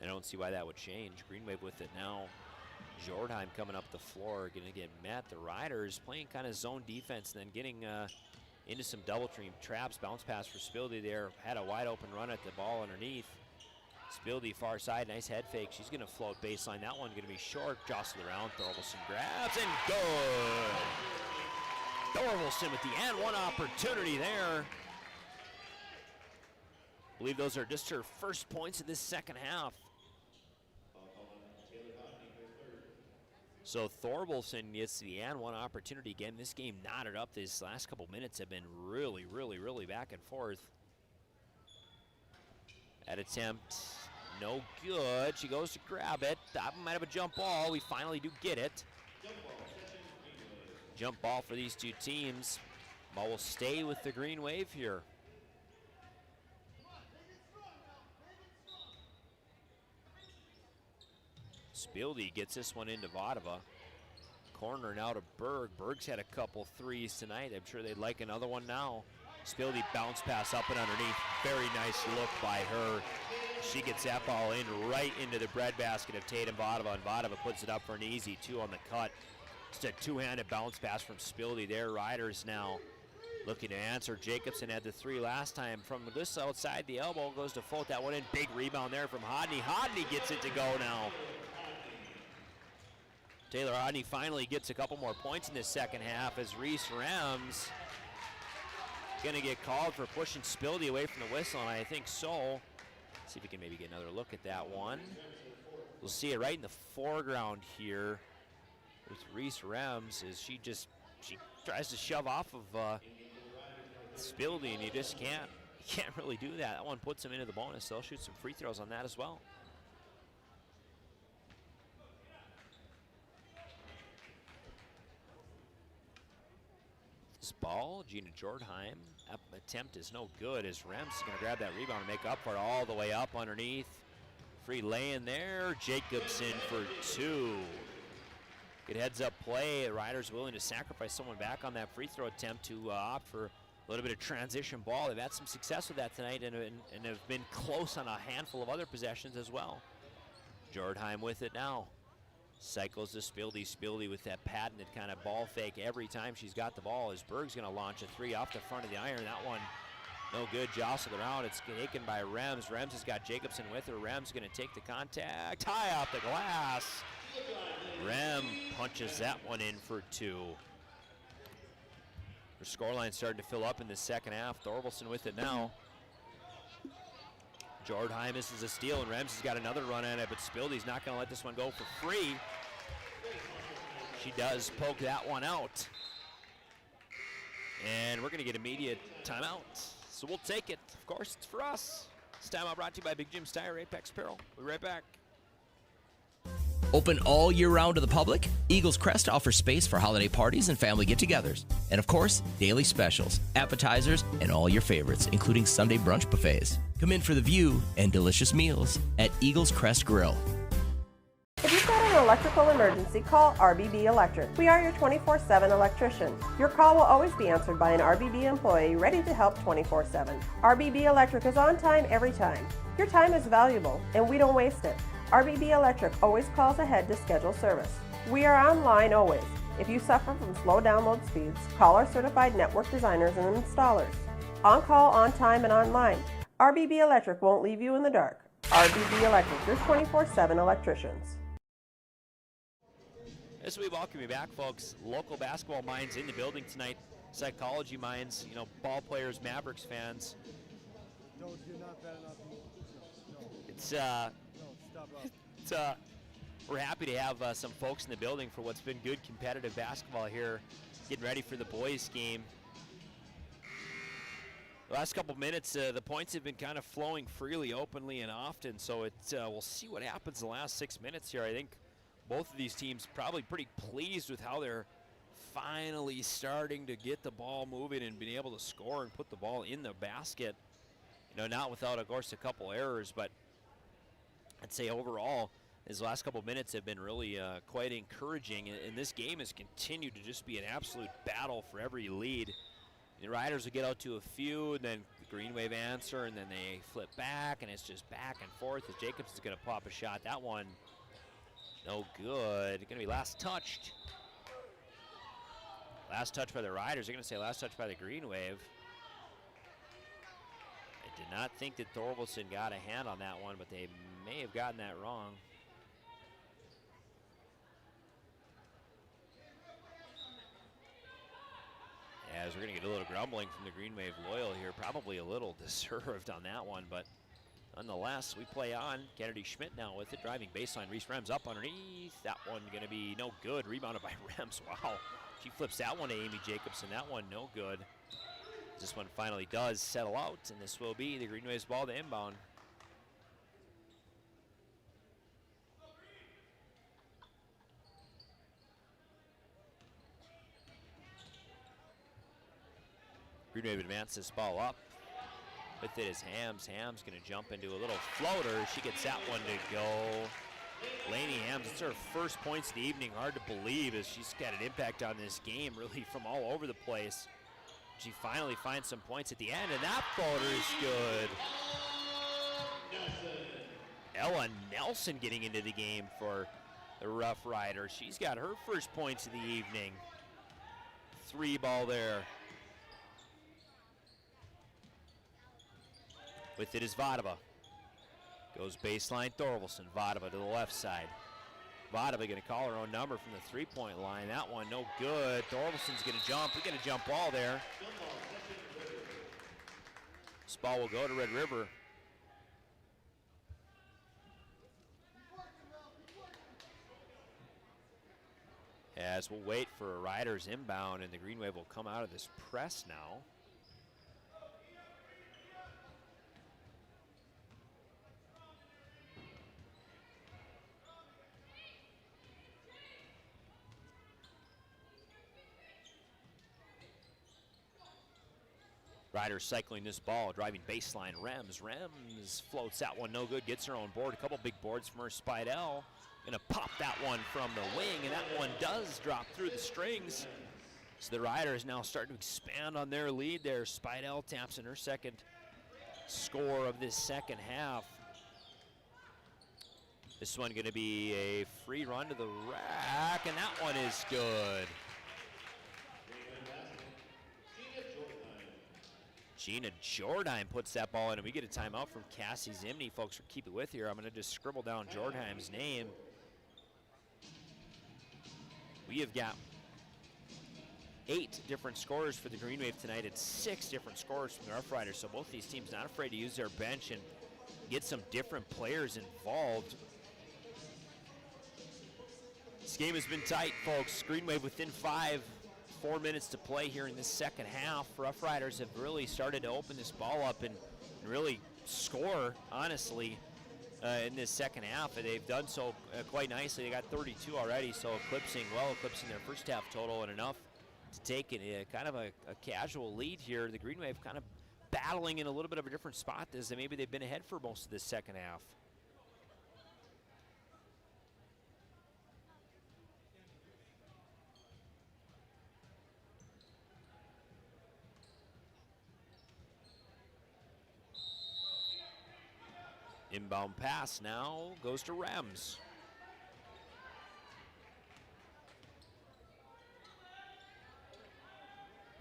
and I don't see why that would change. Green Wave with it now. Jordheim coming up the floor, going to get met. The Riders playing kind of zone defense, and then getting into some double team traps. Bounce pass for Spildy there. Had a wide open run at the ball underneath. Spildy far side, nice head fake. She's going to float baseline. That one going to be short. Jostled around. Thorvaldsen grabs and good. Thorvaldsen with the and one opportunity there. I believe those are just her first points in this second half. So Thorvaldsen gets to the end, one opportunity again. This game knotted up. These last couple minutes have been really, really, really back and forth. That attempt, no good. She goes to grab it. That might have a jump ball. We finally do get it. Jump ball for these two teams. Ball will stay with the Green Wave here. Spildy gets this one into Vodova. Corner now to Berg. Berg's had a couple threes tonight. I'm sure they'd like another one now. Spildy bounce pass up and underneath. Very nice look by her. She gets that ball in right into the breadbasket of Tatum Vodova, and Vodova puts it up for an easy 2 on the cut. Just a two-handed bounce pass from Spildy there. Riders now looking to answer. Jacobson had the 3 last time from this outside the elbow. Goes to float that one in. Big rebound there from Hodney. Hodney gets it to go now. Taylor Hodney finally gets a couple more points in this second half as Reese Rems gonna get called for pushing Spildy away from the whistle, and I think so. Let's see if we can maybe get another look at that one. We'll see it right in the foreground here with Reese Rems as she tries to shove off of Spildy, and you just can't really do that. That one puts them into the bonus. They'll shoot some free throws on that as well. This ball, Gina Jordheim, attempt is no good as Rems is going to grab that rebound and make up for it all the way up underneath. Free lay in there, Jacobson for 2. Good heads up play. The Riders willing to sacrifice someone back on that free throw attempt to opt for a little bit of transition ball. They've had some success with that tonight and have been close on a handful of other possessions as well. Jordheim with it now. Cycles to Spildy. Spildy with that patented kind of ball fake every time she's got the ball as Berg's going to launch a 3 off the front of the iron. That one no good, jostled around. It's taken by Rems. Rems has got Jacobson with her. Rems going to take the contact. High off the glass. Rem punches that one in for 2. Her scoreline starting to fill up in the second half. Thorvaldsen with it now. Jordheim misses a steal, and Rems has got another run at it, but Spildy's not going to let this one go for free. She does poke that one out. And we're going to get immediate timeout. So we'll take it. Of course, it's for us. This timeout brought to you by Big Jim Steyer, Apex Apparel. We'll be right back. Open all year round to the public, Eagles Crest offers space for holiday parties and family get-togethers. And of course, daily specials, appetizers, and all your favorites, including Sunday brunch buffets. Come in for the view and delicious meals at Eagles Crest Grill. If you've got an electrical emergency, call RBB Electric. We are your 24/7 electrician. Your call will always be answered by an RBB employee ready to help 24/7. RBB Electric is on time every time. Your time is valuable, and we don't waste it. RBB Electric always calls ahead to schedule service. We are online always. If you suffer from slow download speeds, call our certified network designers and installers. On call, on time, and online. RBB Electric won't leave you in the dark. RBB Electric, your 24/7 electricians. As we welcome you back, folks, local basketball minds in the building tonight. Psychology minds, ball players, Mavericks fans. No, you're not bad enough. We're happy to have some folks in the building for what's been good competitive basketball here, getting ready for the boys' game. The last couple minutes, the points have been kind of flowing freely, openly, and often, so we'll see what happens in the last 6 minutes here. I think both of these teams probably pretty pleased with how they're finally starting to get the ball moving and being able to score and put the ball in the basket. Not without, of course, a couple errors, but I'd say overall, these last couple minutes have been really quite encouraging, and this game has continued to just be an absolute battle for every lead. The Riders will get out to a few, and then the Green Wave answer, and then they flip back, and it's just back and forth as Jacobs is going to pop a shot. That one, no good. Going to be last touched. Last touch by the Riders. They're going to say last touch by the Green Wave. I did not think that Thorvaldsen got a hand on that one, but they may have gotten that wrong. As we're going to get a little grumbling from the Green Wave loyal here, probably a little deserved on that one, but nonetheless, we play on. Kennedy Schmidt now with it, driving baseline. Reese Rems up underneath. That one going to be no good. Rebounded by Rems. Wow. She flips that one to Amy Jacobson. That one no good. This one finally does settle out, and this will be the Green Waves ball to inbound. Green Wave advances this ball up. With it is Hams. Hams going to jump into a little floater. She gets that one to go. Lainey Hams, it's her first points of the evening. Hard to believe as she's got an impact on this game, really from all over the place. She finally finds some points at the end, and that floater is good. Ella Nelson getting into the game for the Rough Riders. She's got her first points of the evening. 3 ball there. With it is Vadova. Goes baseline, Thorvaldsen. Vadova to the left side. Vadova going to call her own number from the 3-point line. That one no good. Thorvaldsen's going to jump. We get a jump ball there. This ball will go to Red River. As we'll wait for a Riders inbound, and the Green Wave will come out of this press now. Riders cycling this ball, driving baseline. Rems floats that one no good, gets her own board. A couple big boards from her. Spidell gonna pop that one from the wing, and that one does drop through the strings. So the Riders now starting to expand on their lead there. Spidell taps in her second score of this second half. This one gonna be a free run to the rack, and that one is good. Gina Jordheim puts that ball in, and we get a timeout from Cassie Zimney. Folks, we'll keep it with here. I'm going to just scribble down Jordheim's name. We have got 8 different scorers for the Green Wave tonight and 6 different scorers from the Rough Riders. So both these teams not afraid to use their bench and get some different players involved. This game has been tight, folks. Green Wave within 5. 4 minutes to play here in this second half. Rough Riders have really started to open this ball up and really score, honestly, in this second half. They've done so quite nicely. They got 32 already, so eclipsing their first half total, and enough to take kind of a casual lead here. The Green Wave kind of battling in a little bit of a different spot as maybe they've been ahead for most of this second half. Inbound pass now goes to Rems.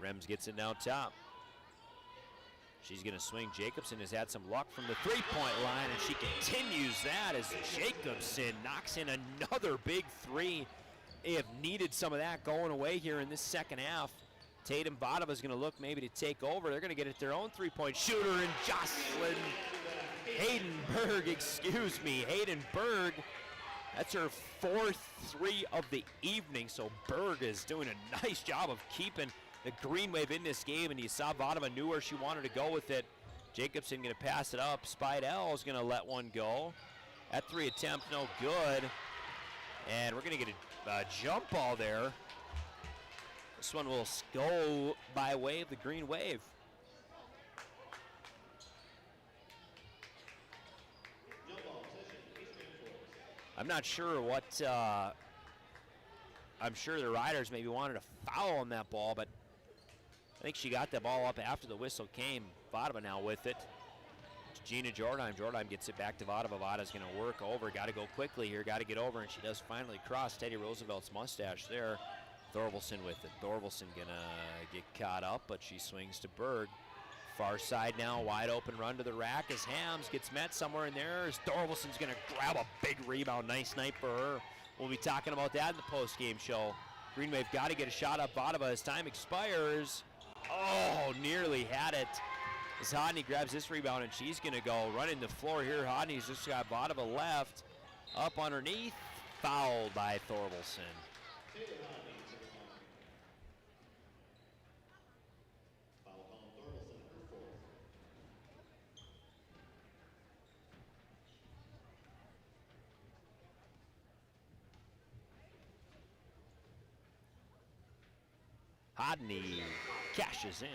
Rems gets it down top. She's going to swing. Jacobson has had some luck from the 3-point line, and she continues that as Jacobson knocks in another big 3. They have needed some of that going away here in this second half. Tatum Vadova is going to look maybe to take over. They're going to get it their own 3-point shooter, and Jocelyn Hayden Berg, that's her 4th 3 of the evening, so Berg is doing a nice job of keeping the Green Wave in this game, and you saw Vadova knew where she wanted to go with it. Jacobson going to pass it up. Spidell is going to let one go. That 3 attempt, no good, and we're going to get a jump ball there. This one will go by way of the Green Wave. I'm not sure what, I'm sure the Riders maybe wanted a foul on that ball, but I think she got that ball up after the whistle came. Vadova now with it. It's Gina Jordheim. Jordheim gets it back to Vadova. Vada's going to work over. Got to go quickly here. Got to get over, and she does finally cross Teddy Roosevelt's mustache there. Thorvaldsen with it. Thorvaldsen going to get caught up, but she swings to Berg. Far side now, wide open run to the rack as Hams gets met somewhere in there. As Thorvaldsen's going to grab a big rebound. Nice night for her. We'll be talking about that in the post-game show. Green Wave got to get a shot up Vadova as time expires. Oh, nearly had it. As Hodney grabs this rebound, and she's going to go running the floor here. Hodney's just got Vodova left. Up underneath, fouled by Thorvaldsen. Hodney cashes in.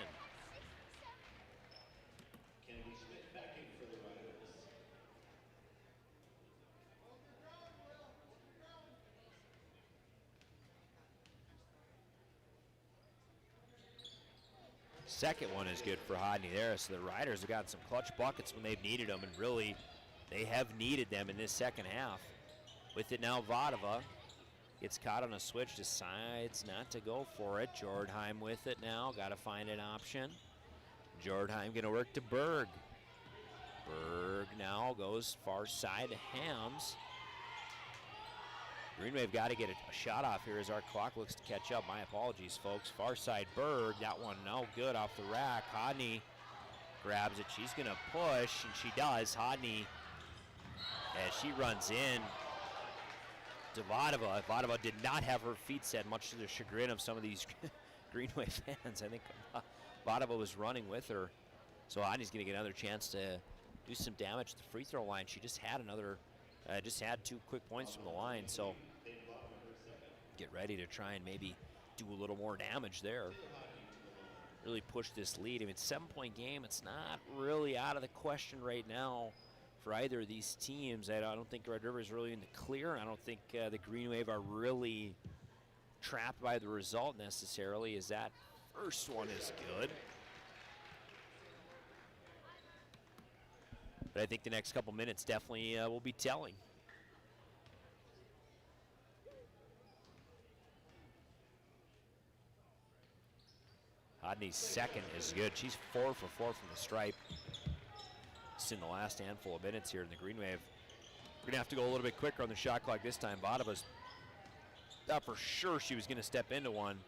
Second one is good for Hodney there, so the Riders have got some clutch buckets when they've needed them, and really, they have needed them in this second half. With it now, Vodova gets caught on a switch, decides not to go for it. Jordheim with it now, got to find an option. Jordheim going to work to Berg. Berg now goes far side to Hams. Green Wave got to get a shot off here as our clock looks to catch up. My apologies, folks. Far side Berg, that one no good off the rack. Hodney grabs it. She's going to push, and she does. Hodney, as she runs in to Vodova. Vodova did not have her feet set, much to the chagrin of some of these Green Wave fans. I think Vodova was running with her. So Hodney's going to get another chance to do some damage at the free throw line. She just had another. Just had 2 quick points from the line, so get ready to try and maybe do a little more damage there. Really push this lead. I mean, it's a 7-point game. It's not really out of the question right now for either of these teams. I don't think Red River is really in the clear. I don't think the Green Wave are really trapped by the result necessarily, as that first one is good. But I think the next couple minutes definitely will be telling. Hodney's second is good. She's 4 for 4 from the stripe. Just in the last handful of minutes here in the Green Wave. We're going to have to go a little bit quicker on the shot clock this time. Vodova's thought for sure she was going to step into one.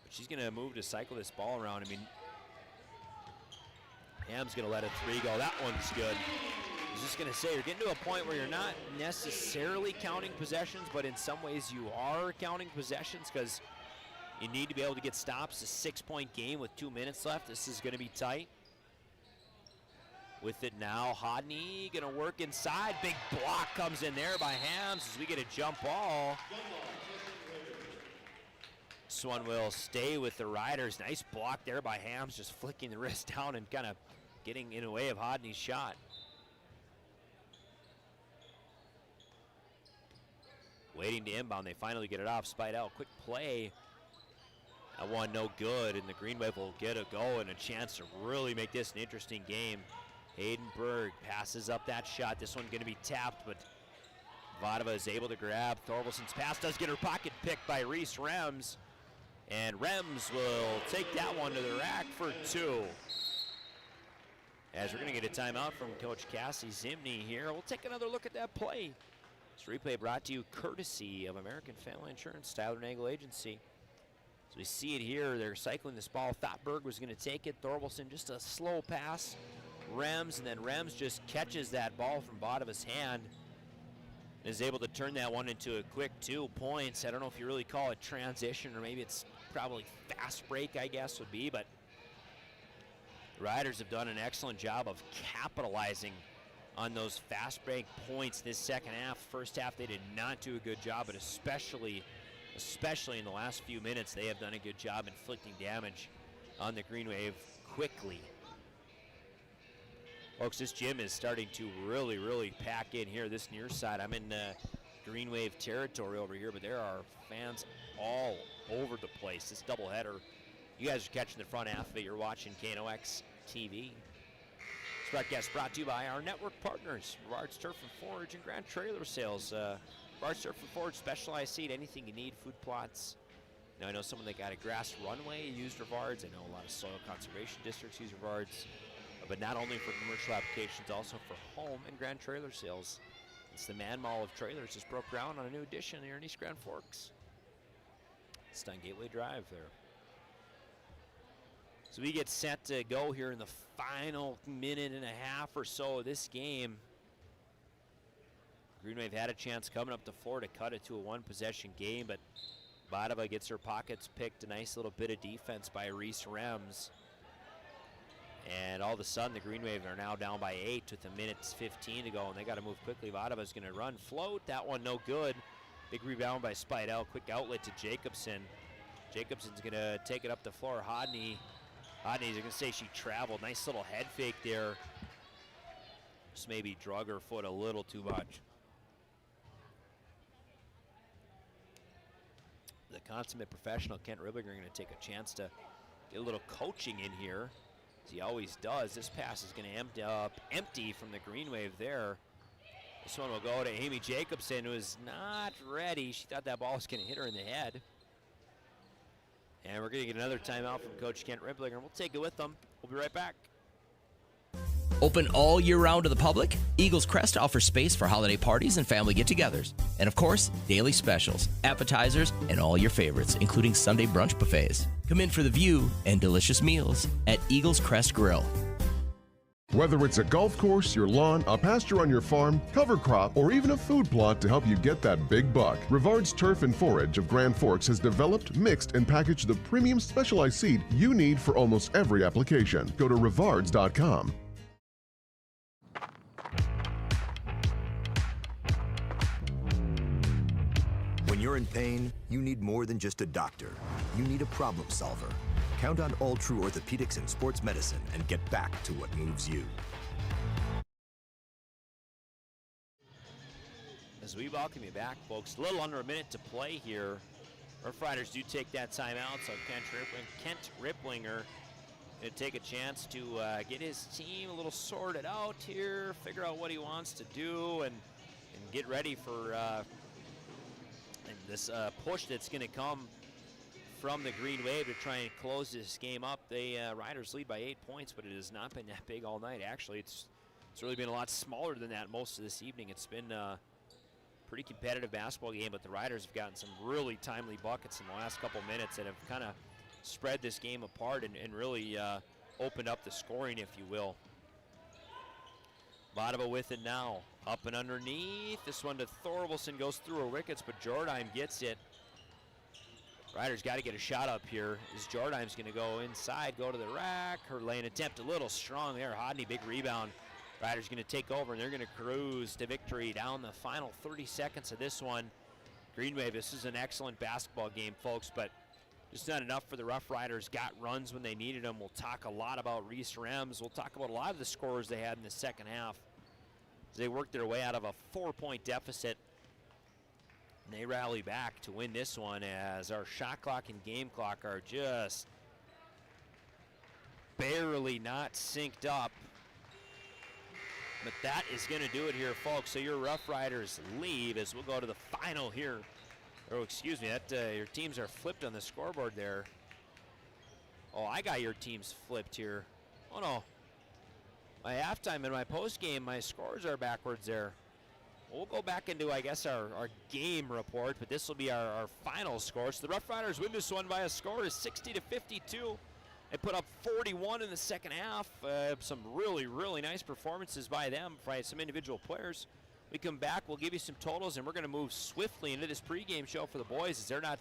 But she's going to move to cycle this ball around. I mean, Ham's going to let a 3 go. That one's good. I was just going to say, you're getting to a point where you're not necessarily counting possessions, but in some ways you are counting possessions because you need to be able to get stops. A 6-point game with 2 minutes left. This is going to be tight. With it now, Hodney going to work inside. Big block comes in there by Hams as we get a jump ball. This one will stay with the Riders. Nice block there by Hams, just flicking the wrist down and kind of getting in the way of Hodney's shot. Waiting to inbound, they finally get it off. Spidell, quick play. That one no good, and the Green Wave will get a go and a chance to really make this an interesting game. Hayden Berg passes up that shot. This one going to be tapped, but Vodova is able to grab. Thorvaldsen's pass does get her pocket picked by Reese Rems. And Rems will take that one to the rack for 2. As we're going to get a timeout from Coach Cassie Zimney here. We'll take another look at that play. This replay brought to you courtesy of American Family Insurance, Tyler Nagel Agency. So we see it here. They're cycling this ball. Thought Berg was going to take it. Thorvaldsen just a slow pass. Rems, and then Rems just catches that ball from Vodova's hand. Is able to turn that one into a quick 2 points. I don't know if you really call it transition, or maybe it's probably fast break, I guess would be, but the Riders have done an excellent job of capitalizing on those fast break points this second half. First half they did not do a good job, but especially in the last few minutes they have done a good job inflicting damage on the Green Wave quickly. Folks, this gym is starting to really pack in here, this near side. I'm in Green Wave territory over here, but there are fans all over the place. This doubleheader, you guys are catching the front half of it. You're watching KNOX TV. This broadcast brought to you by our network partners, Rivard's Turf and Forage and Grand Trailer Sales. Rivard's Turf and Forage, specialized seed, anything you need, food plots. Now, I know someone that got a grass runway used Rivard's. I know a lot of soil conservation districts use Rivard's. But not only for commercial applications, also for home and Grand Trailer Sales. It's the Man Mall of Trailers just broke ground on a new addition here in East Grand Forks. It's on Gateway Drive there. So we get set to go here in the final minute and a half or so of this game. Green Wave had a chance coming up the floor to cut it to a one-possession game, but Vadova gets her pockets picked. A nice little bit of defense by Reese Rems. And all of a sudden, the Green Wave are now down by 8 with a minute 15 to go, and they got to move quickly. Vadova's going to run, float. That one no good. Big rebound by Spidell. Quick outlet to Jacobson. Jacobson's going to take it up the floor. Hodney's going to say she traveled. Nice little head fake there. Just maybe drug her foot a little too much. The consummate professional, Kent Riblinger, going to take a chance to get a little coaching in here, as he always does. This pass is going to end up empty from the Green Wave there. This one will go to Amy Jacobson, who is not ready. She thought that ball was going to hit her in the head. And we're going to get another timeout from Coach Kent Riblinger. We'll take it with them. We'll be right back. Open all year round to the public, Eagles Crest offers space for holiday parties and family get-togethers. And of course, daily specials, appetizers, and all your favorites, including Sunday brunch buffets. Come in for the view and delicious meals at Eagles Crest Grill. Whether it's a golf course, your lawn, a pasture on your farm, cover crop, or even a food plot to help you get that big buck, Rivard's Turf and Forage of Grand Forks has developed, mixed, and packaged the premium specialized seed you need for almost every application. Go to rivards.com. When you're in pain, you need more than just a doctor. You need a problem solver. Count on All True Orthopedics and Sports Medicine and get back to what moves you. As we welcome you back, folks, a little under a minute to play here. Rough Riders do take that timeout, so Kent Riblinger going to take a chance to get his team a little sorted out here, figure out what he wants to do, and get ready for this push that's going to come from the Green Wave to try and close this game up. The Riders lead by 8 points, but it has not been that big all night. Actually, it's really been a lot smaller than that most of this evening. It's been a pretty competitive basketball game, but the Riders have gotten some really timely buckets in the last couple minutes that have kind of spread this game apart and really opened up the scoring, if you will. Vadova with it now. Up and underneath. This one to Thorvaldsen, goes through her wickets, but Jordheim gets it. Riders got to get a shot up here. As Jordheim's going to go inside, go to the rack. Her lane attempt a little strong there. Hodney, big rebound. Riders going to take over, and they're going to cruise to victory down the final 30 seconds of this one. Green Wave, this is an excellent basketball game, folks, but just not enough for the Rough Riders. Got runs when they needed them. We'll talk a lot about Reese Rems. We'll talk about a lot of the scores they had in the second half. They worked their way out of a 4-point deficit. And they rally back to win this one, as our shot clock and game clock are just barely not synced up. But that is going to do it here, folks. So your Rough Riders leave as we'll go to the final here. Oh, excuse me, your teams are flipped on the scoreboard there. Oh, I got your teams flipped here. Oh, no. My halftime and my postgame, my scores are backwards there. We'll go back into, I guess, our game report, but this will be our final score. So the Rough Riders win this one by a score of 60-52. They put up 41 in the second half. Some really, really nice performances by them, by some individual players. We come back, we'll give you some totals, and we're going to move swiftly into this pregame show for the boys, as they're not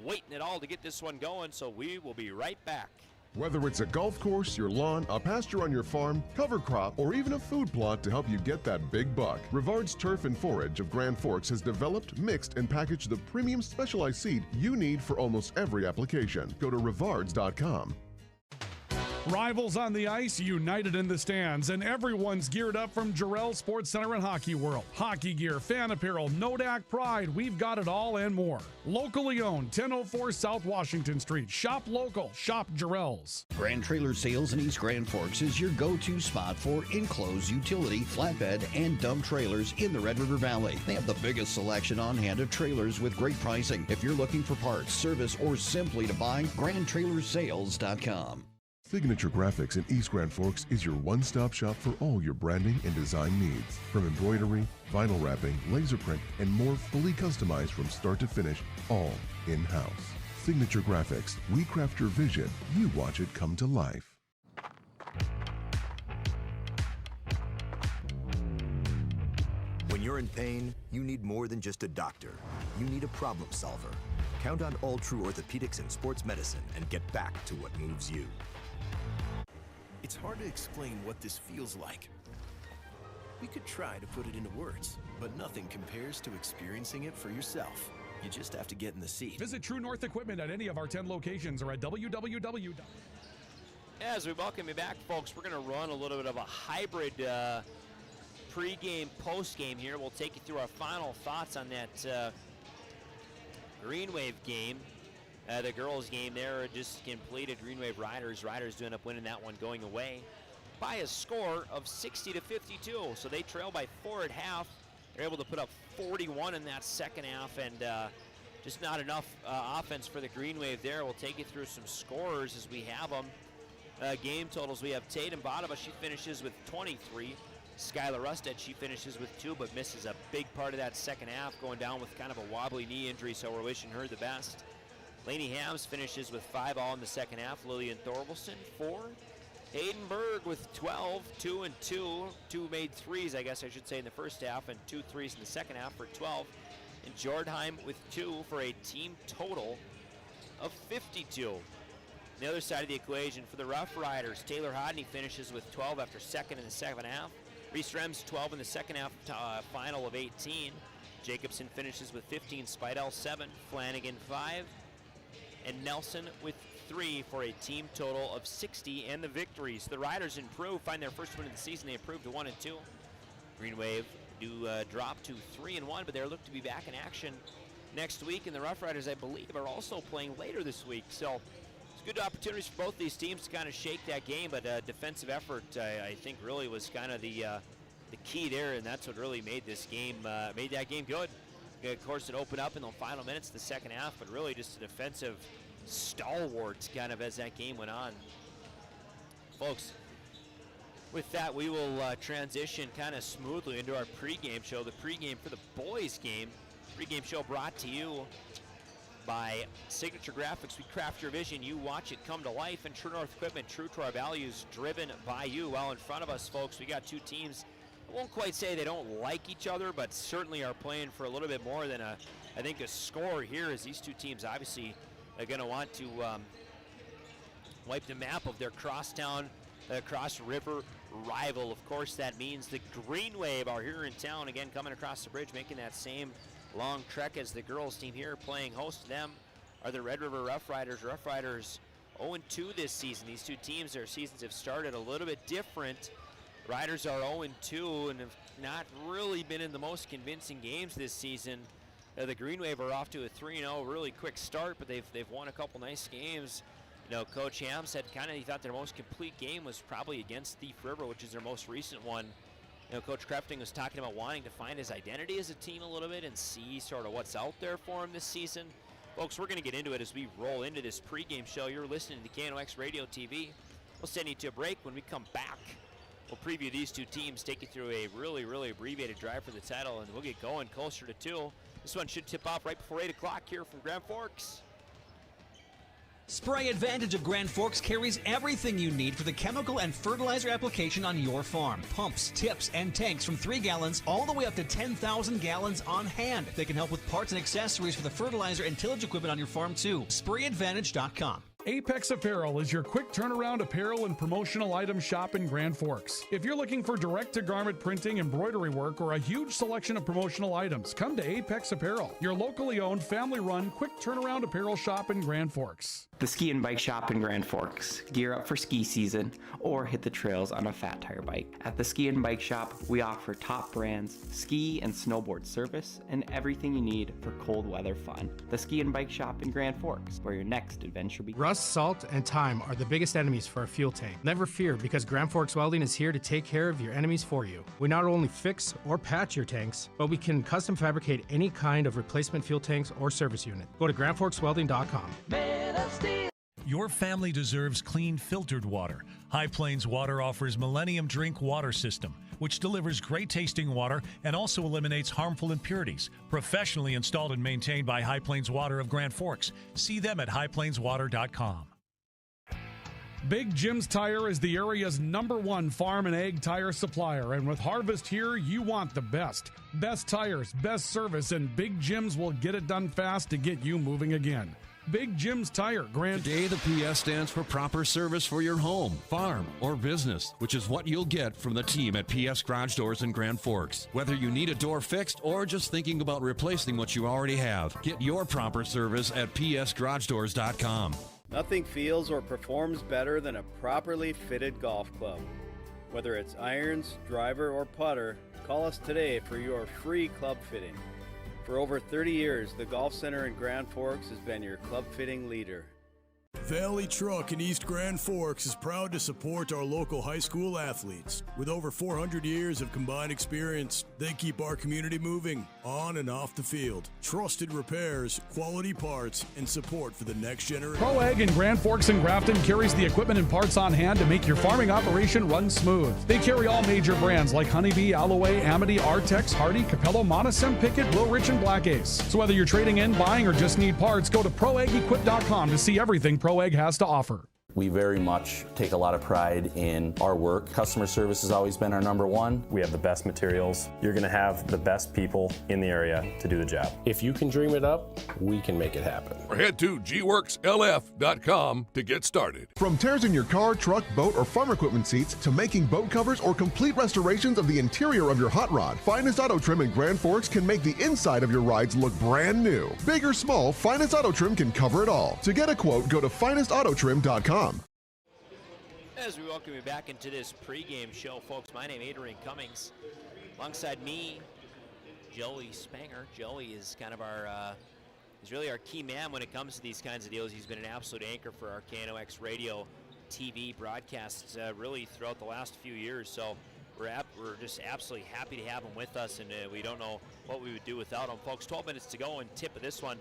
waiting at all to get this one going. So we will be right back. Whether it's a golf course, your lawn, a pasture on your farm, cover crop, or even a food plot to help you get that big buck, Rivard's Turf and Forage of Grand Forks has developed, mixed, and packaged the premium specialized seed you need for almost every application. Go to rivards.com. Rivals on the ice, united in the stands, and everyone's geared up from Jarrell Sports Center and Hockey World. Hockey gear, fan apparel, Nodak Pride, we've got it all and more. Locally owned, 1004 South Washington Street. Shop local, shop Jarrell's. Grand Trailer Sales in East Grand Forks is your go-to spot for enclosed utility, flatbed, and dump trailers in the Red River Valley. They have the biggest selection on hand of trailers with great pricing. If you're looking for parts, service, or simply to buy, GrandTrailersales.com. Signature Graphics in East Grand Forks is your one-stop shop for all your branding and design needs. From embroidery, vinyl wrapping, laser print, and more, fully customized from start to finish, all in-house. Signature Graphics. We craft your vision. You watch it come to life. When you're in pain, you need more than just a doctor. You need a problem solver. Count on All True Orthopedics and Sports Medicine and get back to what moves you. It's hard to explain what this feels like. We could try to put it into words, but nothing compares to experiencing it for yourself. You just have to get in the seat. Visit True North Equipment at any of our 10 locations or at www. As we welcome you back, folks, we're going to run a little bit of a hybrid pre-game, post-game here. We'll take you through our final thoughts on that Green Wave game. The girls' game there just completed. Green Wave Riders. Riders do end up winning that one going away by a score of 60-52. So they trail by 4 at half. They're able to put up 41 in that second half, and just not enough offense for the Green Wave there. We'll take you through some scores as we have them. Game totals, we have Tatum Bodova. She finishes with 23. Skylar Rustad, she finishes with 2, but misses a big part of that second half, going down with kind of a wobbly knee injury, so we're wishing her the best. Lainey Hams finishes with 5 all in the second half. Lillian Thorvalson, 4. Hayden Berg with 12, 2 and 2. 2 made threes, I guess I should say, in the first half, and 2 threes in the second half for 12. And Jordheim with 2 for a team total of 52. On the other side of the equation, for the Rough Riders, Taylor Hodney finishes with 12 after second in the second half. Reese Rems 12 in the second half, final of 18. Jacobson finishes with 15, Spidell 7, Flanagan 5, and Nelson with 3 for a team total of 60. And the victories, the Riders improve, find their first win of the season. They improved to 1 and 2. Green Wave do drop to 3 and 1, but they're looked to be back in action next week. And the Rough Riders, I believe, are also playing later this week. So it's good opportunities for both these teams to kind of shake that game, but defensive effort, I think, really was kind of the key there, and that's what really made this game, made that game good. Of course, it opened up in the final minutes of the second half, but really just a defensive stalwart kind of as that game went on. Folks, with that, we will transition kind of smoothly into our pregame show, the pregame for the boys game. Pregame show brought to you by Signature Graphics. We craft your vision, you watch it come to life. And True North Equipment, true to our values, driven by you. Well, in front of us, folks, we got 2 teams. I won't quite say they don't like each other, but certainly are playing for a little bit more than I think a score here, as these 2 teams obviously are going to want to wipe the map of their crosstown, cross river rival. Of course, that means the Green Wave are here in town again, coming across the bridge, making that same long trek as the girls team here. Playing host to them are the Red River Rough Riders. Rough Riders 0-2 this season. These 2 teams, their seasons have started a little bit different. Riders are 0-2 and have not really been in the most convincing games this season. The Green Wave are off to a 3-0 really quick start, but they've won a couple nice games. You know, Coach Ham said kind of he thought their most complete game was probably against Thief River, which is their most recent one. You know, Coach Crafting was talking about wanting to find his identity as a team a little bit and see sort of what's out there for him this season. Folks, we're going to get into it as we roll into this pregame show. You're listening to KNOX Radio TV. We'll send you to a break. When we come back, we'll preview these 2 teams, take you through a really, really abbreviated drive for the title, and we'll get going closer to 2. This one should tip off right before 8 o'clock here from Grand Forks. Spray Advantage of Grand Forks carries everything you need for the chemical and fertilizer application on your farm. Pumps, tips, and tanks from 3 gallons all the way up to 10,000 gallons on hand. They can help with parts and accessories for the fertilizer and tillage equipment on your farm too. SprayAdvantage.com. Apex Apparel is your quick turnaround apparel and promotional item shop in Grand Forks. If you're looking for direct-to-garment printing, embroidery work, or a huge selection of promotional items, come to Apex Apparel, your locally owned, family-run, quick turnaround apparel shop in Grand Forks. The Ski and Bike Shop in Grand Forks. Gear up for ski season or hit the trails on a fat tire bike. At the Ski and Bike Shop, we offer top brands, ski and snowboard service, and everything you need for cold weather fun. The Ski and Bike Shop in Grand Forks, where your next adventure begins. Rust, salt, and time are the biggest enemies for a fuel tank. Never fear, because Grand Forks Welding is here to take care of your enemies for you. We not only fix or patch your tanks, but we can custom fabricate any kind of replacement fuel tanks or service unit. Go to GrandForksWelding.com. Your family deserves clean filtered water. High Plains Water offers Millennium Drink Water System, which delivers great tasting water and also eliminates harmful impurities. Professionally installed and maintained by High Plains Water of Grand Forks. See them at highplainswater.com. Big Jim's Tire is the area's #1 farm and ag tire supplier, and with harvest here, you want the best. Best tires, best service, and Big Jim's will get it done fast to get you moving again. Big Jim's Tire, Grand. Today, the PS stands for proper service for your home, farm, or business, which is what you'll get from the team at PS Garage Doors in Grand Forks. Whether you need a door fixed or just thinking about replacing what you already have, get your proper service at psgaragedoors.com. Nothing feels or performs better than a properly fitted golf club. Whether it's irons, driver, or putter, call us today for your free club fitting. For over 30 years, the Golf Center in Grand Forks has been your club fitting leader. Valley Truck in East Grand Forks is proud to support our local high school athletes. With over 400 years of combined experience, they keep our community moving on and off the field. Trusted repairs, quality parts, and support for the next generation. Pro Ag in Grand Forks and Grafton carries the equipment and parts on hand to make your farming operation run smooth. They carry all major brands like Honeybee, Alloway, Amity, Artex, Hardy, Capello, Monosem, Pickett, Wilrich, and Black Ace. So whether you're trading in, buying, or just need parts, go to ProAgEquip.com to see everything Pro Ag has to offer. We very much take a lot of pride in our work. Customer service has always been our #1. We have the best materials. You're going to have the best people in the area to do the job. If you can dream it up, we can make it happen. Or head to gworkslf.com to get started. From tears in your car, truck, boat, or farm equipment seats to making boat covers or complete restorations of the interior of your hot rod, Finest Auto Trim in Grand Forks can make the inside of your rides look brand new. Big or small, Finest Auto Trim can cover it all. To get a quote, go to finestautotrim.com. As we welcome you back into this pregame show, folks, my name is Adrian Cummings. Alongside me, Joey Spanger. Joey is kind of our, he's really our key man when it comes to these kinds of deals. He's been an absolute anchor for our KNOX radio, TV broadcasts really throughout the last few years. So we're just absolutely happy to have him with us, and we don't know what we would do without him. Folks, 12 minutes to go, and tip of this one.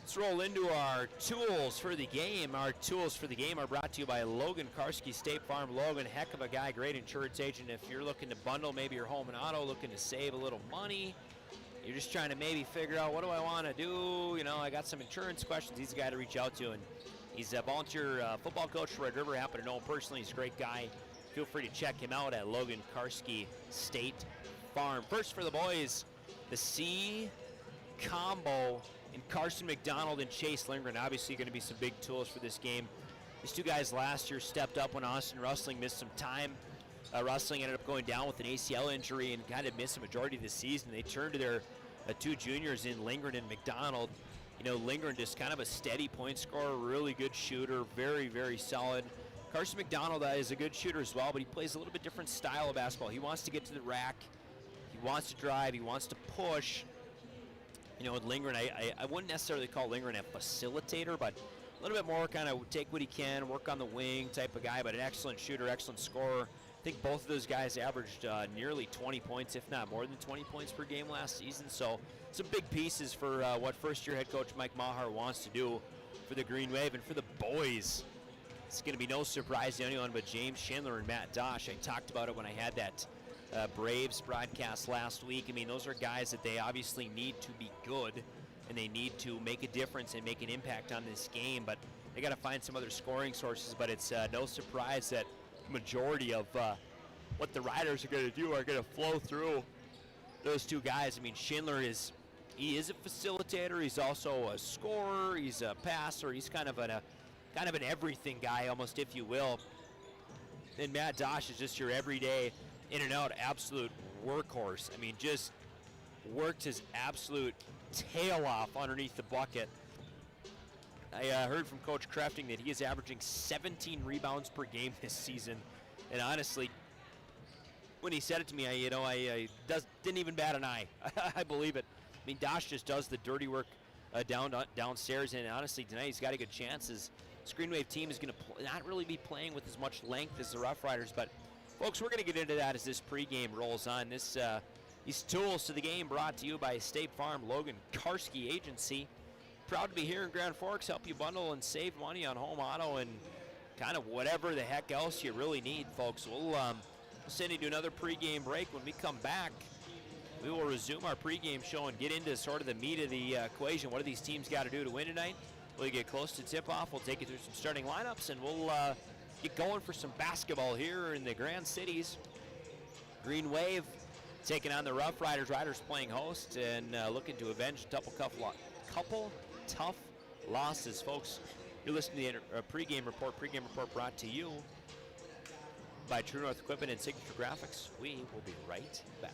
Let's roll into our tools for the game. Our tools for the game are brought to you by Logan Karski, State Farm. Logan, heck of a guy, great insurance agent. If you're looking to bundle maybe your home and auto, looking to save a little money, you're just trying to maybe figure out, what do I want to do? You know, I got some insurance questions. He's a guy to reach out to, and he's a volunteer football coach for Red River. Happen to know him personally. He's a great guy. Feel free to check him out at Logan Karski, State Farm. First for the boys, the C combo and Carson McDonald and Chase Lindgren. Obviously going to be some big tools for this game. These two guys last year stepped up when Austin Rustling missed some time. Rustling ended up going down with an ACL injury and kind of missed the majority of the season. They turned to their two juniors in Lindgren and McDonald. You know, Lindgren just kind of a steady point scorer, really good shooter, very, very solid. Carson McDonald is a good shooter as well, but he plays a little bit different style of basketball. He wants to get to the rack. He wants to drive. He wants to push. You know, with Lindgren, I wouldn't necessarily call Lindgren a facilitator, but a little bit more kind of take what he can, work on the wing type of guy, but an excellent shooter, excellent scorer. I think both of those guys averaged nearly 20 points, if not more than 20 points per game last season. So some big pieces for what first-year head coach Mike Maher wants to do for the Green Wave. And for the boys, it's going to be no surprise to anyone but James Schindler and Matt Dosh. I talked about it when I had that Braves broadcast last week. I mean, those are guys that they obviously need to be good, and they need to make a difference and make an impact on this game, but they got to find some other scoring sources. But it's no surprise that the majority of what the Riders are going to do are going to flow through those two guys. I mean, Schindler is a facilitator. He's also a scorer. He's a passer. He's kind of an everything guy, almost, if you will. And Matt Dosh is just your everyday in and out absolute workhorse. I mean, just worked his absolute tail off underneath the bucket. I heard from Coach Crafting that he is averaging 17 rebounds per game this season. And honestly, when he said it to me, I didn't even bat an eye. I believe it. I mean, Dosh just does the dirty work downstairs, and honestly, tonight he's got a good chance. His Green Wave team is going to not really be playing with as much length as the Rough Riders, but folks, we're going to get into that as this pregame rolls on. These tools to the game brought to you by State Farm Logan Karski Agency. Proud to be here in Grand Forks, help you bundle and save money on home auto and kind of whatever the heck else you really need, folks. We'll We'll send you to another pregame break. When we come back, we will resume our pregame show and get into sort of the meat of the equation. What do these teams got to do to win tonight? We'll get close to tip-off. We'll take you through some starting lineups, and we'll get going for some basketball here in the Grand Cities. Green Wave taking on the Rough Riders. Riders playing host and looking to avenge a couple tough losses. Folks, you're listening to the pregame report. Pregame report brought to you by True North Equipment and Signature Graphics. We will be right back.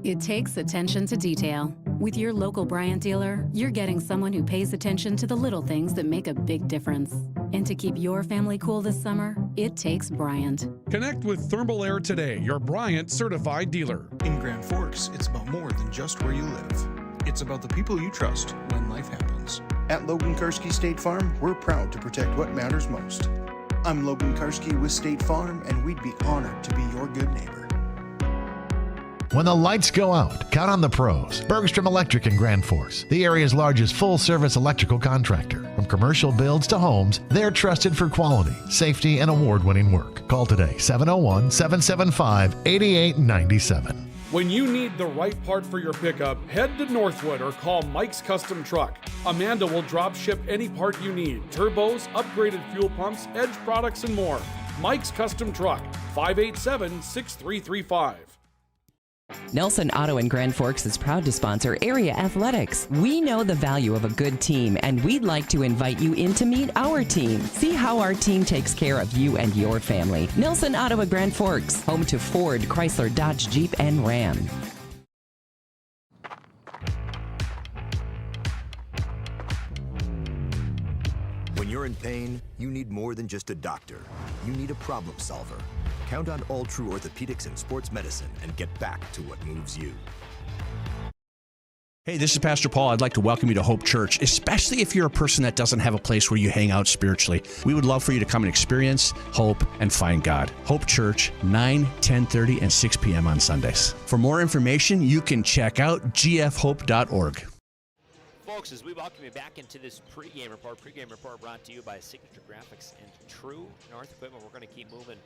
It takes attention to detail. With your local Bryant dealer, you're getting someone who pays attention to the little things that make a big difference. And to keep your family cool this summer, it takes Bryant. Connect with Thermal Air today, your Bryant certified dealer. In Grand Forks, it's about more than just where you live. It's about the people you trust when life happens. At Logan Karski State Farm, we're proud to protect what matters most. I'm Logan Karski with State Farm, and we'd be honored to be your good neighbor. When the lights go out, count on the pros. Bergstrom Electric in Grand Forks, the area's largest full-service electrical contractor. From commercial builds to homes, they're trusted for quality, safety, and award-winning work. Call today, 701-775-8897. When you need the right part for your pickup, head to Northwood or call Mike's Custom Truck. Amanda will drop ship any part you need. Turbos, upgraded fuel pumps, Edge products, and more. Mike's Custom Truck, 587-6335. Nelson Auto in Grand Forks is proud to sponsor area athletics. We know the value of a good team, and we'd like to invite you in to meet our team. See how our team takes care of you and your family. Nelson Auto in Grand Forks, home to Ford, Chrysler, Dodge, Jeep, and Ram. When you're in pain, you need more than just a doctor. You need a problem solver. Count on All True Orthopedics and Sports Medicine and get back to what moves you. Hey, this is Pastor Paul. I'd like to welcome you to Hope Church, especially if you're a person that doesn't have a place where you hang out spiritually. We would love for you to come and experience hope and find God. Hope Church, 9, 10:30, and 6 p.m. on Sundays. For more information, you can check out gfhope.org. Folks, as we welcome you back into this pregame report brought to you by Signature Graphics and True North Equipment. We're going to keep moving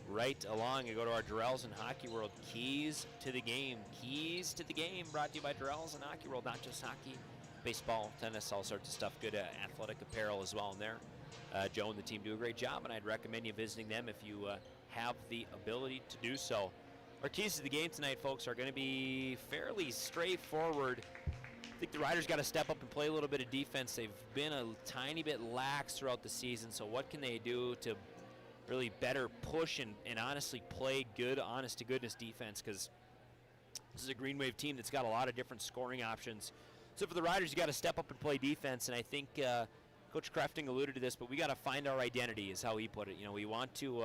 right along and go to our Durrells and Hockey World Keys to the Game. Keys to the Game brought to you by Durrells and Hockey World. Not just hockey, baseball, tennis, all sorts of stuff. Good athletic apparel as well in there. Joe and the team do a great job, and I'd recommend you visiting them if you have the ability to do so. Our keys to the game tonight, folks, are going to be fairly straightforward. I think the Riders got to step up and play a little bit of defense. They've been a tiny bit lax throughout the season, so what can they do to really better push and honestly play good, honest-to-goodness defense, because this is a Green Wave team that's got a lot of different scoring options. So for the Riders, you got to step up and play defense, and I think Coach Crafting alluded to this, but we got to find our identity, is how he put it. You know, we want to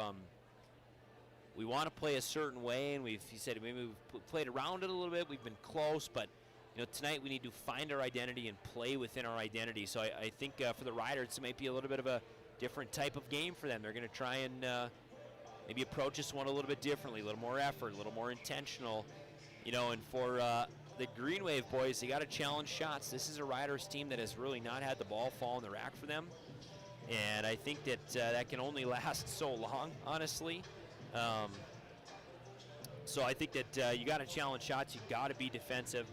play a certain way, and he said maybe we've played around it a little bit. We've been close, but you know, tonight we need to find our identity and play within our identity. So I think for the Riders, it might be a little bit of a different type of game for them. They're going to try and maybe approach this one a little bit differently, a little more effort, a little more intentional. You know, and for the Green Wave boys, they got to challenge shots. This is a Riders team that has really not had the ball fall in the rack for them, and I think that that can only last so long, honestly. So I think that you got to challenge shots. You got to be defensive,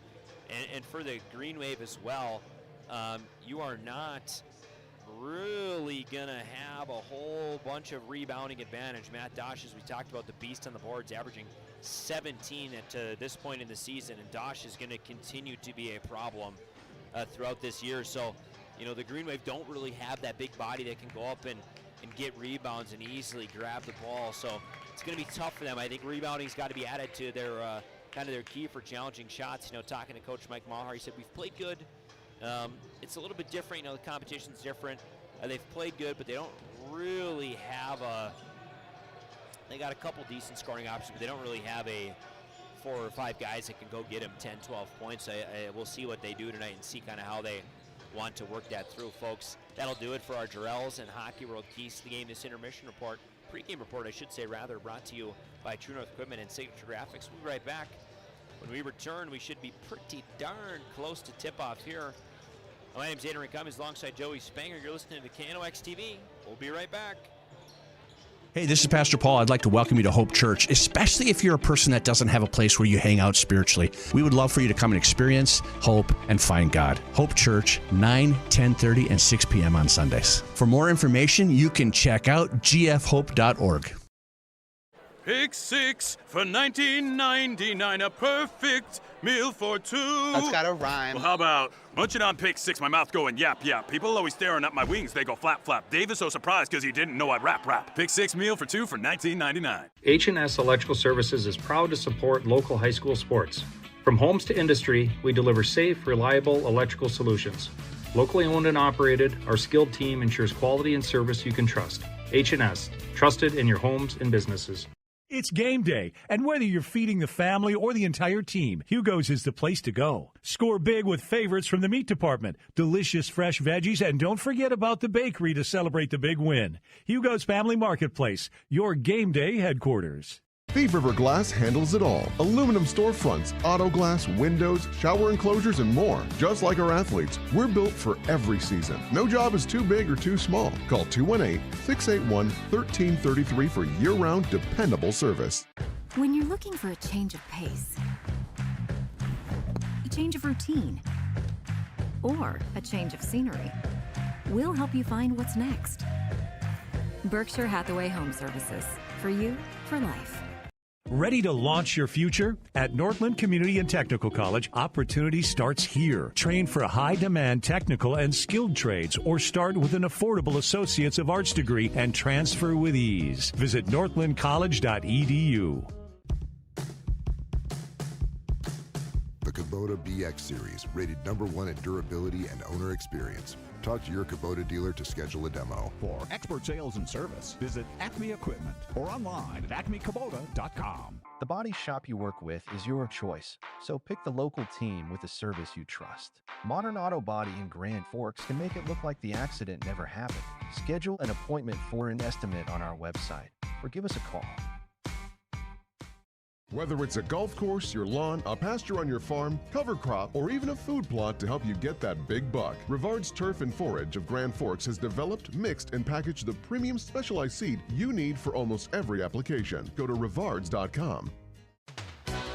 and for the Green Wave as well, you are not really gonna have a whole bunch of rebounding advantage. Matt Dosh, as we talked about, the beast on the boards, averaging 17 at this point in the season, and Dosh is gonna continue to be a problem throughout this year. So, you know, the Green Wave don't really have that big body that can go up and get rebounds and easily grab the ball. So it's gonna be tough for them. I think rebounding's got to be added to their kind of their key for challenging shots. You know, talking to Coach Mike Maher, he said we've played good. It's a little bit different, you know, the competition's different. They've played good, but they don't really have they got a couple decent scoring options, but they don't really have a 4 or 5 guys that can go get them 10, 12 points. We'll see what they do tonight and see kind of how they want to work that through, folks. That'll do it for our Durrells and Hockey World Keys to the Game. This intermission report, pregame report, I should say, rather, brought to you by True North Equipment and Signature Graphics. We'll be right back. When we return, we should be pretty darn close to tip-off here. My name's Adrian Cummings alongside Joey Spanger. You're listening to KNOX TV. We'll be right back. Hey, this is Pastor Paul. I'd like to welcome you to Hope Church, especially if you're a person that doesn't have a place where you hang out spiritually. We would love for you to come and experience, hope, and find God. Hope Church, 9, 10:30, and 6 p.m. on Sundays. For more information, you can check out gfhope.org. Pick 6 for $19.99, a perfect meal for two. That's gotta rhyme. Well, how about munching on Pick 6, my mouth going yap, yap. People always staring at my wings, they go flap, flap. Dave is so surprised because he didn't know I'd rap. Pick 6 meal for two for $19.99. H&S Electrical Services is proud to support local high school sports. From homes to industry, we deliver safe, reliable electrical solutions. Locally owned and operated, our skilled team ensures quality and service you can trust. H&S, trusted in your homes and businesses. It's game day, and whether you're feeding the family or the entire team, Hugo's is the place to go. Score big with favorites from the meat department, delicious fresh veggies, and don't forget about the bakery to celebrate the big win. Hugo's Family Marketplace, your game day headquarters. Thief River Glass handles it all. Aluminum storefronts, auto glass, windows, shower enclosures, and more. Just like our athletes, we're built for every season. No job is too big or too small. Call 218-681-1333 for year-round dependable service. When you're looking for a change of pace, a change of routine, or a change of scenery, we'll help you find what's next. Berkshire Hathaway Home Services. For you, for life. Ready to launch your future? At Northland Community and Technical College, opportunity starts here. Train for high-demand technical and skilled trades or start with an affordable Associates of Arts degree and transfer with ease. Visit northlandcollege.edu. The Kubota BX Series, rated #1 in durability and owner experience. Talk to your Kubota dealer to schedule a demo. For expert sales and service, visit Acme Equipment or online at acmekubota.com. The body shop you work with is your choice, so pick the local team with the service you trust. Modern Auto Body in Grand Forks can make it look like the accident never happened. Schedule an appointment for an estimate on our website or give us a call. Whether it's a golf course, your lawn, a pasture on your farm, cover crop, or even a food plot to help you get that big buck, Rivard's Turf and Forage of Grand Forks has developed, mixed, and packaged the premium specialized seed you need for almost every application. Go to rivards.com.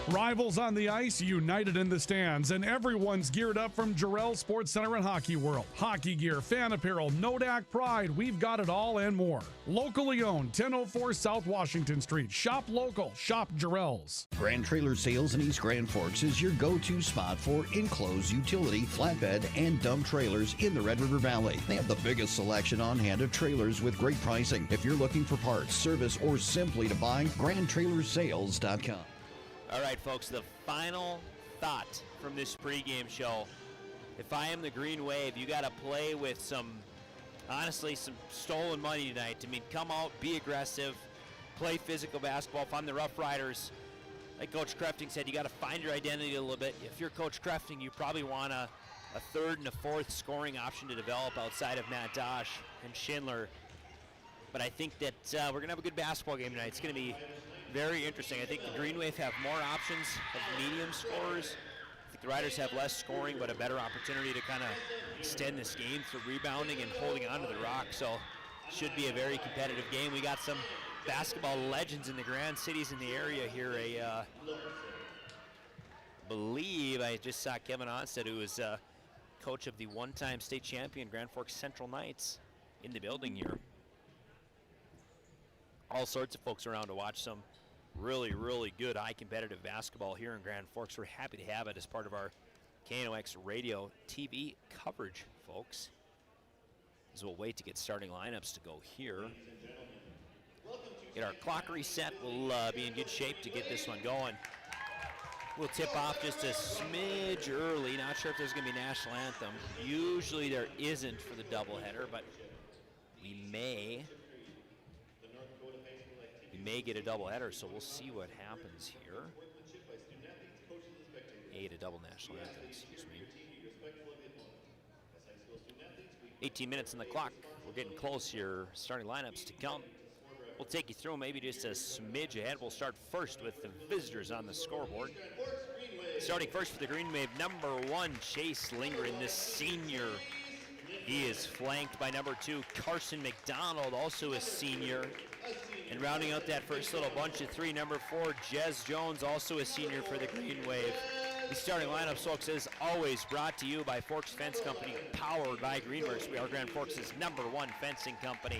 Rivals on the ice, united in the stands, and everyone's geared up from Jarrell Sports Center and Hockey World. Hockey gear, fan apparel, Nodak Pride, we've got it all and more. Locally owned, 1004 South Washington Street. Shop local, shop Jarrell's. Grand Trailer Sales in East Grand Forks is your go-to spot for enclosed utility, flatbed, and dump trailers in the Red River Valley. They have the biggest selection on hand of trailers with great pricing. If you're looking for parts, service, or simply to buy, GrandTrailersales.com. All right, folks, the final thought from this pregame show. If I am the Green Wave, you got to play with some stolen money tonight. I mean, come out, be aggressive, play physical basketball. If I'm the Rough Riders, like Coach Crafting said, you got to find your identity a little bit. If you're Coach Crafting, you probably want a third and a fourth scoring option to develop outside of Matt Dosh and Schindler. But I think that we're going to have a good basketball game tonight. It's going to be very interesting. I think the Green Wave have more options of medium scorers. I think the Riders have less scoring, but a better opportunity to kind of extend this game through rebounding and holding on to the rock. So should be a very competitive game. We got some basketball legends in the Grand Cities in the area here. I believe I just saw Kevin Onstead, who is coach of the one-time state champion Grand Forks Central Knights, in the building here. All sorts of folks around to watch some really, really good high competitive basketball here in Grand Forks. We're happy to have it as part of our KNOX radio TV coverage, folks. As we'll wait to get starting lineups to go here. Get our clock reset. We'll be in good shape to get this one going. We'll tip off just a smidge early. Not sure if there's going to be national anthem. Usually there isn't for the doubleheader, but we may get a doubleheader, so we'll see what happens here. A double national anthem, excuse me. 18 minutes on the clock. We're getting close here. Starting lineups to come. We'll take you through maybe just a smidge ahead. We'll start first with the visitors on the scoreboard. Starting first for the Green Wave, number 1, Chase Lindgren, this senior. He is flanked by number 2, Carson McDonald, also a senior. And rounding out that first little bunch of three, number 4, Jez Jones, also a senior for the Green Wave. The starting lineup, folks, is always brought to you by Forks Fence Company, powered by Greenworks. We are Grand Forks' #1 fencing company.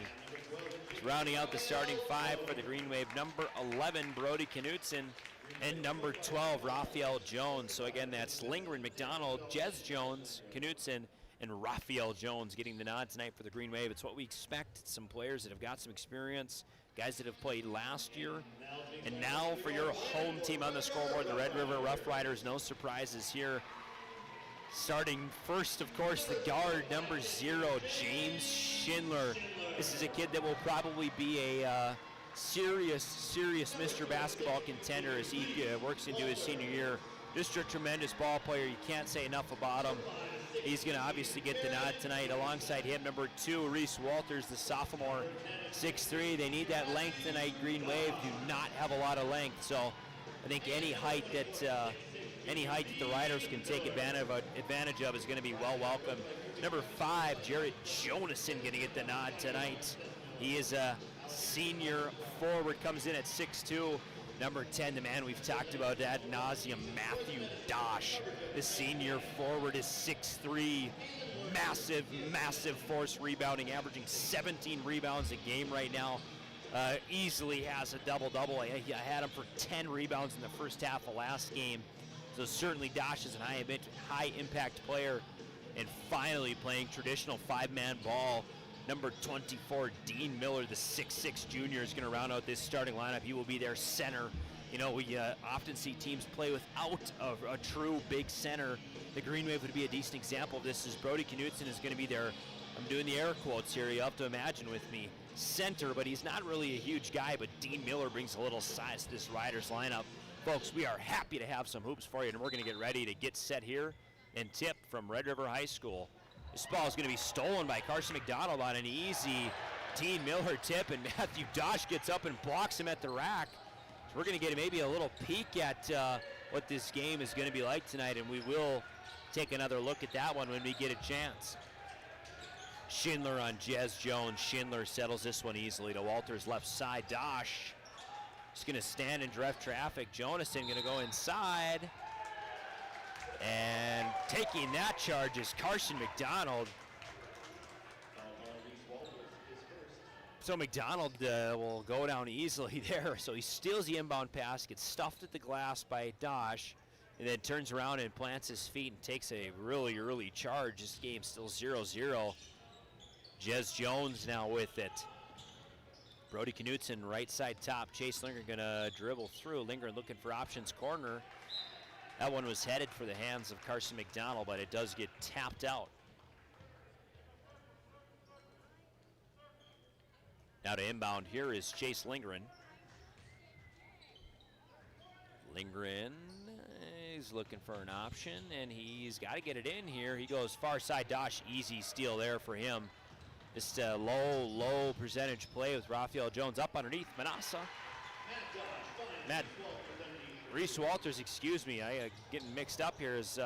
Rounding out the starting 5 for the Green Wave, number 11, Brody Knutson, and number 12, Raphael Jones. So again, that's Lingren, McDonald, Jez Jones, Knutson, and Raphael Jones getting the nod tonight for the Green Wave. It's what we expect. Some players that have got some experience, guys that have played last year. And now for your home team on the scoreboard, the Red River Rough Riders. No surprises here. Starting first, of course, the guard, number 0, James Schindler. This is a kid that will probably be a serious Mr. Basketball contender as he works into his senior year. Just a tremendous ball player. You can't say enough about him. He's going to obviously get the nod tonight. Alongside him, number 2, Reese Walters, the sophomore, 6'3". They need that length tonight. Green Wave do not have a lot of length, so I think any height that the Riders can take advantage of is going to be well welcome. Number 5, Jared Jonason, going to get the nod tonight. He is a senior forward, comes in at 6'2". Number 10, the man we've talked about ad nauseum, Matthew Dosh. The senior forward is 6'3", massive force rebounding, averaging 17 rebounds a game right now. Easily has a double-double. I had him for 10 rebounds in the first half of last game. So certainly Dosh is a high-impact player, and finally playing traditional 5-man ball. Number 24, Dean Miller, the 6'6" junior, is going to round out this starting lineup. He will be their center. You know, we often see teams play without a true big center. The Green Wave would be a decent example of this, as Brody Knutson is going to be their, I'm doing the air quotes here, you have to imagine with me, center, but he's not really a huge guy, but Dean Miller brings a little size to this Riders lineup. Folks, we are happy to have some hoops for you, and we're going to get ready to get set here and tip from Red River High School. This ball is going to be stolen by Carson McDonald on an easy Dean Miller tip, and Matthew Dosh gets up and blocks him at the rack. So we're going to get maybe a little peek at what this game is going to be like tonight, and we will take another look at that one when we get a chance. Schindler on Jez Jones. Schindler settles this one easily to Walter's left side. Dosh is going to stand and direct traffic. Jonason going to go inside. And taking that charge is Carson McDonald. So McDonald will go down easily there. So he steals the inbound pass, gets stuffed at the glass by Dosh, and then turns around and plants his feet and takes a really early charge. This game's still 0-0. Jez Jones now with it. Brody Knutson, right side top. Chase Lingren gonna dribble through. Lingren looking for options, corner. That one was headed for the hands of Carson McDonald, but it does get tapped out. Now to inbound here is Chase Lingren. Lingren is looking for an option, and he's got to get it in here. He goes far side. Dosh, easy steal there for him. Just a low percentage play with Raphael Jones up underneath. Manassa. Reese Walters, excuse me, I getting mixed up here, is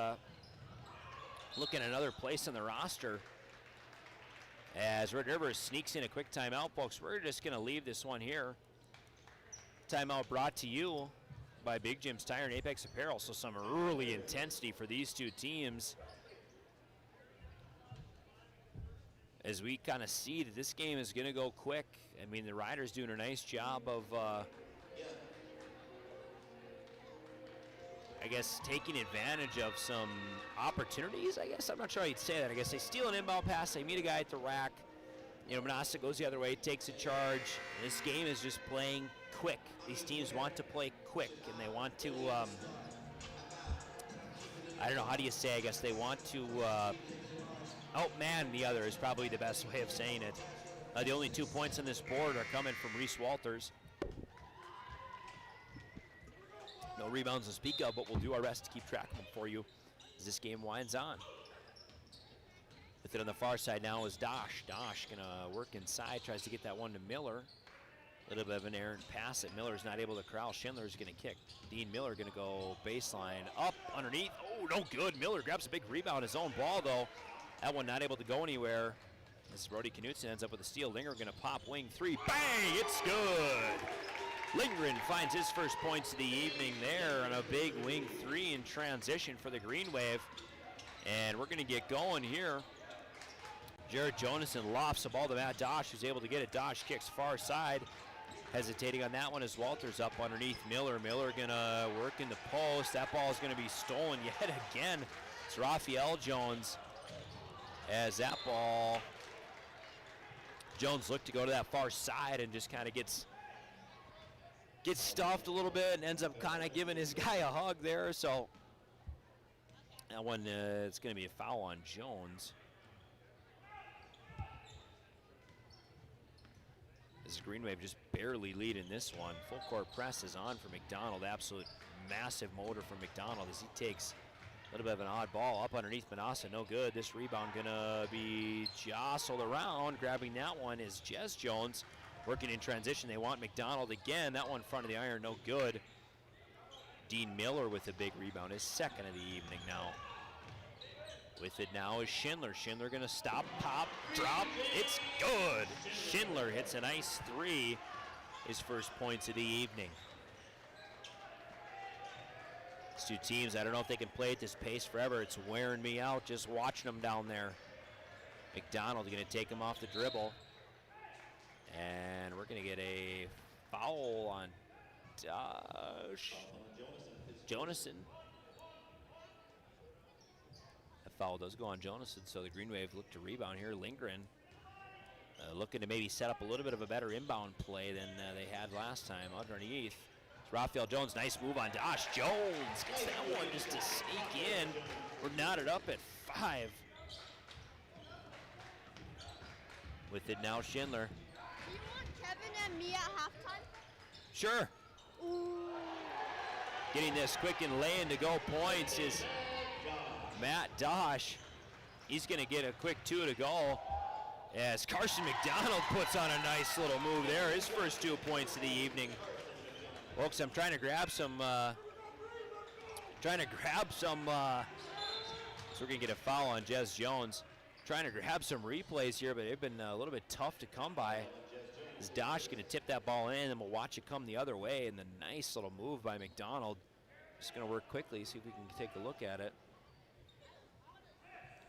looking at another place on the roster. As Red River sneaks in a quick timeout, folks, we're just going to leave this one here. Timeout brought to you by Big Jim's Tire and Apex Apparel. So some early intensity for these two teams, as we kind of see that this game is going to go quick. I mean, the Riders doing a nice job of, I guess, taking advantage of some opportunities, I guess. I'm not sure how you'd say that. I guess they steal an inbound pass, they meet a guy at the rack. You know, Manassa goes the other way, takes a charge. This game is just playing quick. These teams want to play quick, and they want to, I don't know, how do you say, I guess they want to outman the other is probably the best way of saying it. The only 2 points on this board are coming from Reese Walters. No rebounds to speak of, but we'll do our best to keep track of them for you as this game winds on. With it on the far side now is Dosh. Dosh gonna work inside, tries to get that one to Miller. A little bit of an errant pass that Miller's not able to corral. Schindler's gonna kick. Dean Miller gonna go baseline, up underneath. Oh, no good. Miller grabs a big rebound, his own ball though. That one not able to go anywhere. As Brody Knutson ends up with a steal. Lindgren going to pop wing three. Bang! It's good! Lindgren finds his first points of the evening there on a big wing three in transition for the Green Wave. And we're going to get going here. Jared Jonason lofts the ball to Matt Dosh, who's able to get it. Dosh kicks far side. Hesitating on that one as Walters up underneath Miller. Miller going to work in the post. That ball is going to be stolen yet again. It's Raphael Jones. As that ball, Jones looked to go to that far side and just kind of gets stuffed a little bit and ends up kind of giving his guy a hug there. So that one, it's going to be a foul on Jones. This Green Wave just barely lead in this one. Full court press is on for McDonald. Absolute massive motor from McDonald as he takes a little bit of an odd ball up underneath Manassa. No good. This rebound gonna be jostled around. Grabbing that one is Jez Jones. Working in transition. They want McDonald again. That one in front of the iron, no good. Dean Miller with a big rebound, his second of the evening now. With it now is Schindler. Schindler gonna stop, pop, drop. It's good. Schindler hits a nice three. His first points of the evening. These two teams, I don't know if they can play at this pace forever. It's wearing me out just watching them down there. McDonald gonna take him off the dribble. And we're gonna get a foul on Dosh. Jonason. That foul does go on Jonason, so the Green Wave look to rebound here. Lindgren looking to maybe set up a little bit of a better inbound play than they had last time underneath. It's Raphael Jones, nice move on Dosh. Jones gets that one just to sneak in. We're knotted up at 5. With it now, Schindler. Do you want Kevin and me at halftime? Sure. Ooh. Getting this quick and laying to go points is Matt Dosh. He's going to get a quick 2 to go as Carson McDonald puts on a nice little move there. His first 2 points of the evening. Folks, I'm trying to grab some, so we're going to get a foul on Jez Jones. Trying to grab some replays here, but they've been a little bit tough to come by. Is Dosh going to tip that ball in, and we'll watch it come the other way, and the nice little move by McDonald. Just going to work quickly, see if we can take a look at it.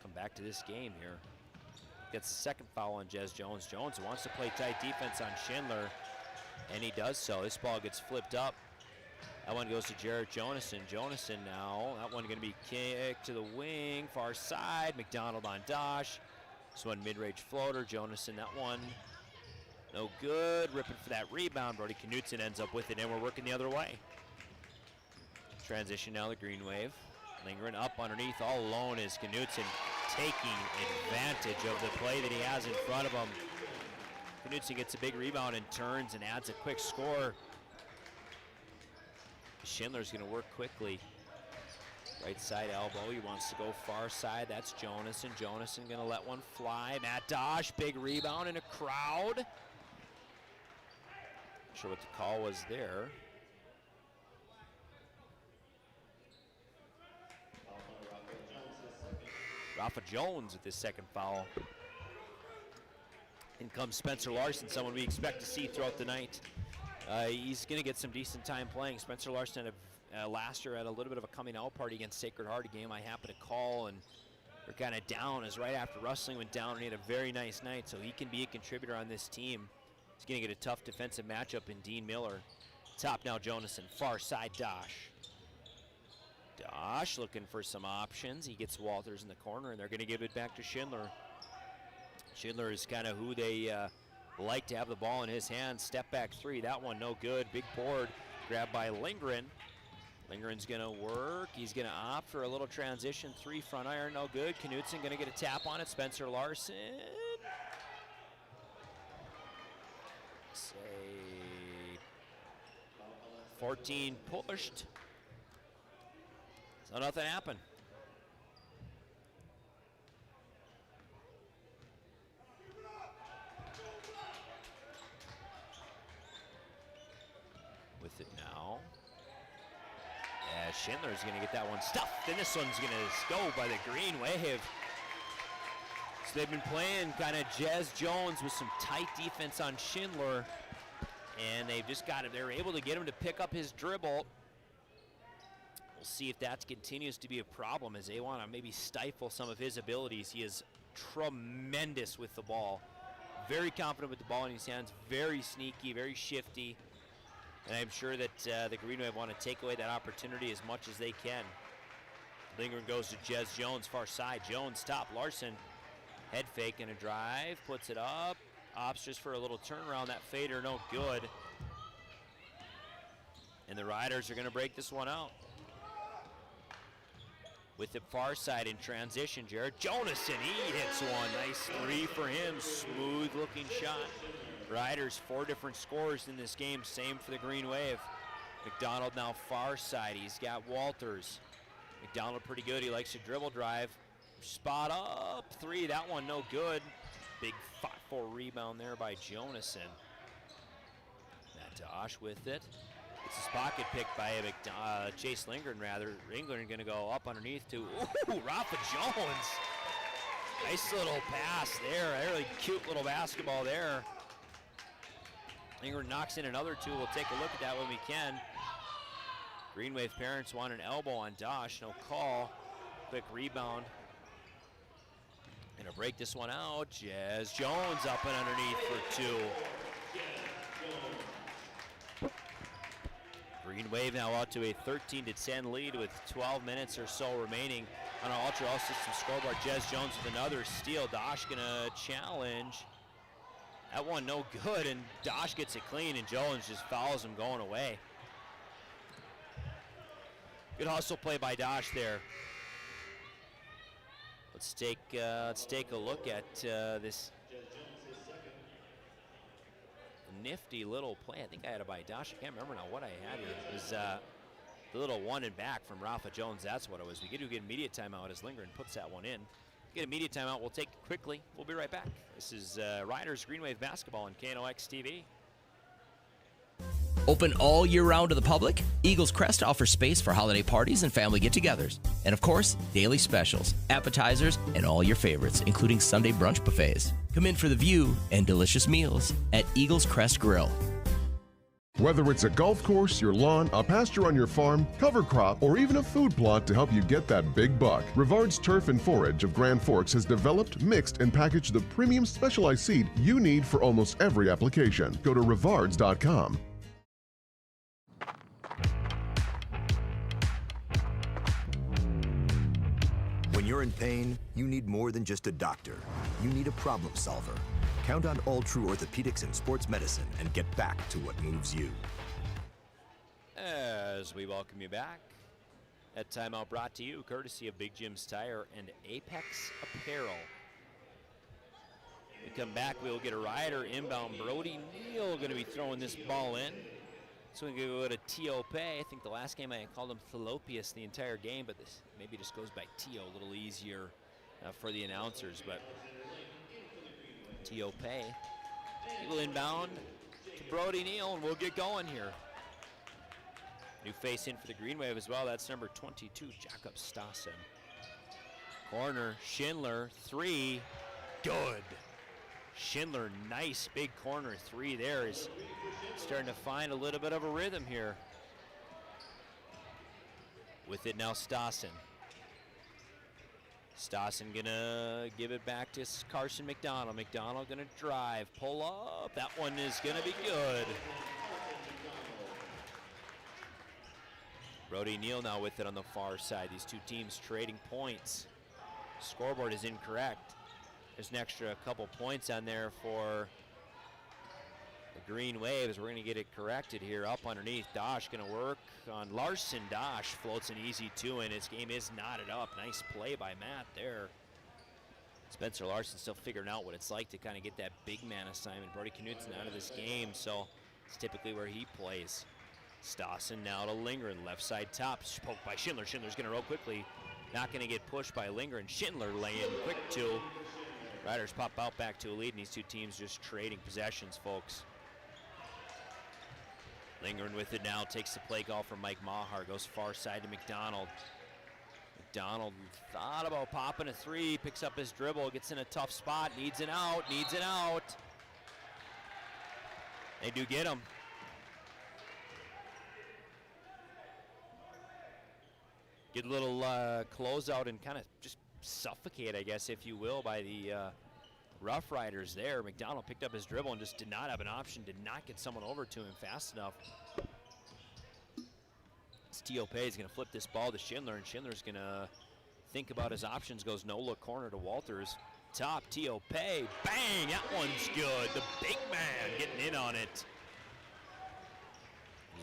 Come back to this game here. Gets the second foul on Jez Jones. Jones wants to play tight defense on Schindler, and he does so. This ball gets flipped up. That one goes to Jared Jonason. Jonason now, that one going to be kicked to the wing, far side. McDonald on Dosh. This one mid-range floater. Jonason, that one no good. Ripping for that rebound. Brody Knutson ends up with it, and we're working the other way. Transition now, the Green Wave. Lingering up underneath, all alone is Knutson, taking advantage of the play that he has in front of him. Knutson gets a big rebound and turns and adds a quick score. Schindler's going to work quickly. Right side elbow, he wants to go far side. That's Jonason. Jonason going to let one fly. Matt Dosh, big rebound in a crowd. Not sure what the call was there. Rafa Jones with his second foul. In comes Spencer Larson, someone we expect to see throughout the night. He's going to get some decent time playing. Spencer Larson had last year had a little bit of a coming out party against Sacred Heart, a game I happened to call, and they're kind of down as right after Rustling went down, and he had a very nice night, so he can be a contributor on this team. He's going to get a tough defensive matchup in Dean Miller. Top now Jonason, far side Dosh. Dosh looking for some options. He gets Walters in the corner, and they're going to give it back to Schindler. Schindler is kind of who they like to have the ball in his hands. Step back three, that one no good. Big board grabbed by Lindgren. Lindgren's going to work. He's going to opt for a little transition three, front iron, no good. Knutson going to get a tap on it. Spencer Larson. Say 14 pushed. So nothing happened. With it now. Yeah, Schindler's going to get that one stuffed, and this one's going to go by the Green Wave. So they've been playing kind of Jez Jones with some tight defense on Schindler, and they've just got it. They're able to get him to pick up his dribble. We'll see if that continues to be a problem as they want to maybe stifle some of his abilities. He is tremendous with the ball. Very confident with the ball in his hands, very sneaky, very shifty. And I'm sure that the Green Wave want to take away that opportunity as much as they can. Lindgren goes to Jez Jones, far side. Jones top, Larson head fake and a drive, puts it up. Opts just for a little turnaround. That fader, no good. And the Riders are going to break this one out. With the far side in transition, Jared Jonason, he hits one. Nice three for him, smooth looking shot. Riders, 4 different scorers in this game, same for the Green Wave. McDonald now far side, he's got Walters. McDonald pretty good, he likes to dribble drive. Spot up, 3, that one no good. Big 5-4 rebound there by Jonason. Matt Dosh with it. It's his pocket pick by Chase Lindgren, rather. Lindgren gonna go up underneath to, Rafa Jones. Nice little pass there, a really cute little basketball there. Lindgren knocks in another 2, we'll take a look at that when we can. Green Wave parents want an elbow on Dosh, no call. Quick rebound. Gonna break this one out, Jez Jones up and underneath for 2. Green Wave now out to a 13-10 lead with 12 minutes or so remaining on our Ultra All System scoreboard. Jez Jones with another steal. Dosh gonna challenge. That one no good, and Dosh gets it clean, and Jones just fouls him going away. Good hustle play by Dosh there. Let's take a look at this nifty little play. I think I had it by Dosh. I can't remember now what I had here. It was the little one and back from Rafa Jones. That's what it was. We get to get immediate timeout as Lindgren puts that one in. Get immediate timeout. We'll take it quickly. We'll be right back. This is Riders Green Wave basketball on KNOX TV. Open all year round to the public, Eagles Crest offers space for holiday parties and family get-togethers. And of course, daily specials, appetizers, and all your favorites, including Sunday brunch buffets. Come in for the view and delicious meals at Eagles Crest Grill. Whether it's a golf course, your lawn, a pasture on your farm, cover crop, or even a food plot to help you get that big buck, Rivard's Turf and Forage of Grand Forks has developed, mixed, and packaged the premium specialized seed you need for almost every application. Go to rivards.com. When you're in pain, you need more than just a doctor. You need a problem solver. Count on All True Orthopedics and Sports Medicine and get back to what moves you. As we welcome you back, that timeout brought to you courtesy of Big Jim's Tire and Apex Apparel. We come back, we'll get a rider inbound. Brody Neal going to be throwing this ball in. So we go to T.O. Pay. I think the last game I called him Thelopius the entire game, but this maybe just goes by T.O. a little easier for the announcers. But T.O. Pay. Eagle inbound to Brody Neal, and we'll get going here. New face in for the Green Wave as well. That's number 22, Jakob Stassen. Corner, Schindler, 3, good. Schindler, nice big corner 3 there, is starting to find a little bit of a rhythm here. With it now Stassen. Stassen gonna give it back to Carson McDonald. McDonald gonna drive, pull up. That one is gonna be good. Brody Neal now with it on the far side. These two teams trading points. Scoreboard is incorrect. There's an extra couple points on there for the Green Wave as we're going to get it corrected here. Up underneath, Dosh going to work on Larson. Dosh floats an easy 2 in. His game is knotted up. Nice play by Matt there. Spencer Larson still figuring out what it's like to kind of get that big man assignment. Brody Knudsen out of this game, so it's typically where he plays. Stassen now to Lindgren, left side top, poked by Schindler. Schindler's going to roll quickly. Not going to get pushed by Lindgren. Schindler laying quick 2. Riders pop out back to a lead, and these two teams just trading possessions, folks. Lindgren with it now, takes the play call from Mike Maher, goes far side to McDonald. McDonald thought about popping a three, picks up his dribble, gets in a tough spot, needs an out. They do get him. Get a little closeout and kind of just suffocate, I guess, if you will, by the Rough Riders there. McDonald picked up his dribble and just did not have an option, did not get someone over to him fast enough. T.O.P. is going to flip this ball to Schindler, and Schindler's going to think about his options, goes no-look corner to Walters. Top, T.O.P. Bang! That one's good. The big man getting in on it.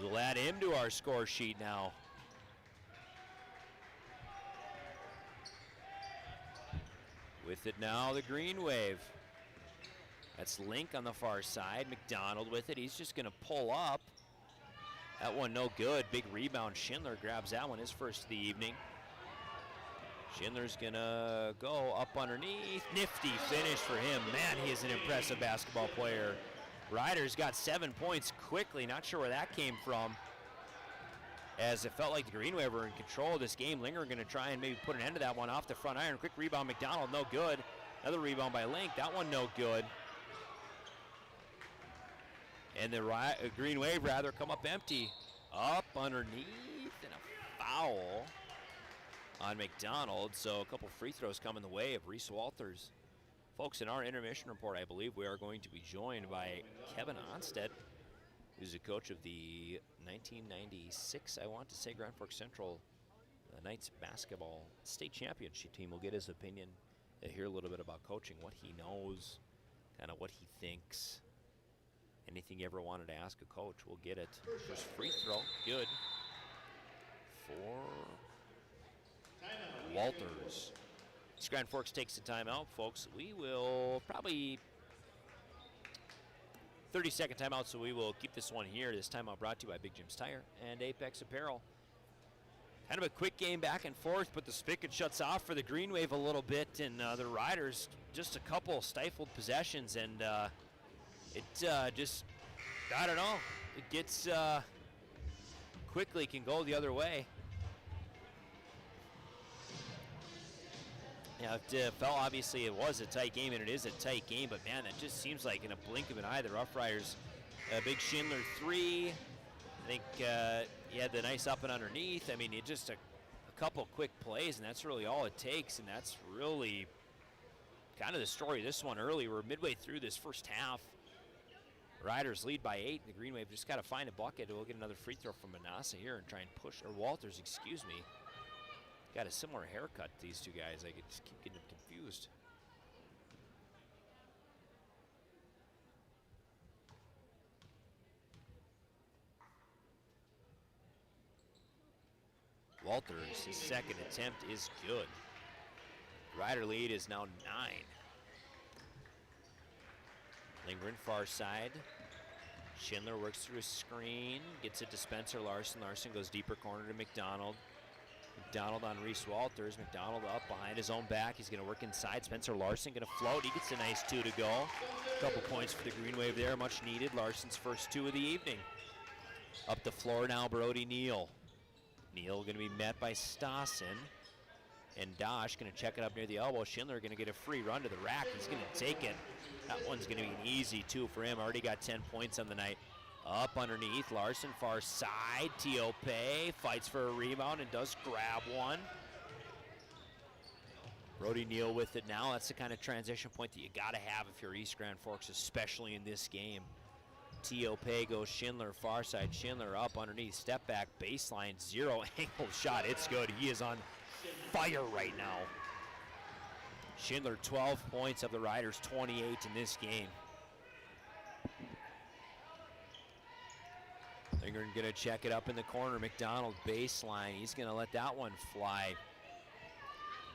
We'll add him to our score sheet now. With it now, the Green Wave. That's Link on the far side. McDonald with it. He's just going to pull up. That one no good. Big rebound. Schindler grabs that one, his first of the evening. Schindler's going to go up underneath. Nifty finish for him. Man, he is an impressive basketball player. Riders got 7 points quickly. Not sure where that came from, as it felt like the Green Wave were in control of this game. Linger going to try and maybe put an end to that one off the front iron. Quick rebound, McDonald, no good. Another rebound by Link, that one no good. And the Green Wave rather come up empty. Up underneath, and a foul on McDonald. So a couple free throws come in the way of Reese Walters. Folks, in our intermission report, I believe we are going to be joined by Kevin Onstead, who's the coach of the 1996, I want to say, Grand Forks Central Knights basketball state championship team. We'll get his opinion, hear a little bit about coaching, what he knows, kind of what he thinks. Anything you ever wanted to ask a coach, we'll get it. First free throw, good for Walters. Grand Forks takes the timeout, folks. We will probably 30-second timeout, so we will keep this one here. This timeout brought to you by Big Jim's Tire and Apex Apparel. Kind of a quick game back and forth, but the spigot shuts off for the Green Wave a little bit, and the Riders just a couple stifled possessions, and it just, I don't know, it gets quickly can go the other way. Yeah, it felt obviously it was a tight game, and it is a tight game, but man, it just seems like in a blink of an eye, the Rough Riders, a big Schindler three. I think he had the nice up and underneath. I mean, it just a couple quick plays, and that's really all it takes, and that's really kind of the story of this one early. We're midway through this first half. Riders lead by 8, and the Green Wave just got to find a bucket. We'll get another free throw from Manassa here and try and push, or Walters, excuse me. Got a similar haircut, these two guys. I just keep getting them confused. Walters, his second attempt is good. Rider lead is now 9. Lingering far side. Schindler works through a screen, gets it to Spencer Larson. Larson goes deeper corner to McDonald. McDonald on Reese Walters. McDonald up behind his own back. He's going to work inside. Spencer Larson going to float. He gets a nice 2 to go. A couple points for the Green Wave there, much needed. Larson's first 2 of the evening. Up the floor now, Brody Neal. Neal going to be met by Stassen. And Dosh going to check it up near the elbow. Schindler going to get a free run to the rack. He's going to take it. That one's going to be an easy 2 for him. Already got 10 points on the night. Up underneath, Larson far side. T.O.P. fights for a rebound and does grab one. Brody Neal with it now. That's the kind of transition point that you got to have if you're East Grand Forks, especially in this game. T.O.P. goes Schindler far side. Schindler up underneath, step back, baseline, 0 angle shot. It's good. He is on fire right now. Schindler 12 points of the Riders, 28 in this game. They're going to check it up in the corner. McDonald baseline. He's going to let that one fly.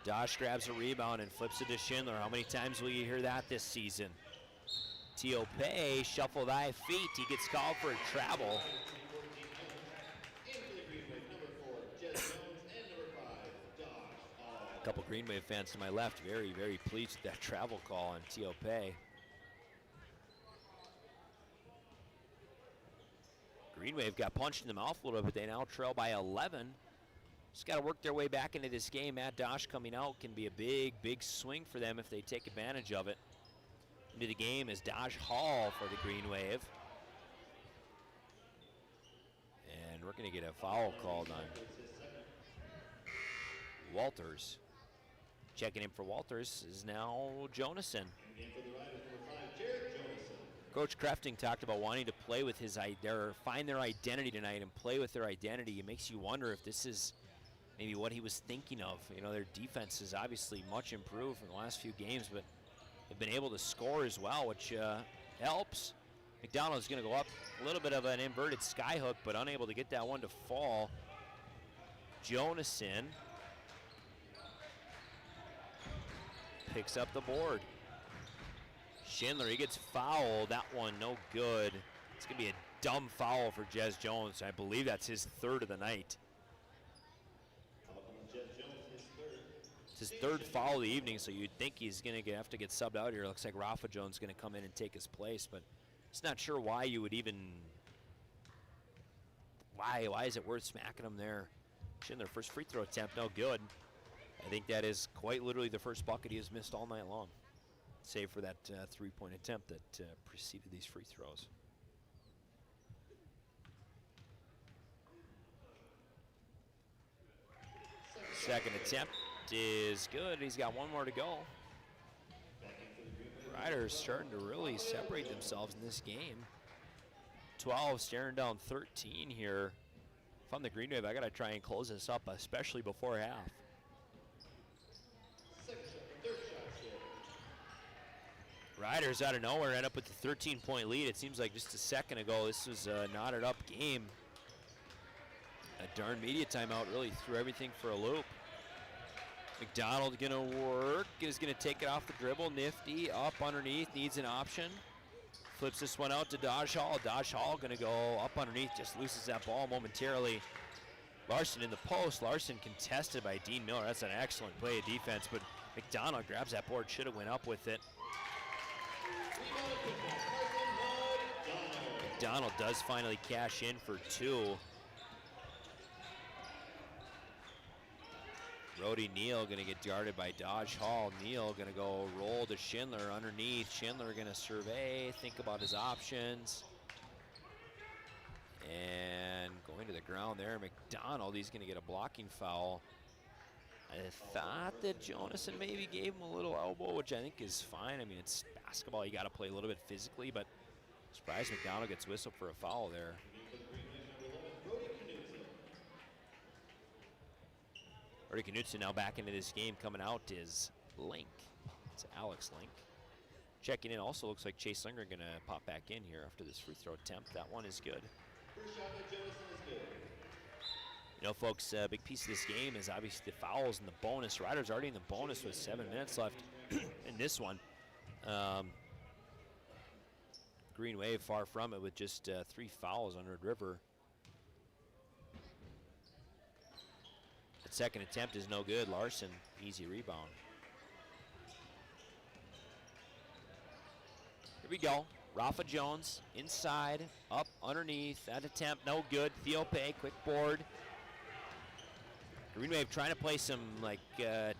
Dosh grabs a rebound and flips it to Schindler. How many times will you hear that this season? T.O.P. shuffled eye feet. He gets called for a travel. A couple Green Wave fans to my left, very, very pleased with that travel call on T.O.P. Green Wave got punched in the mouth a little bit, but they now trail by 11. Just got to work their way back into this game. Matt Dosh coming out can be a big, big swing for them if they take advantage of it. Into the game is Dodge Hall for the Green Wave. And we're going to get a foul called on Walters. Checking in for Walters is now Jonason. Coach Crafting talked about wanting to play with find their identity tonight and play with their identity. It makes you wonder if this is maybe what he was thinking of. You know, their defense is obviously much improved from the last few games, but they've been able to score as well, which helps. McDonald's going to go up a little bit of an inverted skyhook, but unable to get that one to fall. Jonason picks up the board. Schindler, he gets fouled. That one no good. It's going to be a dumb foul for Jez Jones. I believe that's his third of the night. It's his third foul of the evening, so you'd think he's going to have to get subbed out here. Looks like Rafa Jones is going to come in and take his place, but it's not sure why you would even, why is it worth smacking him there? Schindler, first free throw attempt, no good. I think that is quite literally the first bucket he has missed all night long, save for that three-point attempt that preceded these free throws. Second attempt is good. He's got one more to go. Riders starting to really separate themselves in this game. 12 staring down 13 here. If I'm the Green Wave, I got to try and close this up, especially before half. Riders out of nowhere end up with the 13-point lead. It seems like just a second ago this was a knotted up game. A darn media timeout really threw everything for a loop. McDonald gonna work, is gonna take it off the dribble, nifty, up underneath, needs an option. Flips this one out to Dodge Hall. Dodge Hall gonna go up underneath, just loses that ball momentarily. Larson in the post, Larson contested by Dean Miller. That's an excellent play of defense, but McDonald grabs that board, should have went up with it. McDonald does finally cash in for two. Brody Neal gonna get guarded by Dodge Hall. Neal gonna go roll to Schindler underneath. Schindler gonna survey, think about his options. And going to the ground there, McDonald, he's gonna get a blocking foul. I thought that Jonason maybe gave him a little elbow, which I think is fine. I mean, it's basketball, you gotta play a little bit physically, but surprised McDonald gets whistled for a foul there. Brody Knutson now back into this game. Coming out is Link. It's Alex Link. Checking in also looks like Chase Lindgren gonna pop back in here after this free throw attempt. That one is good. You know, folks, a big piece of this game is obviously the fouls and the bonus. Riders already in the bonus with 7 minutes left in this one. Green Wave far from it with just 3 fouls on Red River. That second attempt is no good. Larson, easy rebound. Here we go. Rafa Jones inside, up underneath. That attempt no good. Theo Pay, quick board. Green Wave trying to play some like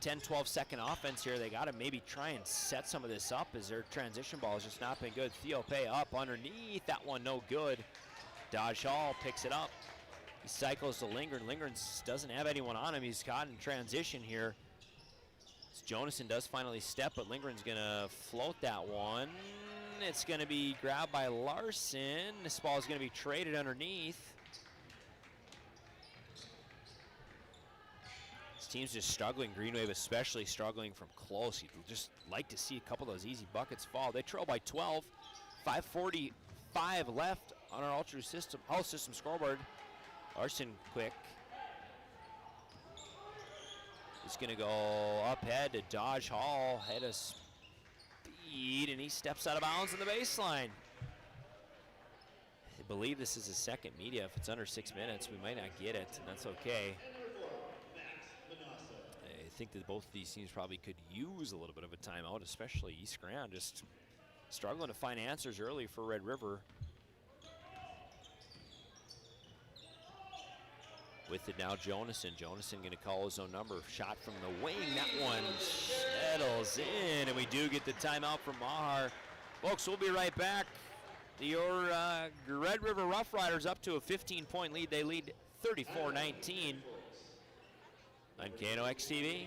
10, 12 second offense here. They got to maybe try and set some of this up as their transition ball has just not been good. Theo Pay up underneath. That one no good. Dodge Hall picks it up. He cycles to Lindgren. Lindgren doesn't have anyone on him. He's caught in transition here. Jonason does finally step, but Lindgren's gonna float that one. It's gonna be grabbed by Larson. This ball is gonna be traded underneath. This team's just struggling. Green Wave especially struggling from close. You'd just like to see a couple of those easy buckets fall. They trail by 12. 5:45 left on our all system scoreboard. Larson quick. He's gonna go up head to Dodge Hall, head of speed, and he steps out of bounds on the baseline. I believe this is his second media. If it's under 6 minutes, we might not get it, and that's okay. I think that both of these teams probably could use a little bit of a timeout, especially East Grand, just struggling to find answers early for Red River. With it now, Jonason. Jonason going to call his own number. Shot from the wing. That one settles in, and we do get the timeout from Maher. Folks, we'll be right back. Your Red River Rough Riders up to a 15-point lead. They lead 34-19 on KNOX TV.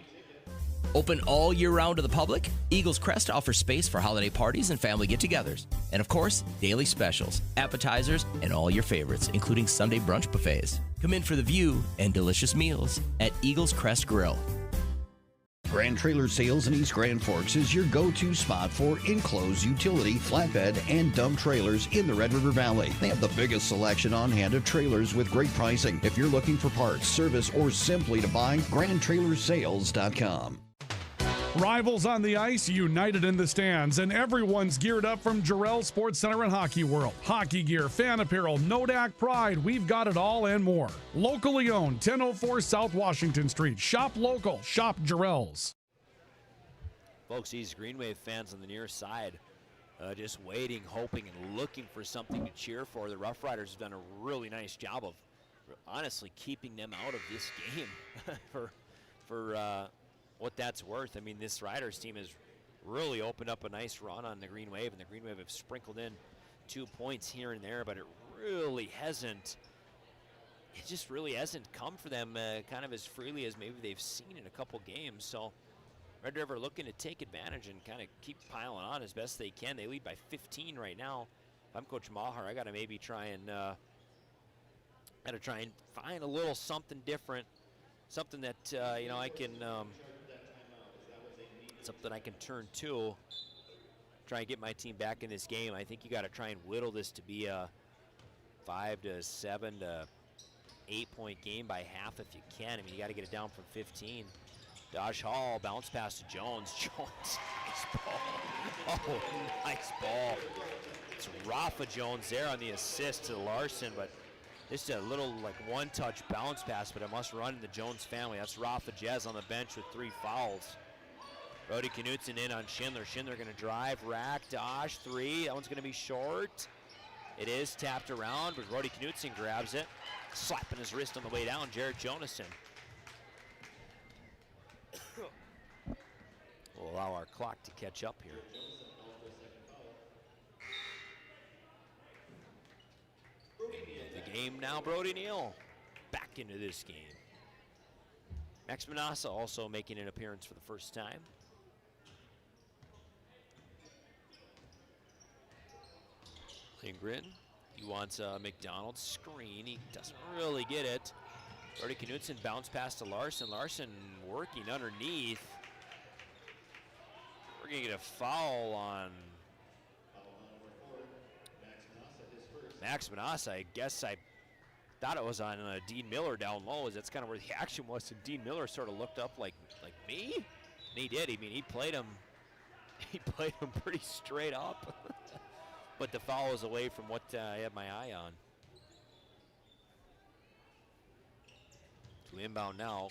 Open all year round to the public, Eagles Crest offers space for holiday parties and family get-togethers. And of course, daily specials, appetizers, and all your favorites, including Sunday brunch buffets. Come in for the view and delicious meals at Eagles Crest Grill. Grand Trailer Sales in East Grand Forks is your go-to spot for enclosed utility, flatbed, and dump trailers in the Red River Valley. They have the biggest selection on hand of trailers with great pricing. If you're looking for parts, service, or simply to buy, GrandTrailersSales.com. Rivals on the ice, united in the stands, and everyone's geared up from Jarrell Sports Center and Hockey World. Hockey gear, fan apparel, Nodak Pride, we've got it all and more. Locally owned, 1004 South Washington Street. Shop local, shop Jarrell's. Folks, these Green Wave fans on the near side just waiting, hoping, and looking for something to cheer for. The Rough Riders have done a really nice job of honestly keeping them out of this game for what that's worth. I mean, this Riders team has really opened up a nice run on the Green Wave, and the Green Wave have sprinkled in 2 points here and there, but it just really hasn't come for them kind of as freely as maybe they've seen in a couple games. So Red River looking to take advantage and kind of keep piling on as best they can. They lead by 15 right now. If I'm Coach Maher, I got to maybe try and find a little something different, something that I can. Something I can turn to, try and get my team back in this game. I think you got to try and whittle this to be a 5 to 7 to 8 point game by half if you can. I mean, you got to get it down from 15. Dodge Hall, bounce pass to Jones. Jones, nice ball. Oh, nice ball. It's Rafa Jones there on the assist to Larson, but this is a little like one-touch bounce pass, but it must run in the Jones family. That's Rafa Jez on the bench with 3 fouls. Brody Knutson in on Schindler. Schindler going to drive, rack, dodge, 3. That one's going to be short. It is tapped around, but Brody Knutson grabs it. Slapping his wrist on the way down, Jared Jonason. We'll allow our clock to catch up here. The game now, Brody Neal back into this game. Max Manassa also making an appearance for the first time. Lindgren, he wants a McDonald's screen. He doesn't really get it. Brody Knutson bounce pass to Larson. Larson working underneath. We're going to get a foul on Max Manassa. I guess I thought it was on Dean Miller down low. That's kind of where the action was. And Dean Miller sort of looked up like me? And he did. I mean, he played him pretty straight up. But the foul was away from what I had my eye on. To inbound now.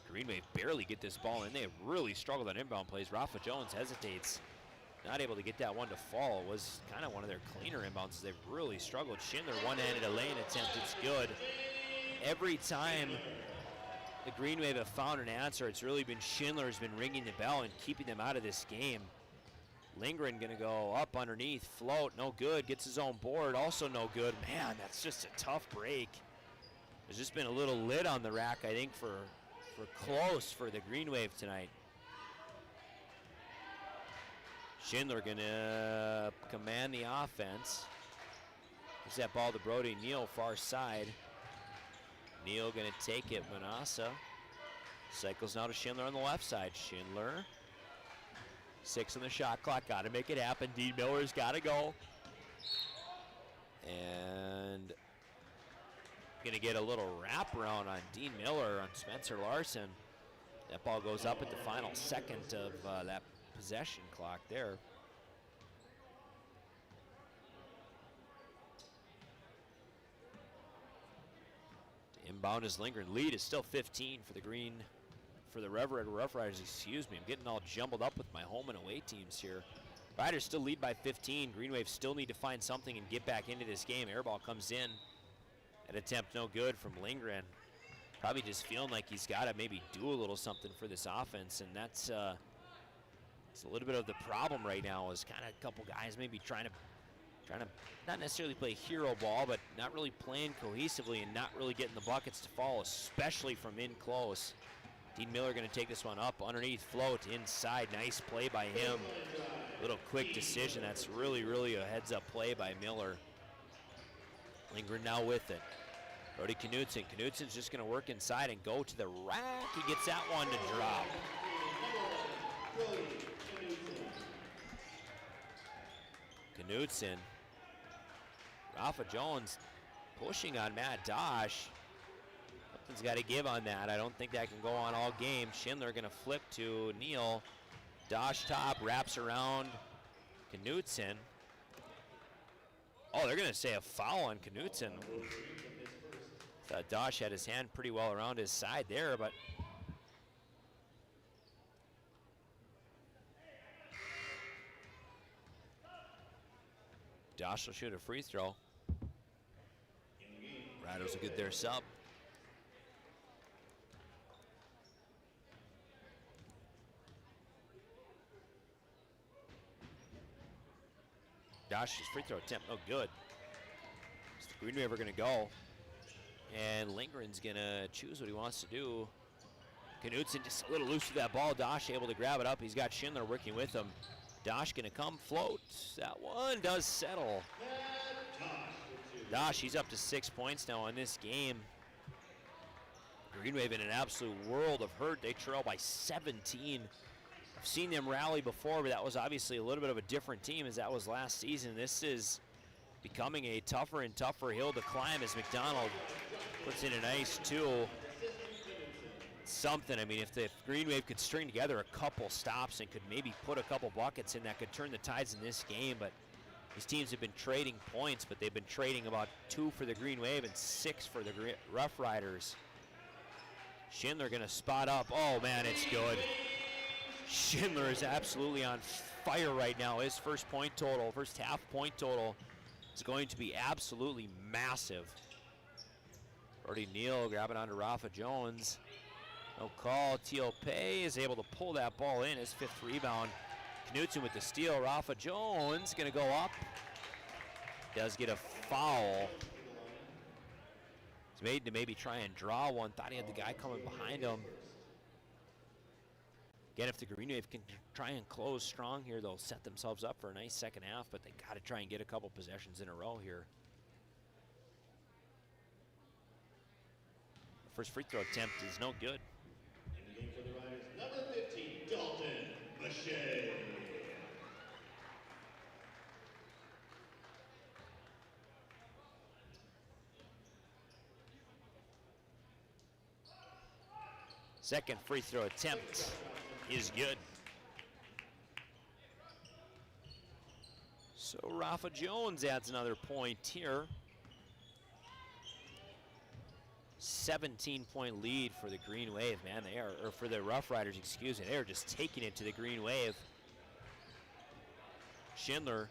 Green Wave barely get this ball in. They have really struggled on inbound plays. Rafa Jones hesitates. Not able to get that one to fall. It was kind of one of their cleaner inbounds. They've really struggled. Schindler one-handed a lane attempt. It's good. Every time the Green Wave have found an answer, it's really been Schindler who's been ringing the bell and keeping them out of this game. Lindgren going to go up underneath, float, no good. Gets his own board, also no good. Man, that's just a tough break. There's just been a little lid on the rack, I think, for close for the Green Wave tonight. Schindler going to command the offense. Gives that ball to Brody Neal, far side. Neal going to take it, Manassa. Cycles now to Schindler on the left side. Schindler. 6 on the shot clock, got to make it happen. Dean Miller's got to go. And going to get a little wraparound on Dean Miller on Spencer Larson. That ball goes up at the final second of that possession clock there. Inbound is Lindgren. Lead is still 15 for the Rough Riders, excuse me. I'm getting all jumbled up with my home and away teams here. Riders still lead by 15. Green Wave still need to find something and get back into this game. Airball comes in. That attempt no good from Lindgren. probably just feeling like he's got to maybe do a little something for this offense, and that's it's a little bit of the problem right now. Is kind of a couple guys maybe trying to not necessarily play hero ball, but not really playing cohesively and not really getting the buckets to fall, especially from in close. Dean Miller going to take this one up underneath, float inside. Nice play by him. Little quick decision. That's really, really a heads-up play by Miller. Lindgren now with it. Brody Knudsen. Knudsen's just going to work inside and go to the rack. He gets that one to drop. Knudsen. Rafa Jones pushing on Matt Dosh. Something's got to give on that. I don't think that can go on all game. Schindler going to flip to Neal. Dosh top, wraps around Knudsen. Oh, they're going to say a foul on Knudsen. Thought Dosh had his hand pretty well around his side there, but Dosh will shoot a free throw. Riders will get their sub. Dosh's free throw attempt, no good. Is the Green Wave going to go? And Lindgren's going to choose what he wants to do. Knudsen just a little loose with that ball. Dosh able to grab it up. He's got Schindler working with him. Dosh going to come float. That one does settle. Dosh, he's up to 6 points now in this game. Green Wave in an absolute world of hurt. They trail by 17. I've seen them rally before, but that was obviously a little bit of a different team as that was last season. This is becoming a tougher and tougher hill to climb as McDonald puts in a nice two. Something, I mean, if the Green Wave could string together a couple stops and could maybe put a couple buckets in, that could turn the tides in this game. But these teams have been trading points, but they've been trading about 2 for the Green Wave and 6 for the Rough Riders. Schindler going to spot up. Oh, man, it's good. Schindler is absolutely on fire right now. His first half point total is going to be absolutely massive. Brody Neal grabbing onto Rafa Jones. No call. Teal Pei is able to pull that ball in. His 5th rebound. Knudsen with the steal. Rafa Jones going to go up. Does get a foul. He's made to maybe try and draw one. Thought he had the guy coming behind him. Again, if the Green Wave can try and close strong here, they'll set themselves up for a nice second half, but they got to try and get a couple possessions in a row here. The first free throw attempt is no good. In the game for the Riders, number 15, Dalton Mache. Second free throw attempt is good. So Rafa Jones adds another point here. 17-point lead for the Green Wave, man. They are, or for the Rough Riders, excuse me. They are just taking it to the Green Wave. Schindler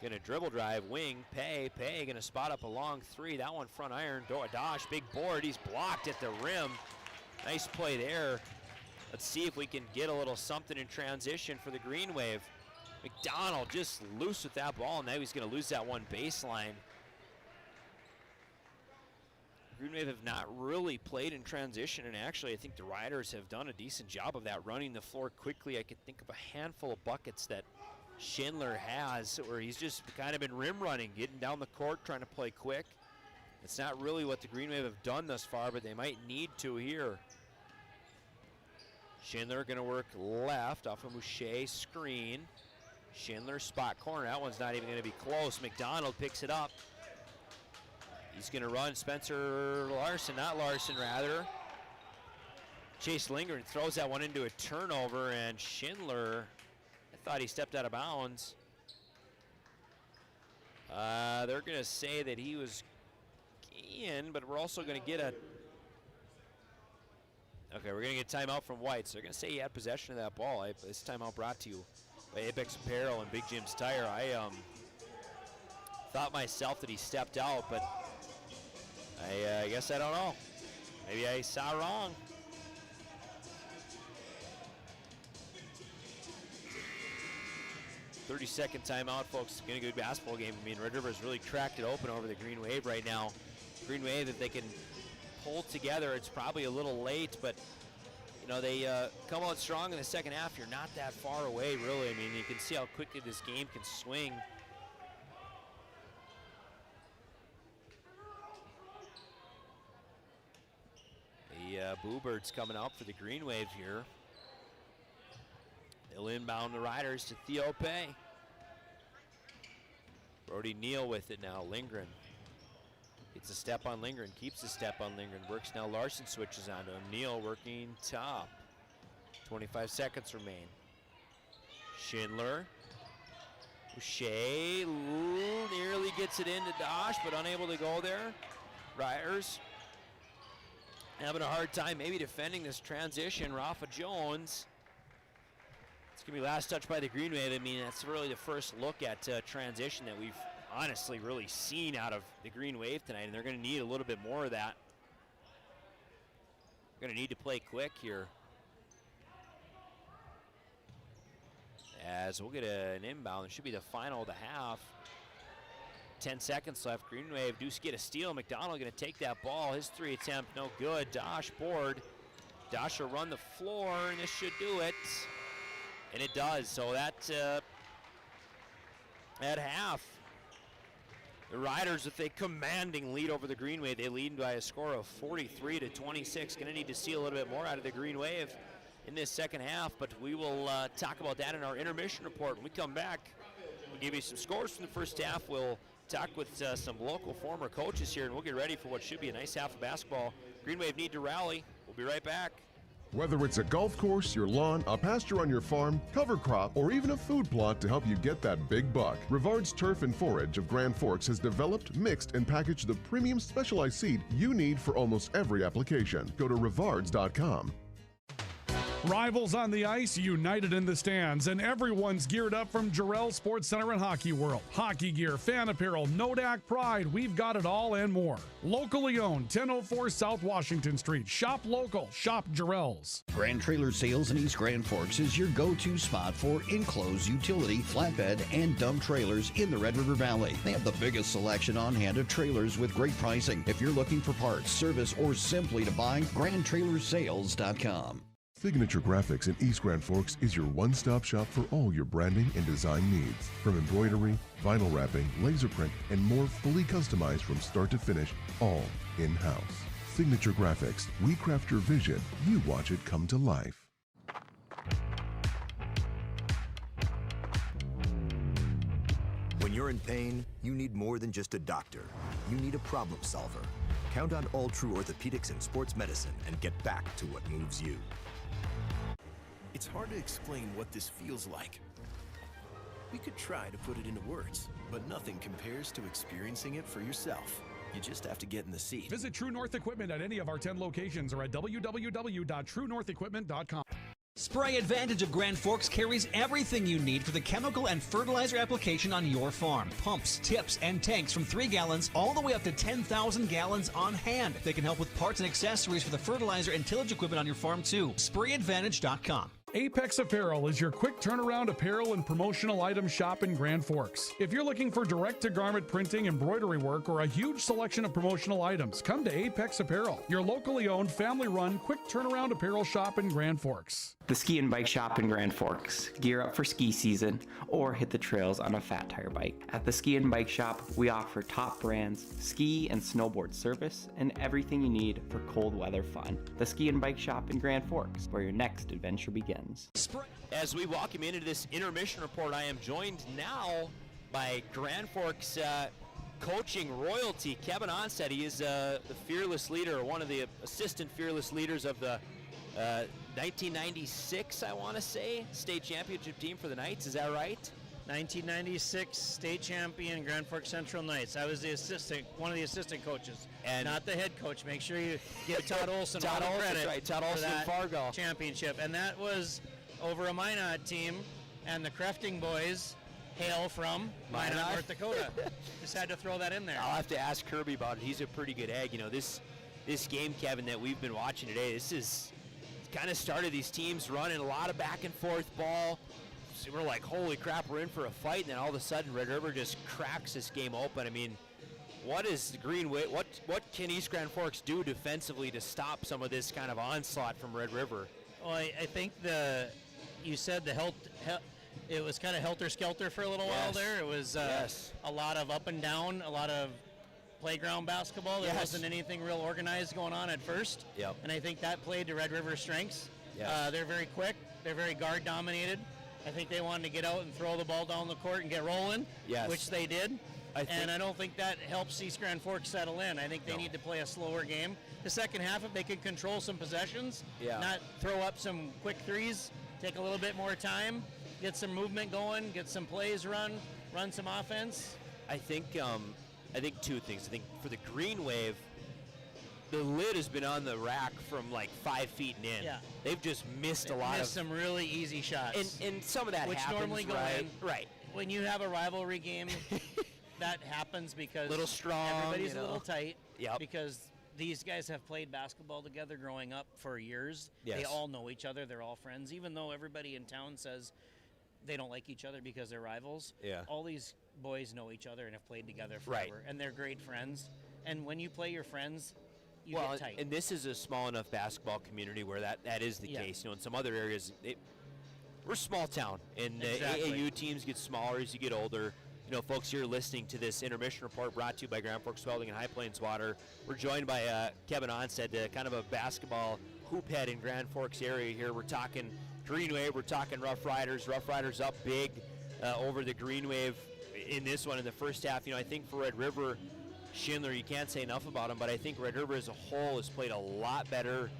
gonna dribble drive, wing, Pei gonna spot up a long 3. That one front iron, Dosh, big board. He's blocked at the rim. Nice play there. Let's see if we can get a little something in transition for the Green Wave. McDonald just loose with that ball, and now he's going to lose that one baseline. Green Wave have not really played in transition, and actually I think the Riders have done a decent job of that, running the floor quickly. I could think of a handful of buckets that Schindler has where he's just kind of been rim running, getting down the court, trying to play quick. It's not really what the Green Wave have done thus far, but they might need to here. Schindler going to work left off a Mouche screen. Schindler spot corner. That one's not even going to be close. McDonald picks it up. He's going to run Spencer Larson, not Larson rather. Chase Lindgren throws that one into a turnover, and Schindler, I thought he stepped out of bounds. They're going to say that he was in, but we're also going to get a, okay, we're going to get a timeout from White. So they're going to say he had possession of that ball. This timeout brought to you by Apex Apparel and Big Jim's Tire. I thought myself that he stepped out, but I guess I don't know. Maybe I saw wrong. "30-second timeout, folks. It's going to be a good basketball game. I mean, Red River's really cracked it open over the Green Wave right now. Green Wave, if they can pull together, it's probably a little late, but you know, they come out strong in the second half. You're not that far away, really. I mean, you can see how quickly this game can swing. The Bluebirds coming out for the Green Wave here. They'll inbound the Riders to Theo Pay. Brody Neal with it now. Lindgren gets a step on Lindgren, keeps a step on Lindgren. Works now. Larson switches onto him. Neal working top. 25 seconds remain. Schindler. Boucher nearly gets it into Dosh, but unable to go there. Riders having a hard time maybe defending this transition. Rafa Jones. It's going to be last touch by the Green Wave. I mean, that's really the first look at transition that we've honestly really seen out of the Green Wave tonight, and they're going to need a little bit more of that. They're going to need to play quick here. As we'll get an inbound. It should be the final of the half. 10 seconds left. Green Wave do get a steal. McDonald going to take that ball. His 3 attempt, no good. Dosh board. Dosh will run the floor, and this should do it. And it does. So that at half, the Riders with a commanding lead over the Green Wave. They lead by a score of 43-26. Going to need to see a little bit more out of the Green Wave in this second half, but we will talk about that in our intermission report. When we come back, we'll give you some scores from the first half. We'll talk with some local former coaches here, and we'll get ready for what should be a nice half of basketball. Green Wave need to rally. We'll be right back. Whether it's a golf course, your lawn, a pasture on your farm, cover crop, or even a food plot to help you get that big buck, Rivard's Turf and Forage of Grand Forks has developed, mixed, and packaged the premium specialized seed you need for almost every application. Go to rivards.com. Rivals on the ice, united in the stands, and everyone's geared up from Jarrell Sports Center and Hockey World. Hockey gear, fan apparel, Nodak Pride, we've got it all and more. Locally owned, 1004 South Washington Street. Shop local, shop Jarrell's. Grand Trailer Sales in East Grand Forks is your go-to spot for enclosed utility, flatbed, and dump trailers in the Red River Valley. They have the biggest selection on hand of trailers with great pricing. If you're looking for parts, service, or simply to buy, GrandTrailersales.com. Signature Graphics in East Grand Forks is your one-stop shop for all your branding and design needs. From embroidery, vinyl wrapping, laser print, and more fully customized from start to finish, all in-house. Signature Graphics, we craft your vision, you watch it come to life. When you're in pain, you need more than just a doctor. You need a problem solver. Count on All True Orthopedics and Sports Medicine and get back to what moves you. It's hard to explain what this feels like. We could try to put it into words, but nothing compares to experiencing it for yourself. You just have to get in the seat. Visit True North Equipment at any of our 10 locations or at www.truenorthequipment.com. Spray Advantage of Grand Forks carries everything you need for the chemical and fertilizer application on your farm. Pumps, tips, and tanks from 3 gallons all the way up to 10,000 gallons on hand. They can help with parts and accessories for the fertilizer and tillage equipment on your farm too. SprayAdvantage.com. Apex Apparel is your quick turnaround apparel and promotional item shop in Grand Forks. If you're looking for direct-to-garment printing, embroidery work, or a huge selection of promotional items, come to Apex Apparel, your locally owned, family-run, quick turnaround apparel shop in Grand Forks. The Ski and Bike Shop in Grand Forks. Gear up for ski season or hit the trails on a fat tire bike. At the Ski and Bike Shop, we offer top brands, ski and snowboard service, and everything you need for cold weather fun. The Ski and Bike Shop in Grand Forks, where your next adventure begins. As we welcome into this intermission report, I am joined now by Grand Forks coaching royalty, Kevin Onstead. He is the fearless leader, one of the assistant fearless leaders of the 1996, I want to say, state championship team for the Knights. Is that right? 1996 state champion Grand Forks Central Knights. I was the assistant, one of the assistant coaches, and not the head coach. Make sure you give Todd Olson Todd all the Olson, credit right. Todd Olson for that Fargo championship. And that was over a Minot team, and the Crafting boys hail from Minot, North Dakota. Just had to throw that in there. I'll have to ask Kirby about it. He's a pretty good egg. You know, this this game, Kevin, that we've been watching today. This is kind of started these teams running a lot of back and forth ball. So we're like, holy crap, we're in for a fight, and then all of a sudden Red River just cracks this game open. I mean, what is the Green Wave? What can East Grand Forks do defensively to stop some of this kind of onslaught from Red River? Well, I think you said it was kind of helter-skelter for a little while there. It was a lot of up and down, a lot of playground basketball. There wasn't anything real organized going on at first. Yep. And I think that played to Red River's strengths. Yes. They're very quick. They're very guard-dominated. I think they wanted to get out and throw the ball down the court and get rolling, which they did. And I don't think that helps East Grand Forks settle in. I think they need to play a slower game. The second half, if they can control some possessions, not throw up some quick threes, take a little bit more time, get some movement going, get some plays run some offense. I think two things. I think for the Green Wave, the lid has been on the rack from like 5 feet and in. Yeah. They've just missed a lot of some really easy shots. And some of that which happens, normally go right? in. Right. When you have a rivalry game, that happens because little strong, everybody's a little tight. Yep. Because these guys have played basketball together growing up for years. Yes. They all know each other. They're all friends. Even though everybody in town says they don't like each other because they're rivals, all these boys know each other and have played together forever. Right. And they're great friends. And when you play your friends, you get tight. And this is a small enough basketball community where that is the case. You know, in some other areas, we're a small town, and AAU teams get smaller as you get older. You know, folks, you're listening to this intermission report brought to you by Grand Forks Welding and High Plains Water. We're joined by Kevin Onstead, kind of a basketball hoop head in Grand Forks area here. We're talking Green Wave, we're talking Rough Riders. Rough Riders up big over the Green Wave in this one in the first half. You know, I think for Red River, Schindler, you can't say enough about him, but I think Red River as a whole has played a lot better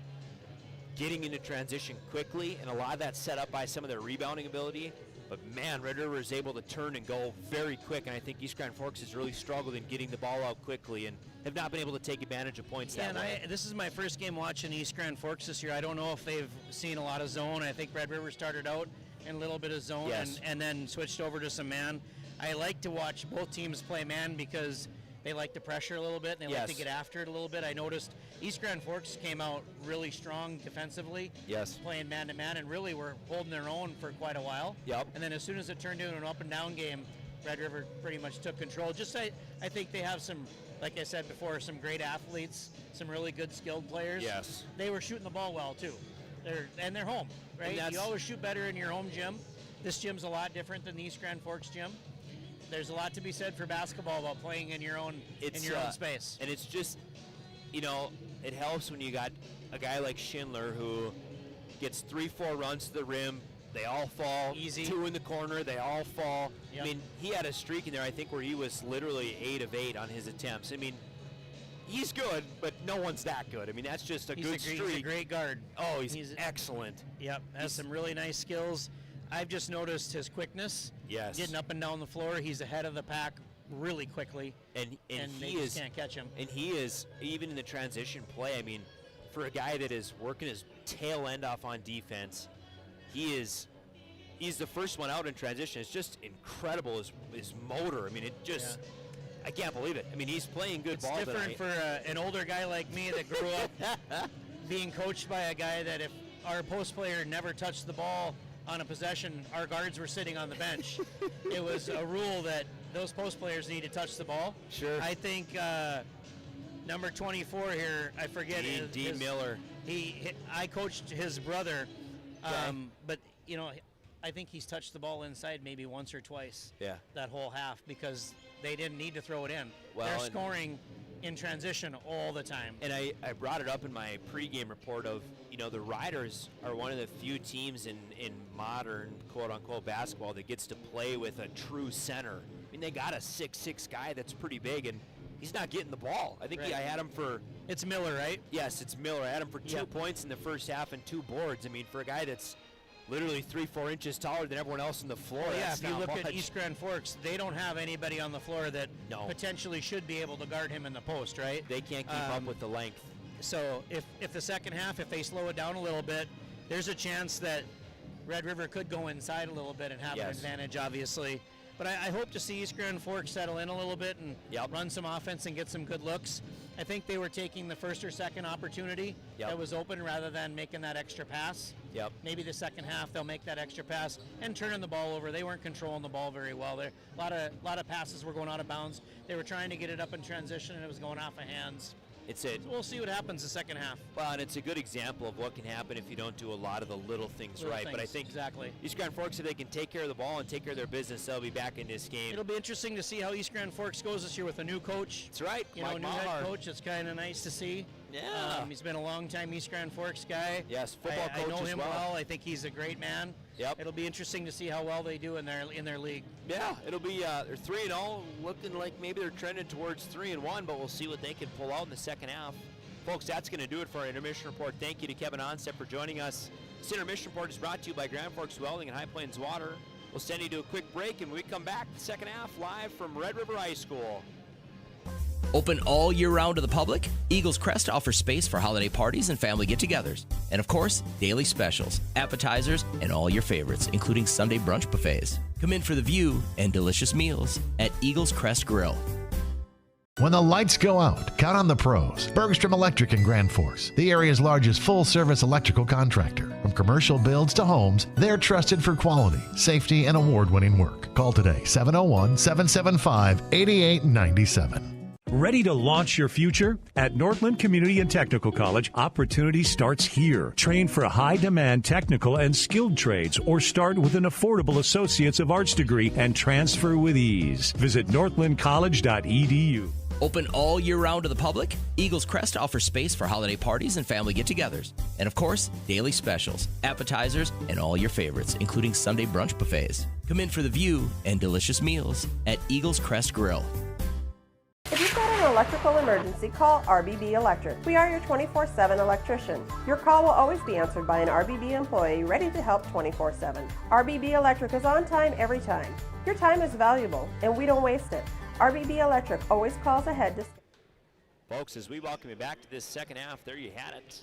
getting into transition quickly, and a lot of that's set up by some of their rebounding ability. But man, Red River is able to turn and go very quick, and I think East Grand Forks has really struggled in getting the ball out quickly and have not been able to take advantage of points that way. This is my first game watching East Grand Forks this year. I don't know if they've seen a lot of zone. I think Red River started out in a little bit of zone and then switched over to some man. I like to watch both teams play man because they like to pressure a little bit, and they like to get after it a little bit. I noticed East Grand Forks came out really strong defensively, playing man-to-man, and really were holding their own for quite a while. And then as soon as it turned into an up-and-down game, Red River pretty much took control. I think they have some, like I said before, some great athletes, some really good skilled players. They were shooting the ball well, too. They're home, right? You always shoot better in your home gym. This gym's a lot different than the East Grand Forks gym. There's a lot to be said for basketball about playing in your own space. And it's just, you know, it helps when you got a guy like Schindler who gets 3-4 runs to the rim. They all fall. Easy. 2 in the corner. They all fall. Yep. I mean, he had a streak in there, I think, where he was literally 8 of 8 on his attempts. I mean, he's good, but no one's that good. I mean, that's just a good streak. He's a great guard. Oh, he's excellent. Yep, has some really nice skills. I've just noticed his quickness. Getting up and down the floor. He's ahead of the pack really quickly. And they just can't catch him. And he is, even in the transition play, I mean, for a guy that is working his tail end off on defense, he's the first one out in transition. It's just incredible, his motor. I mean, it just, I can't believe it. I mean, he's playing good ball tonight. It's different for an older guy like me that grew up being coached by a guy that if our post player never touched the ball on a possession, our guards were sitting on the bench. It was a rule that those post players need to touch the ball. I think number 24 here, I forget Dean Miller. I coached his brother, but you know, I think he's touched the ball inside maybe once or twice. That whole half because they didn't need to throw it in. They're scoring in transition all the time. And I brought it up in my pregame report of, you know, the Riders are one of the few teams in modern quote-unquote basketball that gets to play with a true center. I mean, they got a 6'6" guy that's pretty big, and he's not getting the ball. I think I had him for... It's Miller, right? Yes, it's Miller. I had him for 2 points in the first half and 2 boards. I mean, for a guy that's literally 3-4 inches taller than everyone else on the floor. Well, if you look at East Grand Forks, they don't have anybody on the floor that potentially should be able to guard him in the post, right? They can't keep up with the length. So if the second half, if they slow it down a little bit, there's a chance that Red River could go inside a little bit and have an advantage, obviously. But I hope to see East Grand Forks settle in a little bit and run some offense and get some good looks. I think they were taking the first or second opportunity that was open rather than making that extra pass. Maybe the second half they'll make that extra pass and turning the ball over. They weren't controlling the ball very well. There, a lot of passes were going out of bounds. They were trying to get it up in transition and it was going off of hands. We'll see what happens the second half. Well, and it's a good example of what can happen if you don't do a lot of the little things right. But I think East Grand Forks, if they can take care of the ball and take care of their business, they'll be back in this game. It'll be interesting to see how East Grand Forks goes this year with a new coach. That's right, new head coach. It's kind of nice to see. Yeah. He's been a long-time East Grand Forks guy. Yes, football coach I know him as well. I think he's a great man. Yep. It'll be interesting to see how well they do in their league. Yeah, it'll be they're 3-0, looking like maybe they're trending towards 3-1, but we'll see what they can pull out in the second half. Folks, that's going to do it for our Intermission Report. Thank you to Kevin Onstead for joining us. This Intermission Report is brought to you by Grand Forks Welding and High Plains Water. We'll send you to a quick break, and when we come back, the second half live from Red River High School. Open all year round to the public, Eagles Crest offers space for holiday parties and family get-togethers. And of course, daily specials, appetizers, and all your favorites, including Sunday brunch buffets. Come in for the view and delicious meals at Eagles Crest Grill. When the lights go out, count on the pros. Bergstrom Electric in Grand Forks, the area's largest full-service electrical contractor. From commercial builds to homes, they're trusted for quality, safety, and award-winning work. Call today, 701-775-8897. Ready to launch your future? At Northland Community and Technical College, opportunity starts here. Train for high-demand technical and skilled trades or start with an affordable Associates of Arts degree and transfer with ease. Visit northlandcollege.edu. Open all year round to the public, Eagles Crest offers space for holiday parties and family get-togethers. And of course, daily specials, appetizers, and all your favorites, including Sunday brunch buffets. Come in for the view and delicious meals at Eagles Crest Grill. If you've got an electrical emergency, call RBB Electric. We are your 24/7 electrician. Your call will always be answered by an RBB employee ready to help 24/7. RBB Electric is on time every time. Your time is valuable, and we don't waste it. RBB Electric always calls ahead to... Folks, as we welcome you back to this second half, there you had it.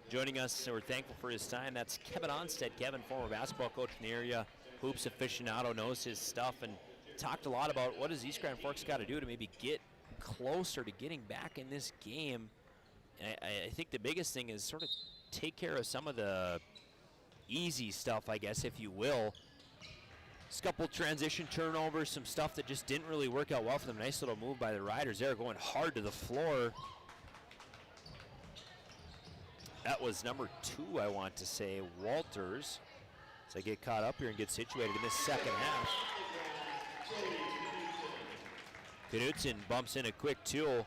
Joining us, we're thankful for his time. That's Kevin Onstead. Kevin, former basketball coach in the area, hoops aficionado, knows his stuff, and talked a lot about what does East Grand Forks got to do to maybe get closer to getting back in this game. And I think the biggest thing is sort of take care of some of the easy stuff, I guess, if you will. Just a couple transition turnovers, some stuff that just didn't really work out well for them. Nice little move by the Riders there, going hard to the floor. That was number 2, I want to say, Walters. As I get caught up here and get situated in this second half. Knudsen bumps in a quick 2.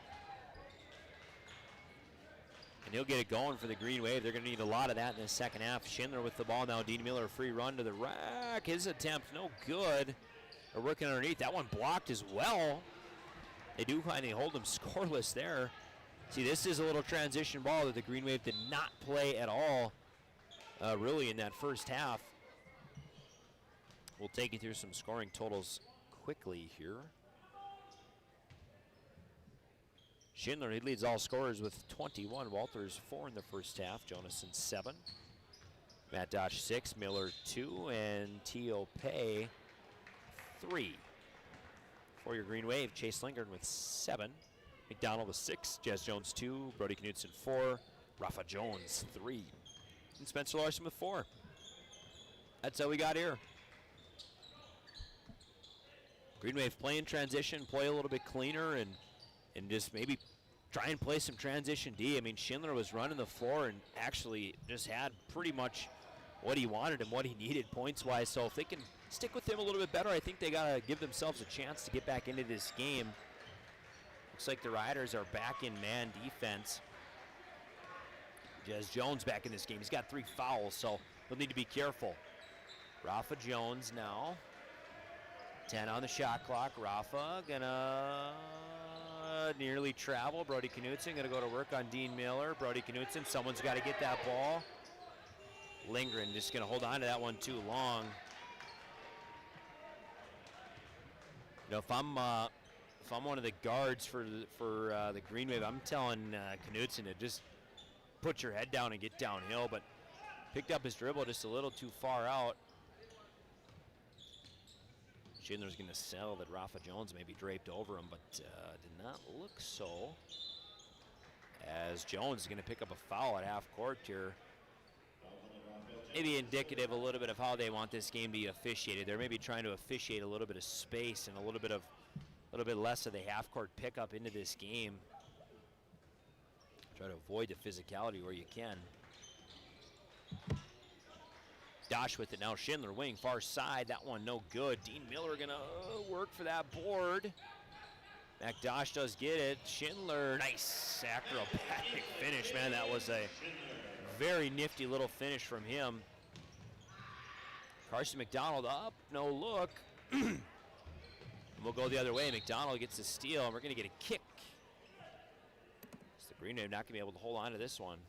And he'll get it going for the Green Wave. They're going to need a lot of that in the second half. Schindler with the ball now. Dean Miller, a free run to the rack. His attempt, no good. They're working underneath. That one blocked as well. They do finally hold them scoreless there. See, this is a little transition ball that the Green Wave did not play at all, really, in that first half. We'll take you through some scoring totals quickly here. Schindler, he leads all scorers with 21. Walters 4 in the first half. Jonason 7. Matt Dodge 6. Miller 2. And Teo Pei 3. For your Green Wave, Chase Lingard with 7. McDonald with 6. Jazz Jones 2. Brody Knudsen 4. Rafa Jones 3. And Spencer Larson with 4. That's how we got here. Green Wave playing transition, play a little bit cleaner, and just maybe try and play some transition D. I mean, Schindler was running the floor and actually just had pretty much what he wanted and what he needed points-wise. So if they can stick with him a little bit better, I think they got to give themselves a chance to get back into this game. Looks like the Riders are back in man defense. Jez Jones back in this game. He's got 3 fouls, so they'll need to be careful. Rafa Jones now. 10 on the shot clock. Rafa gonna nearly travel. Brody Knudsen gonna go to work on Dean Miller. Brody Knudsen, someone's got to get that ball. Lindgren just gonna hold on to that one too long. You know, if I'm one of the guards for the Green Wave, I'm telling Knudsen to just put your head down and get downhill, but picked up his dribble just a little too far out. Schindler's going to sell that Rafa Jones maybe draped over him, but did not look so. As Jones is going to pick up a foul at half court here. Maybe indicative a little bit of how they want this game to be officiated. They're maybe trying to officiate a little bit of space and a little bit less of the half court pickup into this game. Try to avoid the physicality where you can. Dosh with it now. Schindler wing far side. That one no good. Dean Miller gonna work for that board. McDosh does get it. Schindler, nice acrobatic finish, man. That was a very nifty little finish from him. Carson McDonald up, no look. We'll go the other way. McDonald gets the steal, and we're gonna get a kick. So the Green Wave not gonna be able to hold on to this one.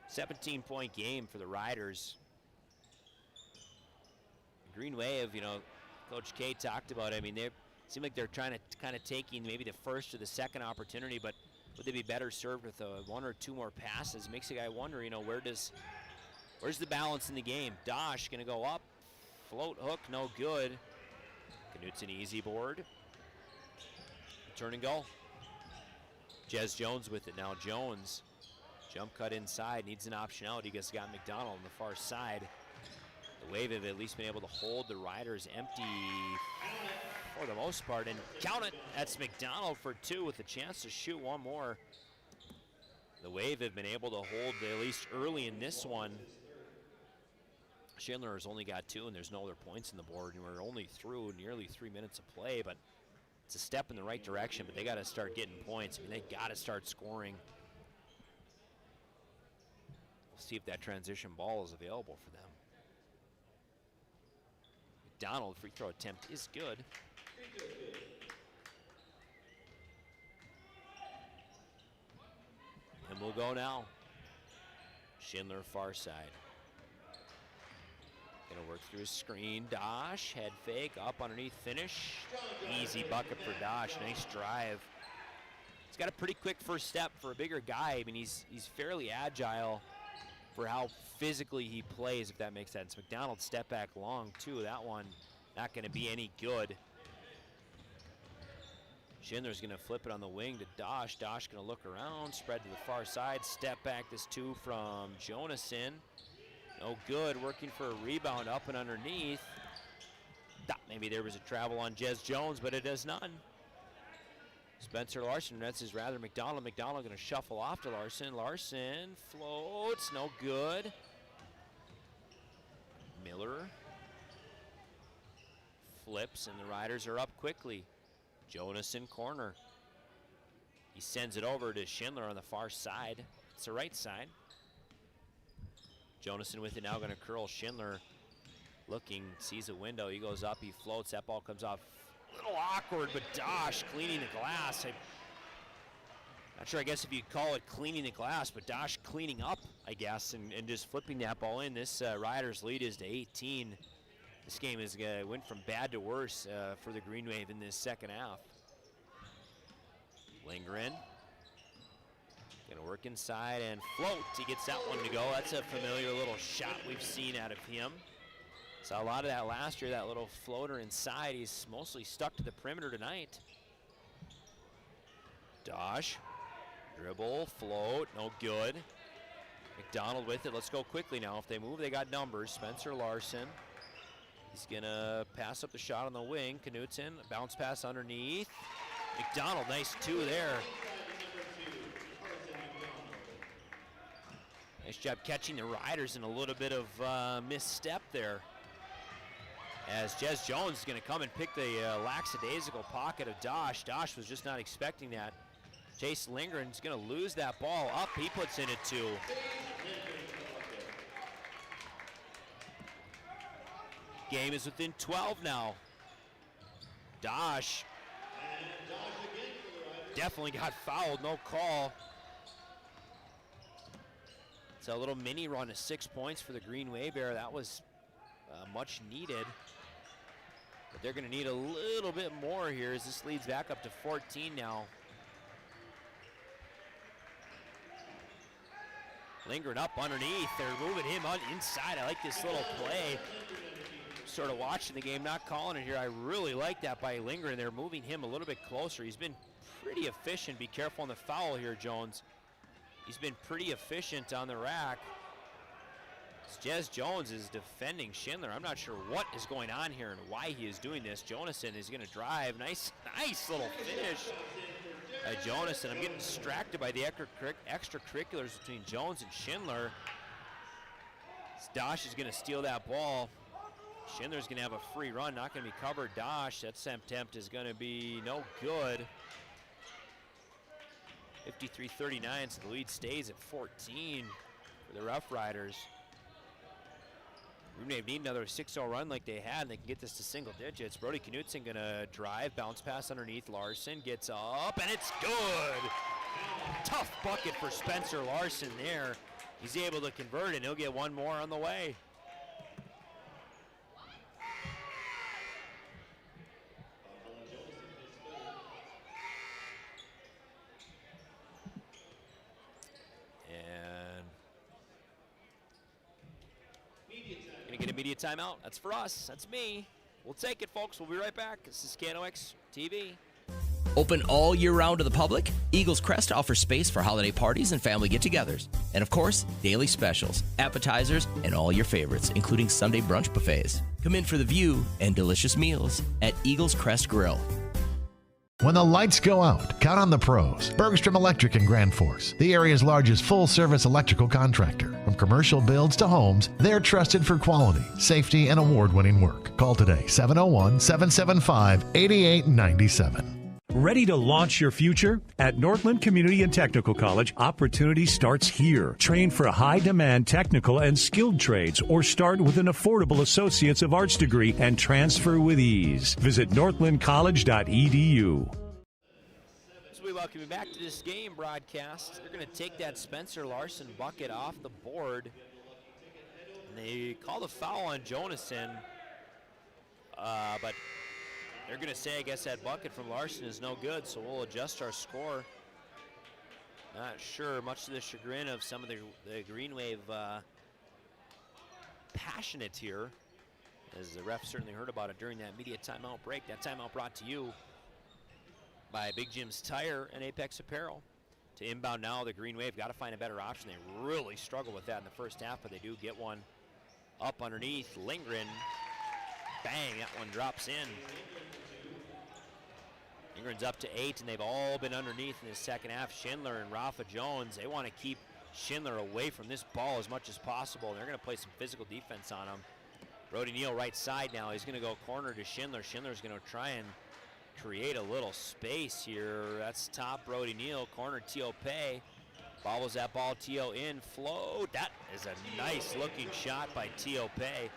"17-point game for the Riders. Green Wave, you know, Coach K talked about it. I mean, they seem like they're trying to kind of taking maybe the first or the second opportunity, but would they be better served with one or two more passes? Makes a guy wonder, you know, where's the balance in the game? Dosh gonna go up, float hook, no good. Knutson easy board. Turn and go. Jez Jones with it now. Jones, jump cut inside, needs an option out. He just got McDonald on the far side. The Wave have at least been able to hold the Riders empty for the most part, and count it, that's McDonald for 2 with a chance to shoot one more. The Wave have been able to hold at least early in this one. Schindler has only got 2, and there's no other points in the board, and we're only through nearly 3 minutes of play, but it's a step in the right direction, but they got to start getting points. I mean, they got to start scoring. We'll see if that transition ball is available for them. McDonald, free throw attempt is good. And we'll go now. Schindler far side. Gonna work through his screen. Dosh, head fake, up underneath, finish. Easy bucket for Dosh, nice drive. He's got a pretty quick first step for a bigger guy. I mean, he's fairly agile for how physically he plays, if that makes sense. McDonald step back long too. That one not gonna be any good. Schindler's gonna flip it on the wing to Dosh. Dosh gonna look around, spread to the far side, step back, this 2 from Jonason. No good, working for a rebound up and underneath. Thought maybe there was a travel on Jez Jones, but it does none. Spencer Larson, that's his rather McDonald. McDonald gonna shuffle off to Larson. Larson floats, no good. Miller flips, and the Riders are up quickly. Jonason corner. He sends it over to Schindler on the far side. It's the right side. Jonason with it now, gonna curl. Schindler looking, sees a window, he goes up, he floats, that ball comes off. A little awkward, but Dosh cleaning the glass. Not sure, I guess if you call it cleaning the glass, but Dosh cleaning up, I guess, and just flipping that ball in. This Riders lead is to 18. This game is went from bad to worse for the Green Wave in this second half. Lindgren, gonna work inside and float. He gets that one to go. That's a familiar little shot we've seen out of him. Saw a lot of that last year, that little floater inside. He's mostly stuck to the perimeter tonight. Dosh, dribble, float, no good. McDonald with it, let's go quickly now. If they move, they got numbers. Spencer Larson, he's gonna pass up the shot on the wing. Knutson, bounce pass underneath. McDonald, nice 2 there. Nice job catching the Riders in a little bit of misstep there. As Jez Jones is going to come and pick the lackadaisical pocket of Dosh. Dosh was just not expecting that. Chase Lindgren's going to lose that ball. Up, he puts in a 2. Game is within 12 now. Dosh definitely got fouled, no call. It's a little mini run of 6 points for the Green Wave there. That was much needed. But they're going to need a little bit more here as this leads back up to 14 now. Lingering up underneath. They're moving him on inside. I like this little play. Sort of watching the game, not calling it here. I really like that by Lingering. They're moving him a little bit closer. He's been pretty efficient. Be careful on the foul here, Jones. He's been pretty efficient on the rack. Jez Jones is defending Schindler. I'm not sure what is going on here and why he is doing this. Jonason is going to drive. Nice little finish by Jonason. I'm getting distracted by the extracurriculars between Jones and Schindler. Dosh is going to steal that ball. Schindler's going to have a free run, not going to be covered. Dosh, that attempt is going to be no good. 53-39, so the lead stays at 14 for the Rough Riders. Green Wave need another 6-0 run like they had, and they can get this to single digits. Brody Knutson gonna drive, bounce pass underneath. Larson gets up, and it's good. Tough bucket for Spencer Larson there. He's able to convert, and he'll get one more on the way. Get immediate timeout. That's for us. That's me. We'll take it, folks. We'll be right back. This is KNOX TV. Open all year round to the public, Eagles Crest offers space for holiday parties and family get-togethers. And of course, daily specials, appetizers, and all your favorites, including Sunday brunch buffets. Come in for the view and delicious meals at Eagles Crest Grill. When the lights go out, count on the pros. Bergstrom Electric in Grand Forks, the area's largest full-service electrical contractor. From commercial builds to homes, they're trusted for quality, safety, and award-winning work. Call today, 701-775-8897. Ready to launch your future? At Northland Community and Technical College, opportunity starts here. Train for high-demand technical and skilled trades or start with an affordable Associates of Arts degree and transfer with ease. Visit northlandcollege.edu. So we welcome you back to this game broadcast. They're going to take that Spencer Larson bucket off the board. And they call the foul on Jonason, but they're going to say, I guess, that bucket from Larson is no good, so we'll adjust our score. Not sure, much to the chagrin of some of the Green Wave passionate here, as the ref certainly heard about it during that media timeout break. That timeout brought to you by Big Jim's Tire and Apex Apparel. To inbound now, the Green Wave got to find a better option. They really struggled with that in the first half, but they do get one up underneath. Lindgren, bang, that one drops in. Ingram's up to 8, and they've all been underneath in the second half. Schindler and Rafa Jones, they want to keep Schindler away from this ball as much as possible. They're going to play some physical defense on him. Brody Neal right side now. He's going to go corner to Schindler. Schindler's going to try and create a little space here. That's top Brody Neal, corner Tio Pei. Bobbles that ball, Tio in, float. That is a nice looking shot by Tio Pei.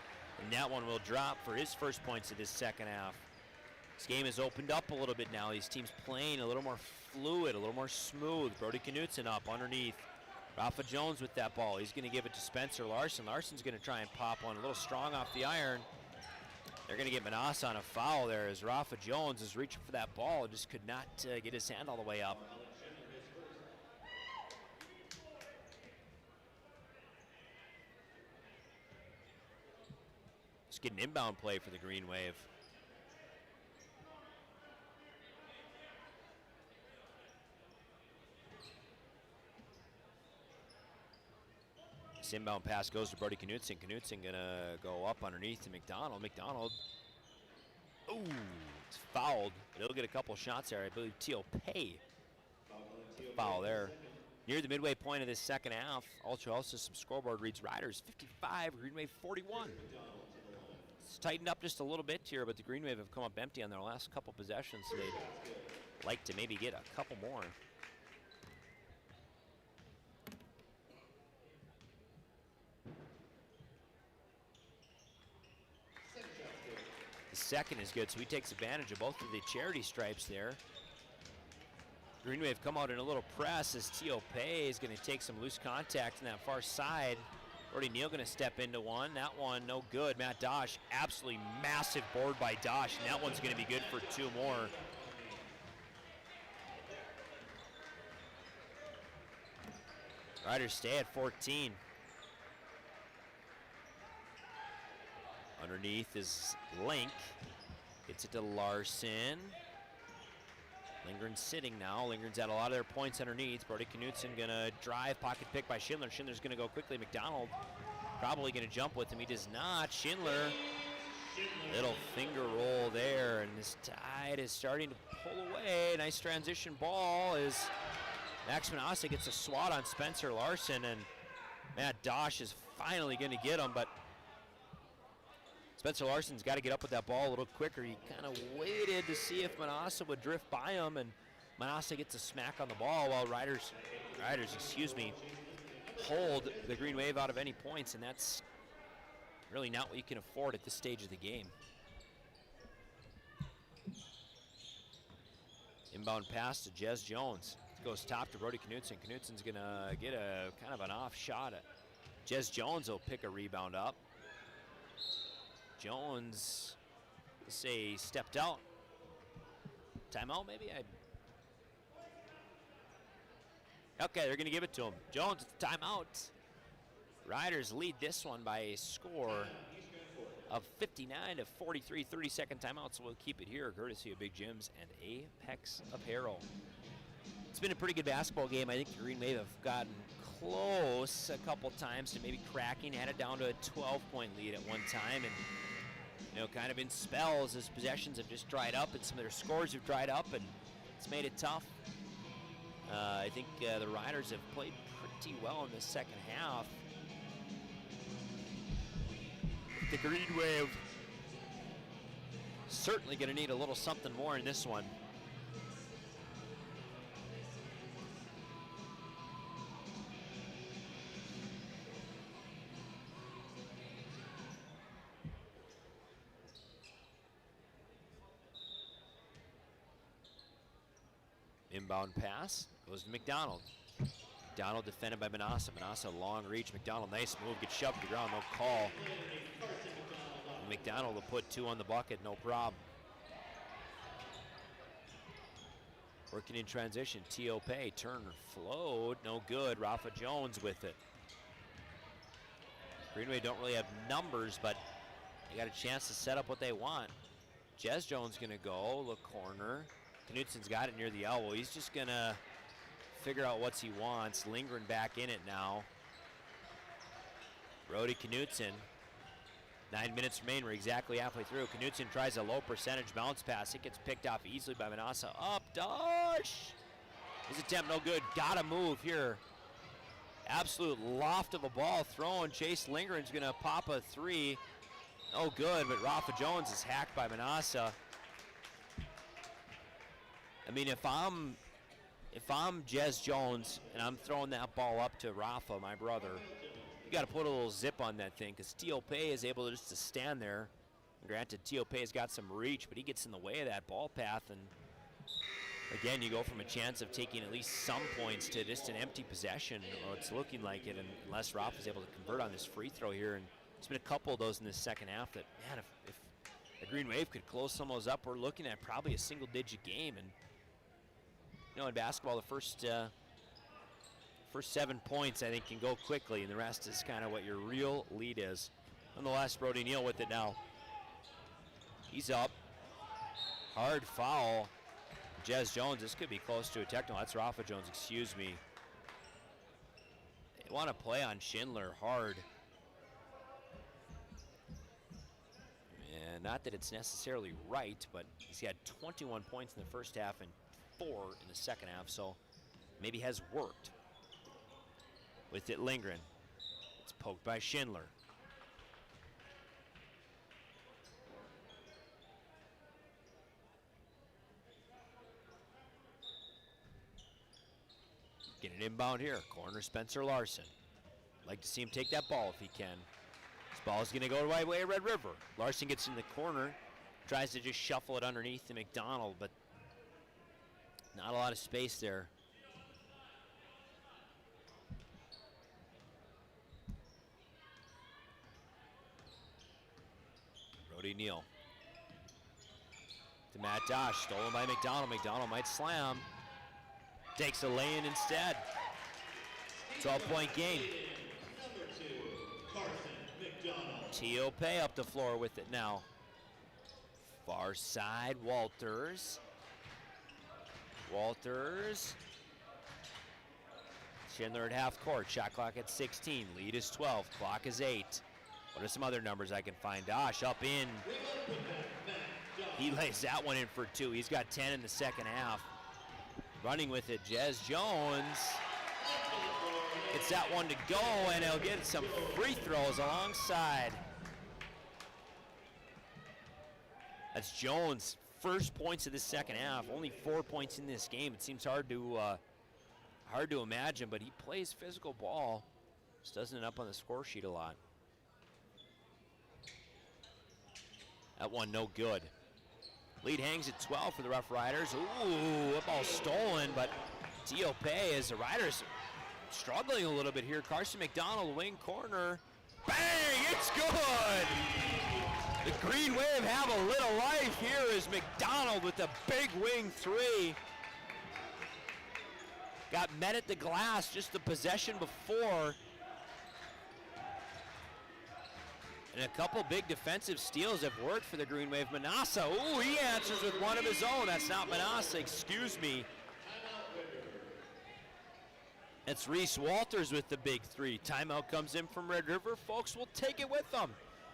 And that one will drop for his first points of this second half. This game has opened up a little bit now. These teams playing a little more fluid, a little more smooth. Brody Knutson up underneath. Rafa Jones with that ball. He's going to give it to Spencer Larson. Larson's going to try and pop one a little strong off the iron. They're going to get Manassa on a foul there as Rafa Jones is reaching for that ball. Just could not get his hand all the way up. Just get an inbound play for the Green Wave. This inbound pass goes to Brody Knutson. Knutson gonna go up underneath to McDonald. McDonald, ooh, it's fouled, but he'll get a couple shots there. I believe Tio Pei foul there. Near the midway point of this second half, Ultra Health System scoreboard reads Riders 55, Green Wave 41. It's tightened up just a little bit here, but the Green Wave have come up empty on their last couple possessions, so they'd like to maybe get a couple more. The second is good, so he takes advantage of both of the charity stripes there. Green Wave come out in a little press as Tio Pei is going to take some loose contact on that far side. Brody Neal going to step into one. That one no good. Matt Dosh, absolutely massive board by Dosh, and that one's going to be good for two more. Riders stay at 14. Underneath is Link. Gets it to Larson. Lindgren's sitting now. Lindgren's had a lot of their points underneath. Brody Knutson gonna drive, pocket pick by Schindler. Schindler's gonna go quickly. McDonald probably gonna jump with him. He does not. Schindler, little finger roll there, and this tide is starting to pull away. Nice transition ball as Max Manassa gets a swat on Spencer Larson, and Matt Dosh is finally gonna get him, but Spencer Larson's got to get up with that ball a little quicker. He kind of waited to see if Manassa would drift by him, and Manassa gets a smack on the ball while Riders, hold the Green Wave out of any points, and that's really not what you can afford at this stage of the game. Inbound pass to Jez Jones. It goes top to Brody Knutson. Knutson's gonna get a kind of an off shot. Jez Jones will pick a rebound up. Jones, let's say, stepped out. Timeout, maybe? Okay, they're going to give it to him. Jones, timeout. Riders lead this one by a score of 59 to 43. 30-second timeout, so we'll keep it here, courtesy of Big Jim's and Apex Apparel. It's been a pretty good basketball game. I think the Green Wave have gotten close a couple times to maybe cracking, had it down to a 12-point lead at one time, and kind of in spells as possessions have just dried up and some of their scores have dried up, and it's made it tough. I think the Riders have played pretty well in the second half. The Green Wave certainly going to need a little something more in this one. Inbound pass goes to McDonald. McDonald defended by Manassa. Manassa long reach. McDonald, nice move, gets shoved to the ground, no call. McDonald will put 2 on the bucket, no problem. Working in transition, T.O. Pay, Turner, float, no good. Rafa Jones with it. Greenway don't really have numbers, but they got a chance to set up what they want. Jez Jones gonna go, look corner. Knutson's got it near the elbow. He's just gonna figure out what he wants. Lindgren back in it now. Brody Knutson. 9 minutes remain. We're exactly halfway through. Knutson tries a low percentage bounce pass. It gets picked off easily by Manassa. Up, Dosh! His attempt no good. Gotta move here. Absolute loft of a ball thrown. Chase Lindgren's gonna pop a 3. No good, but Rafa Jones is hacked by Manassa. I mean, if I'm Jez Jones and I'm throwing that ball up to Rafa, my brother, you got to put a little zip on that thing, because T.O.P. is able to just to stand there. Granted, T.O.P. has got some reach, but he gets in the way of that ball path, and again, you go from a chance of taking at least some points to just an empty possession, or it's looking like it, unless Rafa's able to convert on this free throw here. And there's been a couple of those in this second half that, man, if the Green Wave could close some of those up, we're looking at probably a single-digit game. And in basketball, the first 7 points, I think, can go quickly, and the rest is kind of what your real lead is. Nonetheless, Brody Neal with it now. He's up. Hard foul. Jez Jones, this could be close to a technical. That's Rafa Jones, excuse me. They want to play on Schindler hard. And not that it's necessarily right, but he's had 21 points in the first half and 4 in the second half, so maybe has worked. With it, Lindgren. It's poked by Schindler. Get an inbound here. Corner Spencer Larson. Like to see him take that ball if he can. This ball is going to go the right way of Red River. Larson gets in the corner, tries to just shuffle it underneath to McDonald, but not a lot of space there. Brody Neal to Matt Dosh, stolen by McDonald. McDonald might slam. Takes a lay-in instead. 12-point game. T.O.P. up the floor with it now. Far side, Walters. Schindler at half court, shot clock at 16, lead is 12, clock is 8. What are some other numbers I can find? Dosh up in. He lays that one in for 2. He's got 10 in the second half. Running with it, Jez Jones. Gets that one to go, and he'll get some free throws alongside. That's Jones' first points of the second half. Only 4 points in this game. It seems hard to imagine, but he plays physical ball. Just doesn't end up on the score sheet a lot. That one no good. Lead hangs at 12 for the Rough Riders. Ooh, that ball stolen, but T.O.P. as the Riders struggling a little bit here. Carson McDonald, wing corner. Bang, it's good! The Green Wave have a little life here as McDonald with the big wing 3. Got met at the glass just the possession before. And a couple big defensive steals have worked for the Green Wave. Manassa, ooh, he answers with one of his own. That's not Manassa, excuse me. It's Reese Walters with the big 3. Timeout comes in from Red River. Folks, we'll take it with them.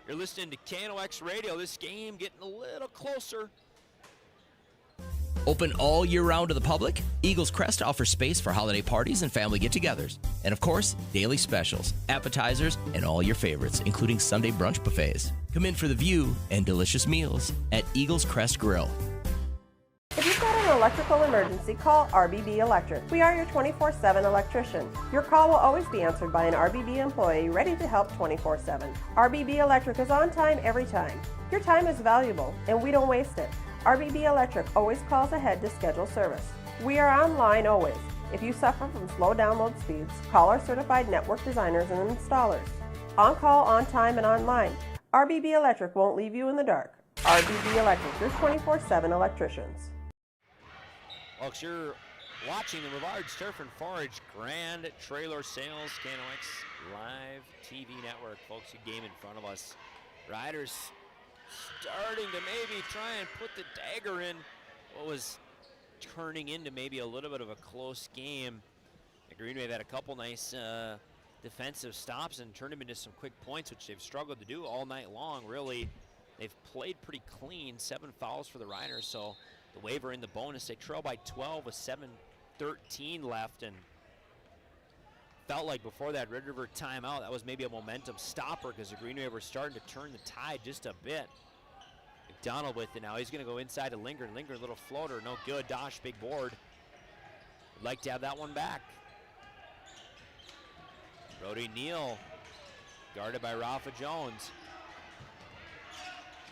You're listening to KNOX Radio. This game getting a little closer. Open all year round to the public, Eagles Crest offers space for holiday parties and family get-togethers. And of course, daily specials, appetizers, and all your favorites, including Sunday brunch buffets. Come in for the view and delicious meals at Eagles Crest Grill. If you've got an electrical emergency, call RBB Electric. We are your 24/7 electrician. Your call will always be answered by an RBB employee ready to help 24/7. RBB Electric is on time every time. Your time is valuable, and we don't waste it. RBB Electric always calls ahead to schedule service. We are online always. If you suffer from slow download speeds, call our certified network designers and installers. On call, on time, and online. RBB Electric won't leave you in the dark. RBB Electric, your 24/7 electricians. Folks, you're watching the Brevard's Turf and Forage Grand Trailer Sales KNOX Live TV Network. Folks, a game in front of us. Riders starting to maybe try and put the dagger in what was turning into maybe a little bit of a close game. The Green Wave had a couple nice defensive stops and turned them into some quick points, which they've struggled to do all night long. Really, they've played pretty clean. 7 fouls for the Riders, so the Wave are in the bonus. They trail by 12 with 7:13 left, and felt like before that Red River timeout, that was maybe a momentum stopper because the Green Wave were starting to turn the tide just a bit. McDonald with it now. He's going to go inside to Lindgren. Lindgren, little floater, no good. Dosh, big board. Would like to have that one back. Brody Neal, guarded by Rafa Jones.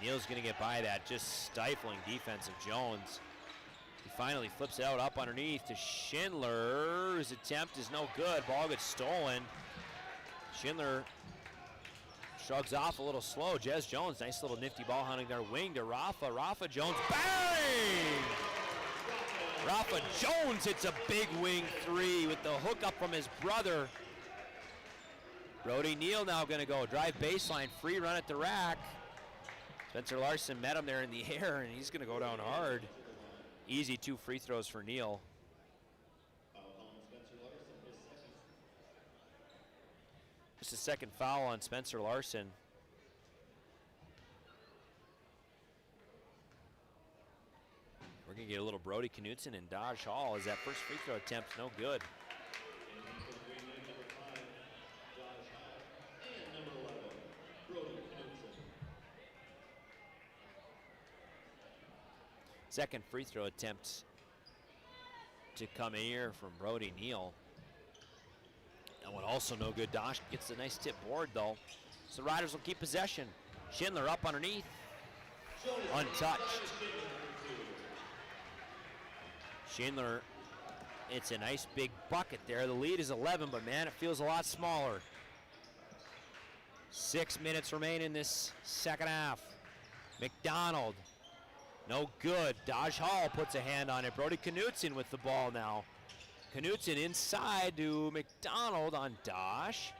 Neal's going to get by that, just stifling defense of Jones. He finally flips it out up underneath to Schindler. His attempt is no good. Ball gets stolen. Schindler shrugs off a little slow. Jez Jones, nice little nifty ball hunting their wing to Rafa. Rafa Jones, bang! Rafa Jones hits a big wing 3 with the hook up from his brother. Brody Neal now going to go drive baseline, free run at the rack. Spencer Larson met him there in the air, and he's going to go down hard. Easy 2 free throws for Neal. Just a second foul on Spencer Larson. We're going to get a little Brody Knutson and Dodge Hall as that first free throw attempt no good. Second free throw attempt to come in here from Brody Neal. That one also no good. Dosh gets a nice tip board though. So the Riders will keep possession. Schindler up underneath. Untouched. Schindler, it's a nice big bucket there. The lead is 11, but man, it feels a lot smaller. 6 minutes remain in this second half. McDonald. No good. Dodge Hall puts a hand on it. Brody Knutson with the ball now. Knutson inside to McDonald on Dosh.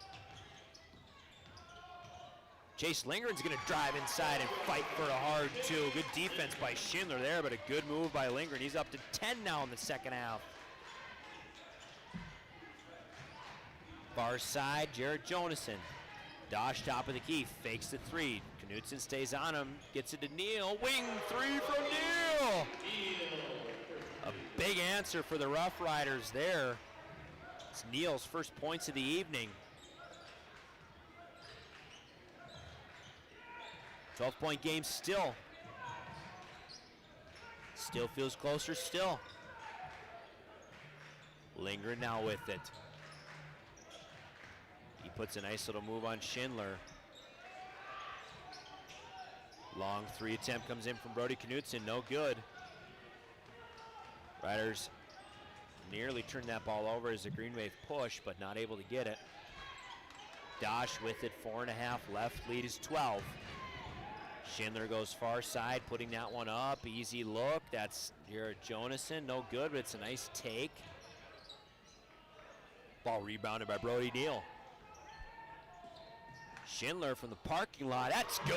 Chase Lindgren's going to drive inside and fight for a hard two. Good defense by Schindler there, but a good move by Lindgren. He's up to 10 now in the second half. Far side, Jared Jonason. Dosh top of the key, fakes the three. Knutson stays on him, gets it to Neal. Wing three from Neal! A big answer for the Rough Riders there. It's Neal's first points of the evening. 12-point game still. Still feels closer still. Lindgren now with it. He puts a nice little move on Schindler. Long three attempt comes in from Brody Knutson, no good. Riders nearly turned that ball over as a Green Wave push, but not able to get it. Dosh with it, 4.5 left, lead is 12. Schindler goes far side, putting that one up, easy look. That's Jared Jonason, no good, but it's a nice take. Ball rebounded by Brody Neal. Schindler from the parking lot, that's good.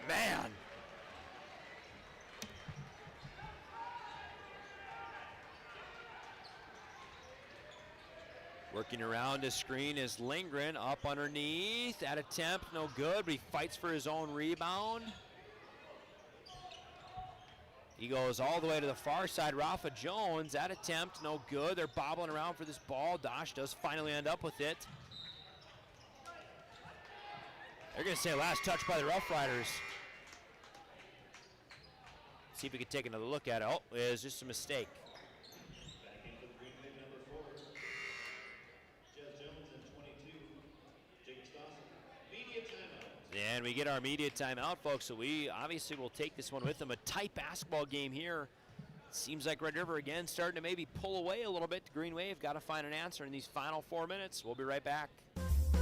Man. Working around his screen is Lindgren, up underneath, that attempt, no good, but he fights for his own rebound. He goes all the way to the far side, Rafa Jones, that attempt, no good. They're bobbling around for this ball. Dosh does finally end up with it. They're gonna say last touch by the Rough Riders. See if we can take another look at it. Oh, it's just a mistake. And we get our media timeout, folks, so we obviously will take this one with them. A tight basketball game here. Seems like Red River again starting to maybe pull away a little bit. Green Wave got to find an answer in these final 4 minutes. We'll be right back.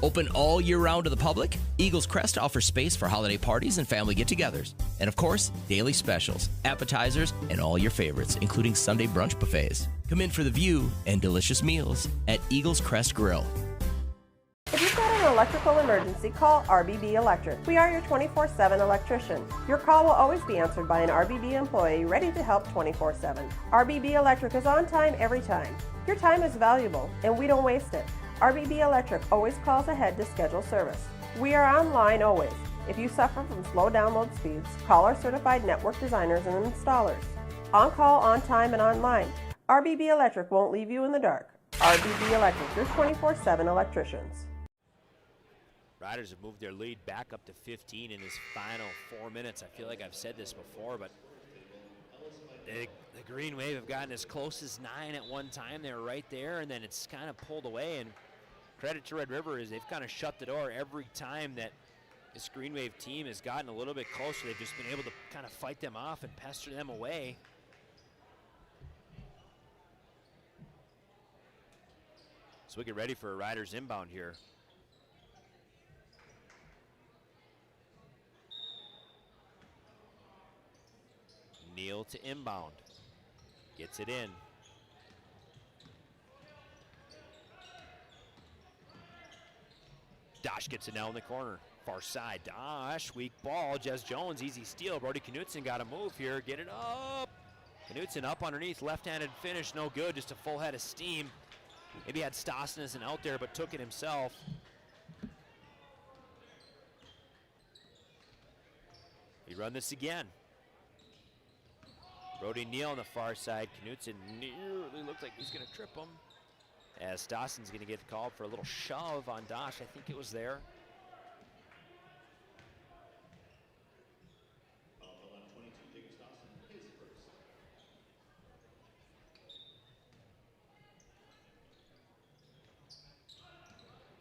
Open all year round to the public, Eagles Crest offers space for holiday parties and family get-togethers. And of course, daily specials, appetizers, and all your favorites, including Sunday brunch buffets. Come in for the view and delicious meals at Eagles Crest Grill. If you've got an electrical emergency, call RBB Electric. We are your 24/7 electrician. Your call will always be answered by an RBB employee ready to help 24/7. RBB Electric is on time every time. Your time is valuable, and we don't waste it. RBB Electric always calls ahead to schedule service. We are online always. If you suffer from slow download speeds, call our certified network designers and installers. On call, on time, and online. RBB Electric won't leave you in the dark. RBB Electric, your 24/7 electricians. Riders have moved their lead back up to 15 in this final 4 minutes. I feel like I've said this before, but the Green Wave have gotten as close as 9 at one time. They were right there, and then it's kind of pulled away. And credit to Red River is they've kind of shut the door every time that this Green Wave team has gotten a little bit closer. They've just been able to kind of fight them off and pester them away. So we get ready for a Riders inbound here. Neal to inbound. Gets it in. Dosh gets it now in the corner. Far side. Dosh, weak ball. Jez Jones, easy steal. Brody Knutson got a move here. Get it up. Knutson up underneath. Left-handed finish. No good. Just a full head of steam. Maybe had Stossen as an out there, but took it himself. We run this again. Brody Neal on the far side. Knutson nearly looks like he's going to trip him. As Stossen's going to get called for a little shove on Dosh. I think it was there.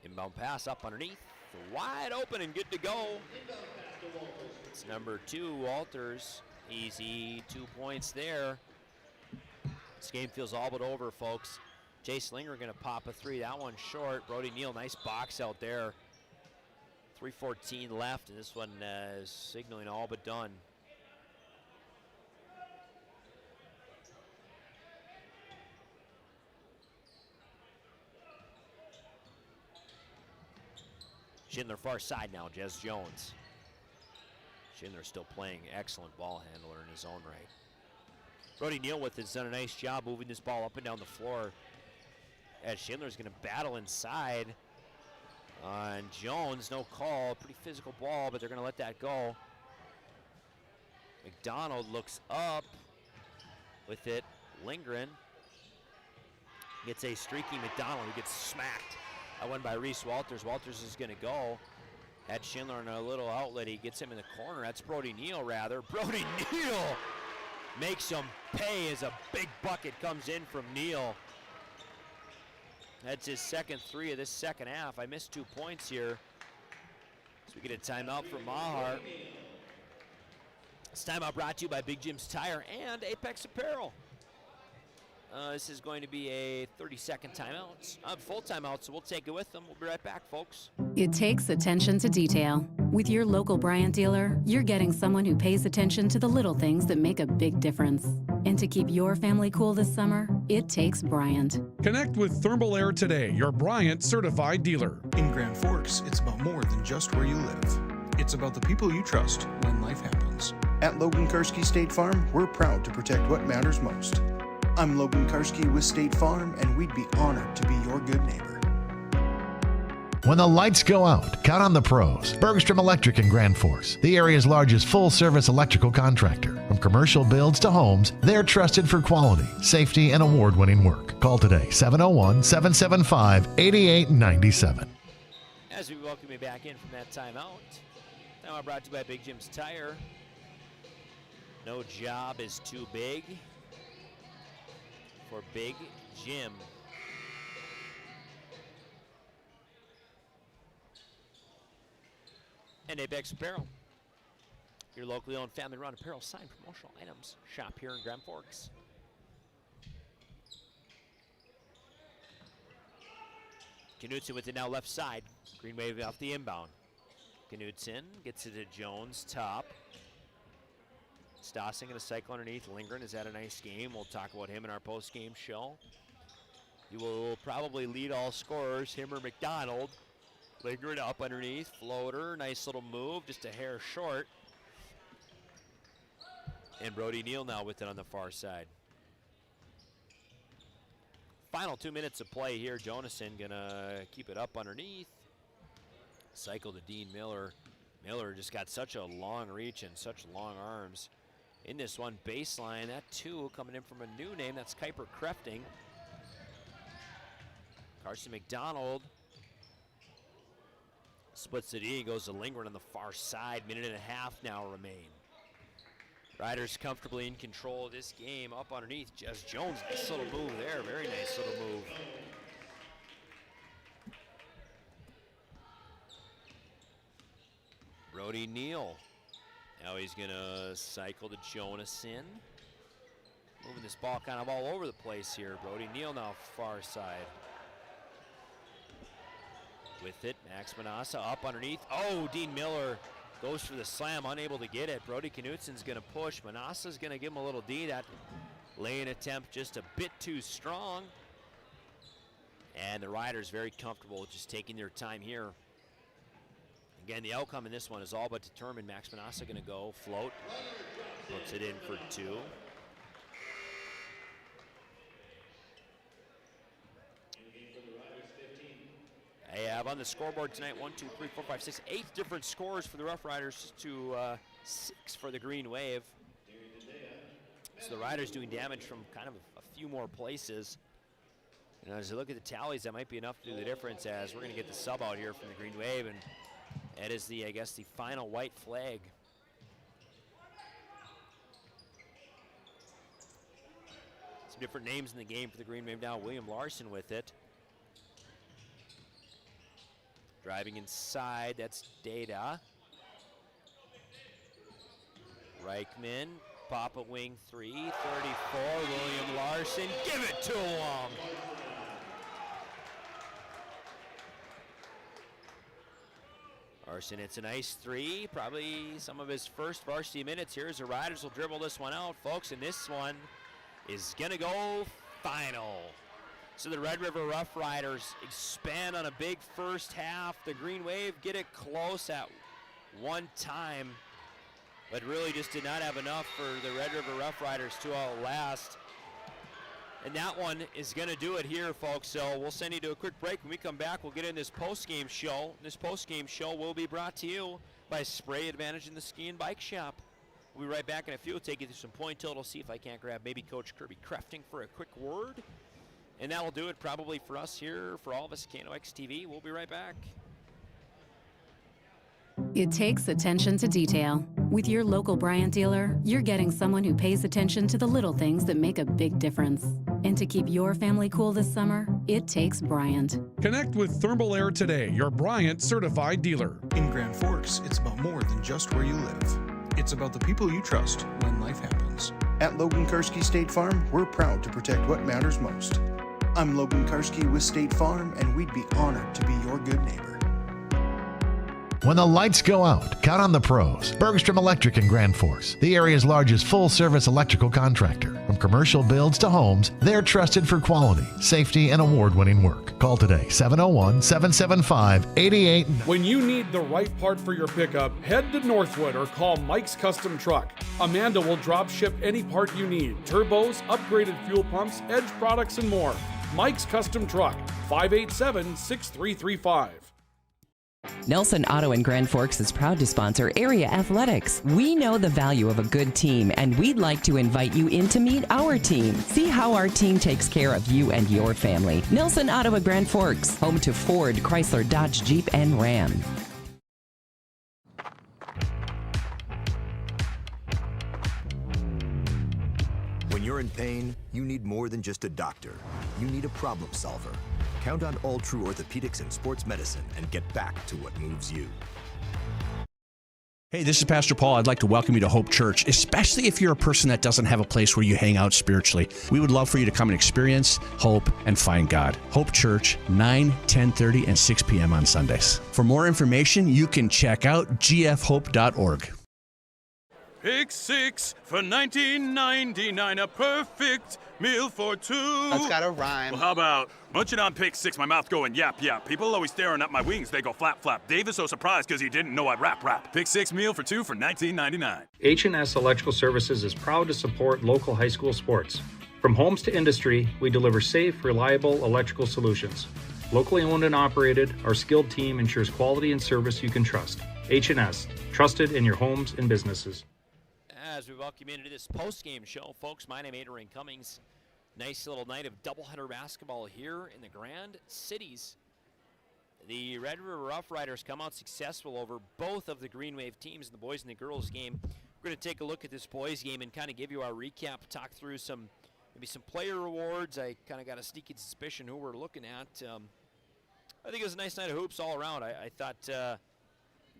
Inbound pass up underneath. Wide open and good to go. It's number 2, Walters. Easy 2 points there. This game feels all but over, folks. Jay Slinger going to pop a 3. That one short. Brody Neal, nice box out there. 3:14 left, and this one is signaling all but done. Schindler far side now, Jez Jones. Schindler still playing excellent ball handler in his own right. Brody Neal with has done a nice job moving this ball up and down the floor. As Schindler's going to battle inside on Jones. No call, pretty physical ball, but they're going to let that go. McDonald looks up with it. Lindgren gets a streaky McDonald who gets smacked. That one by Reese Walters. Walters is going to go. Had Schindler in a little outlet. He gets him in the corner. That's Brody Neal, rather. Brody Neal makes him pay as a big bucket comes in from Neal. That's his second three of this second half. I missed 2 points here. So we get a timeout from Mahar. This timeout brought to you by Big Jim's Tire and Apex Apparel. This is going to be a 30-second timeout. Full timeout, so we'll take it with them. We'll be right back, folks. It takes attention to detail. With your local Bryant dealer, you're getting someone who pays attention to the little things that make a big difference. And to keep your family cool this summer, it takes Bryant. Connect with Thermal Air today, your Bryant certified dealer. In Grand Forks, it's about more than just where you live. It's about the people you trust when life happens. At Logan Karski State Farm, we're proud to protect what matters most. I'm Logan Karski with State Farm, and we'd be honored to be your good neighbor. When the lights go out, count on the pros. Bergstrom Electric in Grand Forks, the area's largest full-service electrical contractor. From commercial builds to homes, they're trusted for quality, safety, and award-winning work. Call today, 701-775-8897. As we welcome you back in from that timeout. Timeout brought to you by Big Jim's Tire. No job is too big for Big Jim. And Apex Apparel, your locally owned family-run apparel, signed promotional items. Shop here in Grand Forks. Knudsen with it now left side. Green Wave off the inbound. Knudsen gets it to Jones, top. Stossing in a cycle underneath. Lindgren has had a nice game. We'll talk about him in our post-game show. He will probably lead all scorers, him or McDonald. Lindgren up underneath, floater, nice little move, just a hair short. And Brody Neal now with it on the far side. Final 2 minutes of play here. Jonason gonna keep it up underneath. Cycle to Dean Miller. Miller just got such a long reach and such long arms. In this one, baseline, that two coming in from a new name, that's Kuiper Crafting. Carson McDonald splits it in, goes to Lindgren on the far side. Minute and a half now remain. Riders comfortably in control of this game. Up underneath, Jez Jones, nice little move there, very nice little move. Brody Neal. Now he's gonna cycle to Jonason. Moving this ball kind of all over the place here. Brody Neal now far side. With it, Max Manassa up underneath. Oh, Dean Miller goes for the slam, unable to get it. Brody Knudsen's gonna push. Manassa's gonna give him a little D. That lay-in attempt just a bit too strong. And the Riders very comfortable with just taking their time here. Again, the outcome in this one is all but determined. Max Manassa gonna go, float, puts it in for two. I have on the scoreboard tonight 1, 2, 3, 4, 5, 6, 8 different scores for the Rough Riders to 6 for the Green Wave. So the Riders doing damage from kind of a few more places. And as you look at the tallies, that might be enough to do the difference, as we're going to get the sub out here from the Green Wave, and that is the, I guess, the final white flag. Some different names in the game for the Green Wave now. William Larson with it. Driving inside, that's Data. Reichman, Papa Wing 3, 34, William Larson, give it to him! Larson, it's a nice three, probably some of his first varsity minutes here as the Riders will dribble this one out, folks, and this one is gonna go final. So the Red River Rough Riders expand on a big first half. The Green Wave get it close at one time, but really just did not have enough for the Red River Rough Riders to outlast. And that one is going to do it here, folks. So we'll send you to a quick break. When we come back, we'll get in this post-game show. This post-game show will be brought to you by Spray Advantage in the Ski and Bike Shop. We'll be right back in a few. We'll take you through some point total, see if I can't grab maybe Coach Kirby Crafting for a quick word. And that'll do it probably for us here, for all of us at KNOX TV. We'll be right back. It takes attention to detail. With your local Bryant dealer, you're getting someone who pays attention to the little things that make a big difference. And to keep your family cool this summer, it takes Bryant. Connect with Thermal Air today, your Bryant certified dealer. In Grand Forks, it's about more than just where you live. It's about the people you trust when life happens. At Logan Karski State Farm, we're proud to protect what matters most. I'm Logan Karski with State Farm, and we'd be honored to be your good neighbor. When the lights go out, count on the pros. Bergstrom Electric in Grand Forks, the area's largest full-service electrical contractor. From commercial builds to homes, they're trusted for quality, safety, and award-winning work. Call today, 701-775-88. When you need the right part for your pickup, head to Northwood or call Mike's Custom Truck. Amanda will drop ship any part you need. Turbos, upgraded fuel pumps, Edge products, and more. Mike's Custom Truck, 587-6335. Nelson Auto in Grand Forks is proud to sponsor area athletics. We know the value of a good team, and we'd like to invite you in to meet our team. See how our team takes care of you and your family. Nelson Auto at Grand Forks, home to Ford, Chrysler, Dodge, Jeep, and Ram. When you're in pain, you need more than just a doctor. You need a problem solver. Count on All True Orthopedics and Sports Medicine and get back to what moves you. Hey, this is Pastor Paul. I'd like to welcome you to Hope Church, especially if you're a person that doesn't have a place where you hang out spiritually. We would love for you to come and experience hope and find God. Hope Church, 9, 10:30, and 6 p.m. on Sundays. For more information, you can check out gfhope.org. Pick 6 for $19.99, a perfect meal for two. That's gotta rhyme. Well, how about munching on Pick 6, my mouth going yap, yap. People always staring at my wings, they go flap, flap. Dave is so surprised because he didn't know I'd rap. Pick 6 meal for two for $19.99. H&S Electrical Services is proud to support local high school sports. From homes to industry, we deliver safe, reliable electrical solutions. Locally owned and operated, our skilled team ensures quality and service you can trust. H&S, trusted in your homes and businesses. As we welcome you into this post-game show, folks, my name is Adrian Cummings. Nice little night of doubleheader basketball here in the Grand Cities. The Red River Rough Riders come out successful over both of the Green Wave teams in the boys and the girls game. We're going to take a look at this boys game and kind of give you our recap, talk through maybe some player awards. I kind of got a sneaky suspicion who we're looking at. I think it was a nice night of hoops all around. I thought,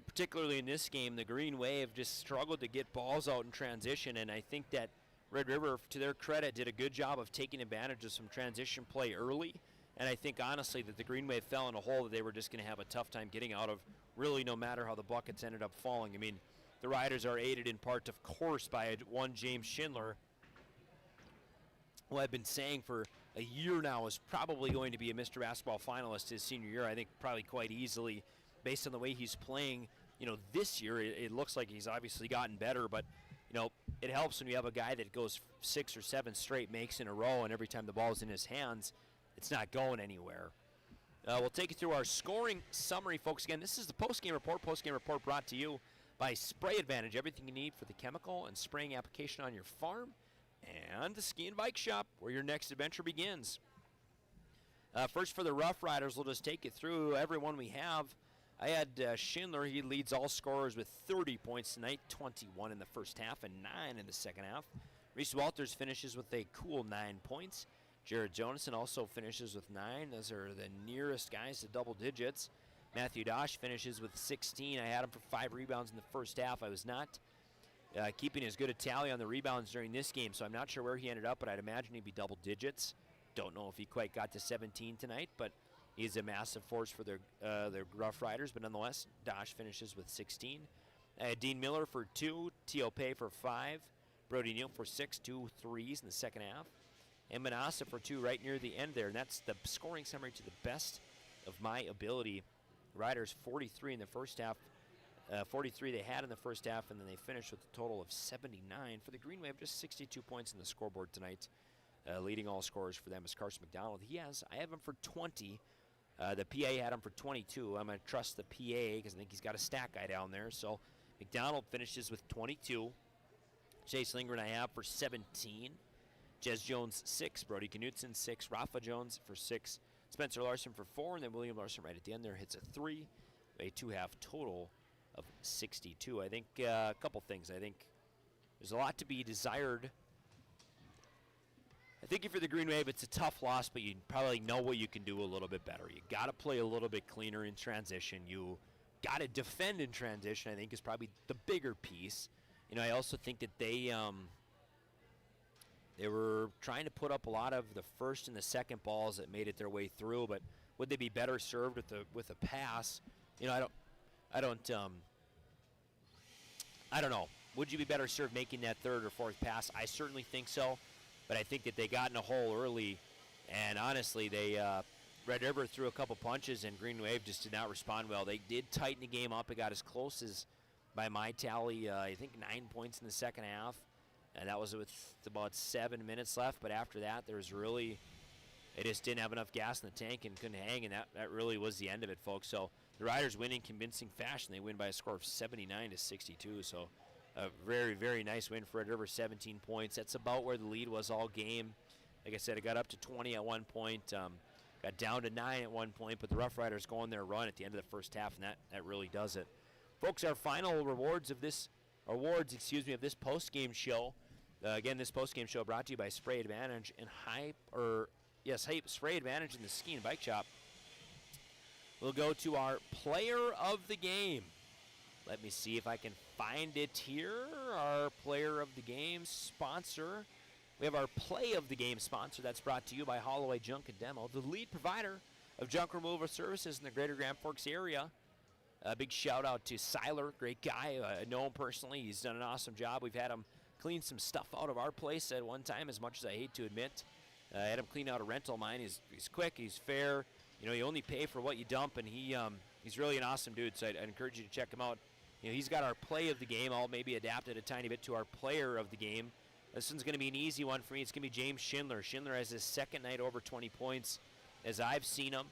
particularly in this game, the Green Wave just struggled to get balls out in transition, and I think that Red River, to their credit, did a good job of taking advantage of some transition play early, and I think honestly that the Green Wave fell in a hole that they were just going to have a tough time getting out of, really no matter how the buckets ended up falling. I mean, the Riders are aided in part, of course, by one James Schindler, who I've been saying for a year now is probably going to be a Mr. Basketball finalist his senior year. I think probably quite easily, based on the way he's playing. This year it looks like he's obviously gotten better, but it helps when you have a guy that goes 6 or 7 straight makes in a row, and every time the ball's in his hands, it's not going anywhere. We'll take you through our scoring summary, folks. Again, this is the postgame report. Postgame report brought to you by Spray Advantage, everything you need for the chemical and spraying application on your farm, and the Ski and Bike Shop, where your next adventure begins. First for the Rough Riders, we'll just take you through everyone we have. I had Schindler. He leads all scorers with 30 points tonight, 21 in the first half and 9 in the second half. Reese Walters finishes with a cool 9 points. Jared Jonason also finishes with 9. Those are the nearest guys to double digits. Matthew Dosh finishes with 16. I had him for 5 rebounds in the first half. I was not keeping as good a tally on the rebounds during this game, so I'm not sure where he ended up, but I'd imagine he'd be double digits. Don't know if he quite got to 17 tonight, but he's a massive force for the Rough Riders, but nonetheless, Dosh finishes with 16. Dean Miller for 2, T.O. Pay for 5, Brody Neal for 6, 2 threes in the second half. and Manassa for 2 right near the end there. And that's the scoring summary to the best of my ability. Riders 43 in the first half. 43 they had in the first half, and then they finished with a total of 79. For the Green Wave, just 62 points in the scoreboard tonight. Leading all scorers for them is Carson McDonald. I have him for 20. The PA had him for 22. I'm going to trust the PA because I think he's got a stat guy down there. So McDonald finishes with 22. Chase Lindgren I have for 17. Jez Jones 6. Brody Knutson 6. Rafa Jones for 6. Spencer Larson for 4. And then William Larson right at the end there hits a 3. A 2-half total of 62. I think a couple things. I think there's a lot to be desired. I think for the Green Wave, it's a tough loss, but you probably know what you can do a little bit better. You got to play a little bit cleaner in transition. You got to defend in transition, I think, is probably the bigger piece. I also think that they were trying to put up a lot of the first and the second balls that made it their way through, but would they be better served with a pass? I don't know. Would you be better served making that third or fourth pass? I certainly think so. But I think that they got in a hole early, and honestly, Red River threw a couple punches, and Green Wave just did not respond well. They did tighten the game up. It got as close as, by my tally, I think 9 points in the second half, and that was with about 7 minutes left. But after that, they just didn't have enough gas in the tank and couldn't hang, and that really was the end of it, folks. So the Riders win in convincing fashion. They win by a score of 79-62. So a very, very nice win for Red River, 17 points. That's about where the lead was all game. Like I said, it got up to 20 at one point, got down to 9 at one point, but the Rough Riders go on their run at the end of the first half, and that really does it. Folks, our final awards of this post-game show. Again, this post-game show brought to you by Spray Advantage and Spray Advantage in the Ski and Bike Shop. We'll go to our player of the game. Let me see if I can find it here. Our player of the game sponsor. We have our play of the game sponsor. That's brought to you by Holloway Junk and Demo, the lead provider of junk removal services in the greater Grand Forks area. A big shout out to Seiler, great guy. I know him personally. He's done an awesome job. We've had him clean some stuff out of our place at one time, as much as I hate to admit. I had him clean out a rental of mine. He's quick, he's fair. You only pay for what you dump, and he's really an awesome dude, so I'd encourage you to check him out. He's got our play of the game. I'll maybe adapt it a tiny bit to our player of the game. This one's going to be an easy one for me. It's going to be James Schindler. Schindler has his second night over 20 points as I've seen him.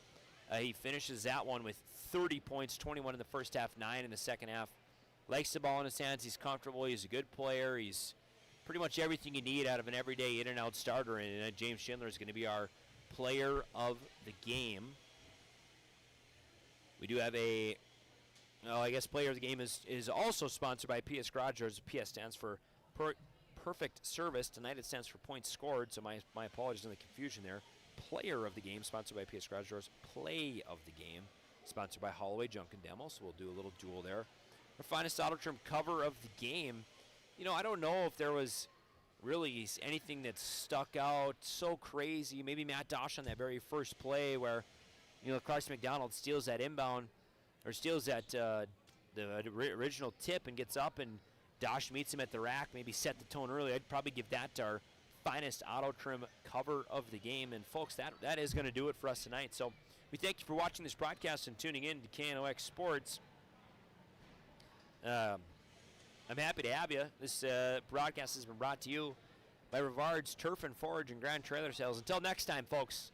He finishes that one with 30 points, 21 in the first half, 9 in the second half. Likes the ball in his hands. He's comfortable. He's a good player. He's pretty much everything you need out of an everyday in-and-out starter, and James Schindler is going to be our player of the game. We do have player of the game is also sponsored by PS Garage Doors. PS stands for Perfect Service. Tonight it stands for points scored, so my apologies on the confusion there. Player of the game, sponsored by PS Garage Doors. Play of the game, sponsored by Holloway Junk and Demo, so we'll do a little duel there. Our finest auto trim cover of the game. I don't know if there was really anything that stuck out so crazy. Maybe Matt Dosh on that very first play where, Carson McDonald steals that inbound, or steals that the original tip and gets up, and Dosh meets him at the rack, maybe set the tone early. I'd probably give that to our finest auto trim cover of the game. And folks, that is going to do it for us tonight. So we thank you for watching this broadcast and tuning in to KNOX Sports. I'm happy to have you. This broadcast has been brought to you by Rivard's Turf and Forage and Grand Trailer Sales. Until next time, folks.